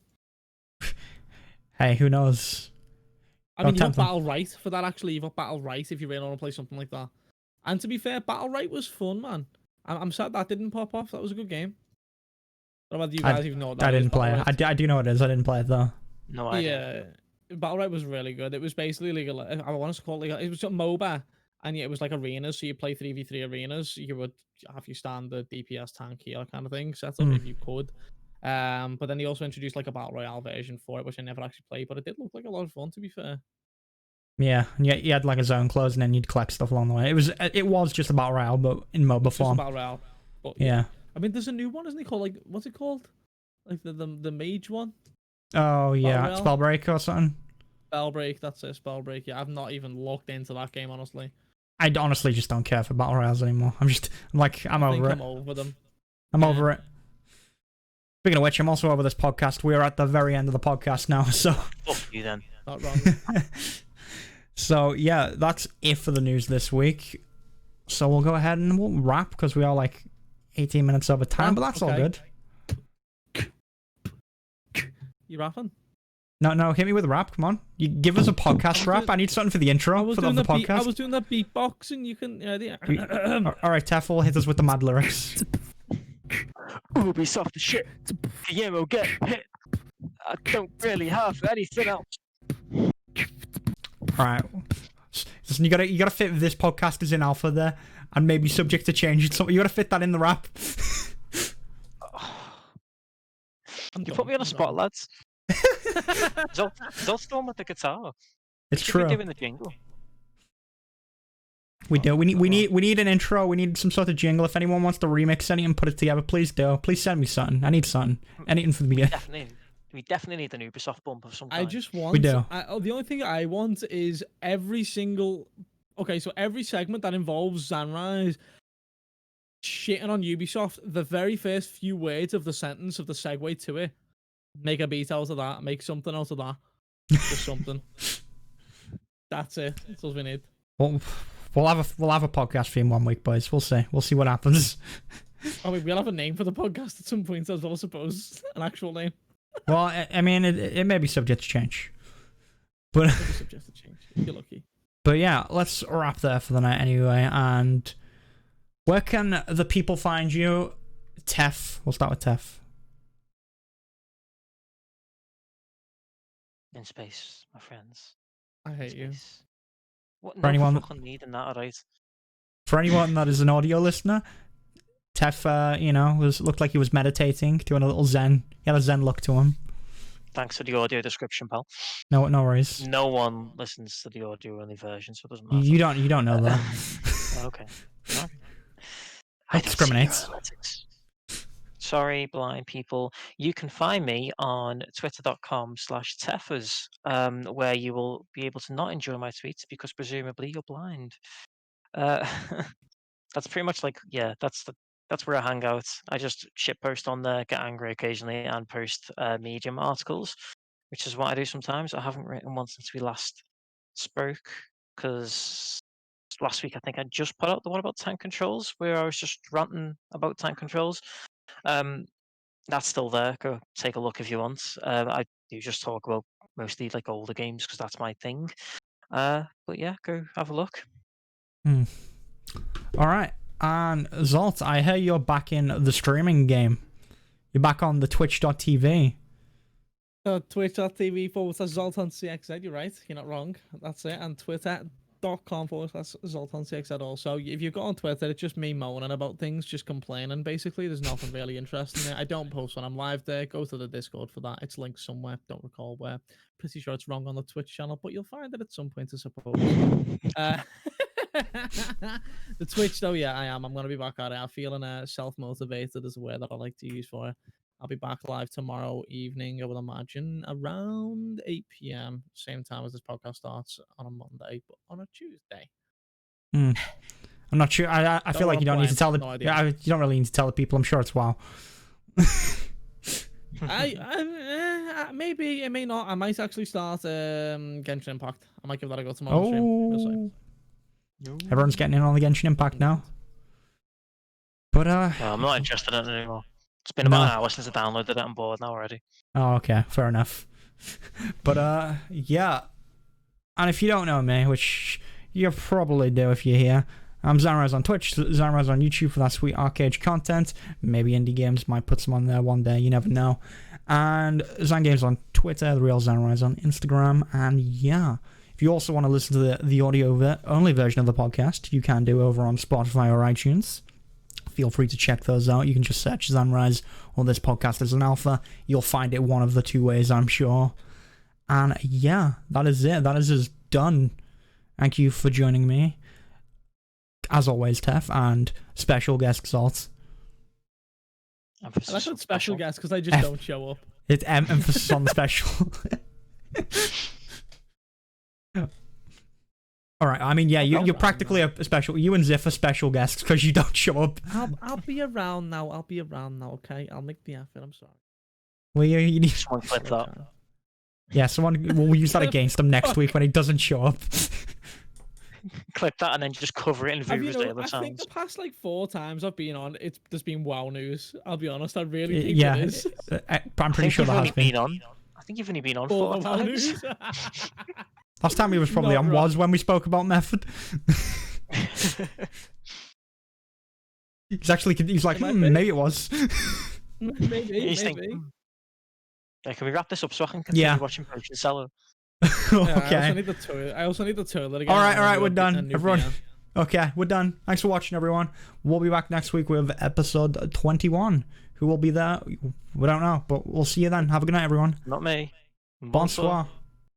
Hey, who knows? I Don't mean, you got tempt them. Battle Right for that, actually. You've got Battle Right if you really want to play something like that. And to be fair, Battle Right was fun, man. I'm sad that didn't pop off. That was a good game. I don't know whether you guys even know what that I is, didn't play Battle it. Right. I do know what it is. I didn't play it though. No idea. Yeah. Battle Royale was really good. It was basically like I want to call it it was a MOBA, and yeah, it was like arenas. So you play 3v3 arenas. You would have your standard DPS tank healer kind of thing set up if you could. But then they also introduced like a Battle Royale version for it, which I never actually played, but it did look like a lot of fun, to be fair. Yeah, and you had like a zone close, and then you'd collect stuff along the way. It was just a Battle Royale, but in MOBA Just a form. Battle Royale. But Yeah. I mean, there's a new one, isn't it called like what's it called? Like the mage one. Oh yeah, Royale? Spellbreak or something. Spellbreak, that's it. Spellbreak. Yeah, I've not even looked into that game, honestly. I honestly just don't care for Battle Royales anymore. I'm over it. I'm over them. I'm over it. Speaking of which, I'm also over this podcast. We're at the very end of the podcast now, so. Fuck you then. Not wrong. So yeah, that's it for the news this week. So we'll go ahead and we'll wrap because we are like 18 minutes over time, but that's all good. You rapping? No, hit me with a rap. Come on, you give us a podcast rap. I need something for the intro for the podcast. I was doing that beatbox, and you can. All right, Teffel, hit us with the mad lyrics. Ubisoft the shit. Guillermo get hit. I don't really have anything else. All right, listen, you gotta fit this podcast is in alpha there, and maybe subject to change. You gotta fit that in the rap. You put me on a spot, lads. Zolt's the one with the guitar. It's true. Be doing the jingle. We do. We need an intro. We need some sort of jingle. If anyone wants to remix any and put it together, please do. Please send me something. I need something. Anything for the beginning. We definitely need an Ubisoft bump of some kind. I just want. We do. The only thing I want is every single. Okay, so every segment that involves Zanrise shitting on Ubisoft, the very first few words of the sentence of the segue to it, make a beat out of that. Make something out of that. Just something. That's it. That's all we need. Well, we'll have a podcast for you in 1 week, boys. We'll see. We'll see what happens. I mean, we'll have a name for the podcast at some point as well, I suppose. An actual name. Well, I mean, it may be subject to change, but Subject to change. If you're lucky. But yeah, let's wrap there for the night anyway. And where can the people find you? Tef. We'll start with Tef. In space, my friends. I hate you. What? For No anyone- fucking need in that, alright? For anyone that is an audio listener, Tef, looked like he was meditating, doing a little zen. He had a zen look to him. Thanks for the audio description, pal. No worries. No one listens to the audio only version, so it doesn't matter. You don't know that. Okay. No. That discriminates. don't see your analytics. Sorry, blind people. You can find me on twitter.com/Teffers, where you will be able to not enjoy my tweets because presumably you're blind. That's pretty much like, yeah, that's where I hang out. I just shitpost on there, get angry occasionally, and post Medium articles, which is what I do sometimes. I haven't written one since we last spoke, because last week I think I just put out the one about tank controls, where I was just ranting about tank controls. That's still there. Go take a look if you want. I do just talk about mostly like older games because that's my thing. But yeah, go have a look. All right. And Zolt, I hear you're back in the streaming game. You're back on the twitch.tv. Twitch.tv/ZoltanCXZ, you're right. You're not wrong. That's it. And twitter.com/ZoltanCXZ also. If you go on Twitter, it's just me moaning about things, just complaining, basically. There's nothing really interesting there. I don't post when I'm live there. Go to the Discord for that. It's linked somewhere. Don't recall where. Pretty sure it's wrong on the Twitch channel, but you'll find it at some point, I suppose. The Twitch, though, yeah, I am. I'm going to be back at it. I'm feeling self-motivated is a word that I like to use for it. I'll be back live tomorrow evening, I would imagine, around 8 p.m. Same time as this podcast starts on a Monday, but on a Tuesday. I'm not sure. I feel like you don't need to tell the. No idea. You don't really need to tell the people. I'm sure it's WoW. Maybe it may not. I might actually start Genshin Impact. I might give that a go tomorrow. Stream. We'll see. Everyone's getting in on the Genshin Impact now. But No, I'm not interested in it anymore. It's been about an hour since I downloaded it. I'm bored now already. Oh, okay, fair enough. But yeah. And if you don't know me, which you probably do if you're here, I'm Zanrise on Twitch, Zanrise on YouTube for that sweet arcade content. Maybe indie games might put some on there one day, you never know. And Zan Games on Twitter, The Real Zanrise on Instagram. And yeah, if you also want to listen to the audio-only version of the podcast, you can do over on Spotify or iTunes. Feel free to check those out. You can just search Zanrise or this podcast as an alpha. You'll find it one of the two ways, I'm sure. And yeah, that is it. That is us done. Thank you for joining me. As always, Tef, and special guest Zolt. I like that special guest because they just don't show up. It's emphasis on special. Alright, I mean, yeah, you're practically a special. You and Ziff are special guests because you don't show up. I'll be around now. Okay? I'll make the effort. I'm sorry. Well, you need someone clip that. Yeah, we'll use that against him next week when he doesn't show up. Clip that and then just cover it in Viewers Day. I think the past 4 times I've been on, there's been WoW news. I'll be honest, I really think it is. I'm pretty sure that has been. I think you've only been on 4 times. Last time he was probably on was when we spoke about Method. He's like, maybe it was. maybe. Yeah, can we wrap this up so I can continue watching Potion Seller? Okay. I also need the toilet again. All right, we're done, everyone. Okay, we're done. Thanks for watching, everyone. We'll be back next week with episode 21. Who will be there? We don't know, but we'll see you then. Have a good night, everyone. Not me. Bonsoir.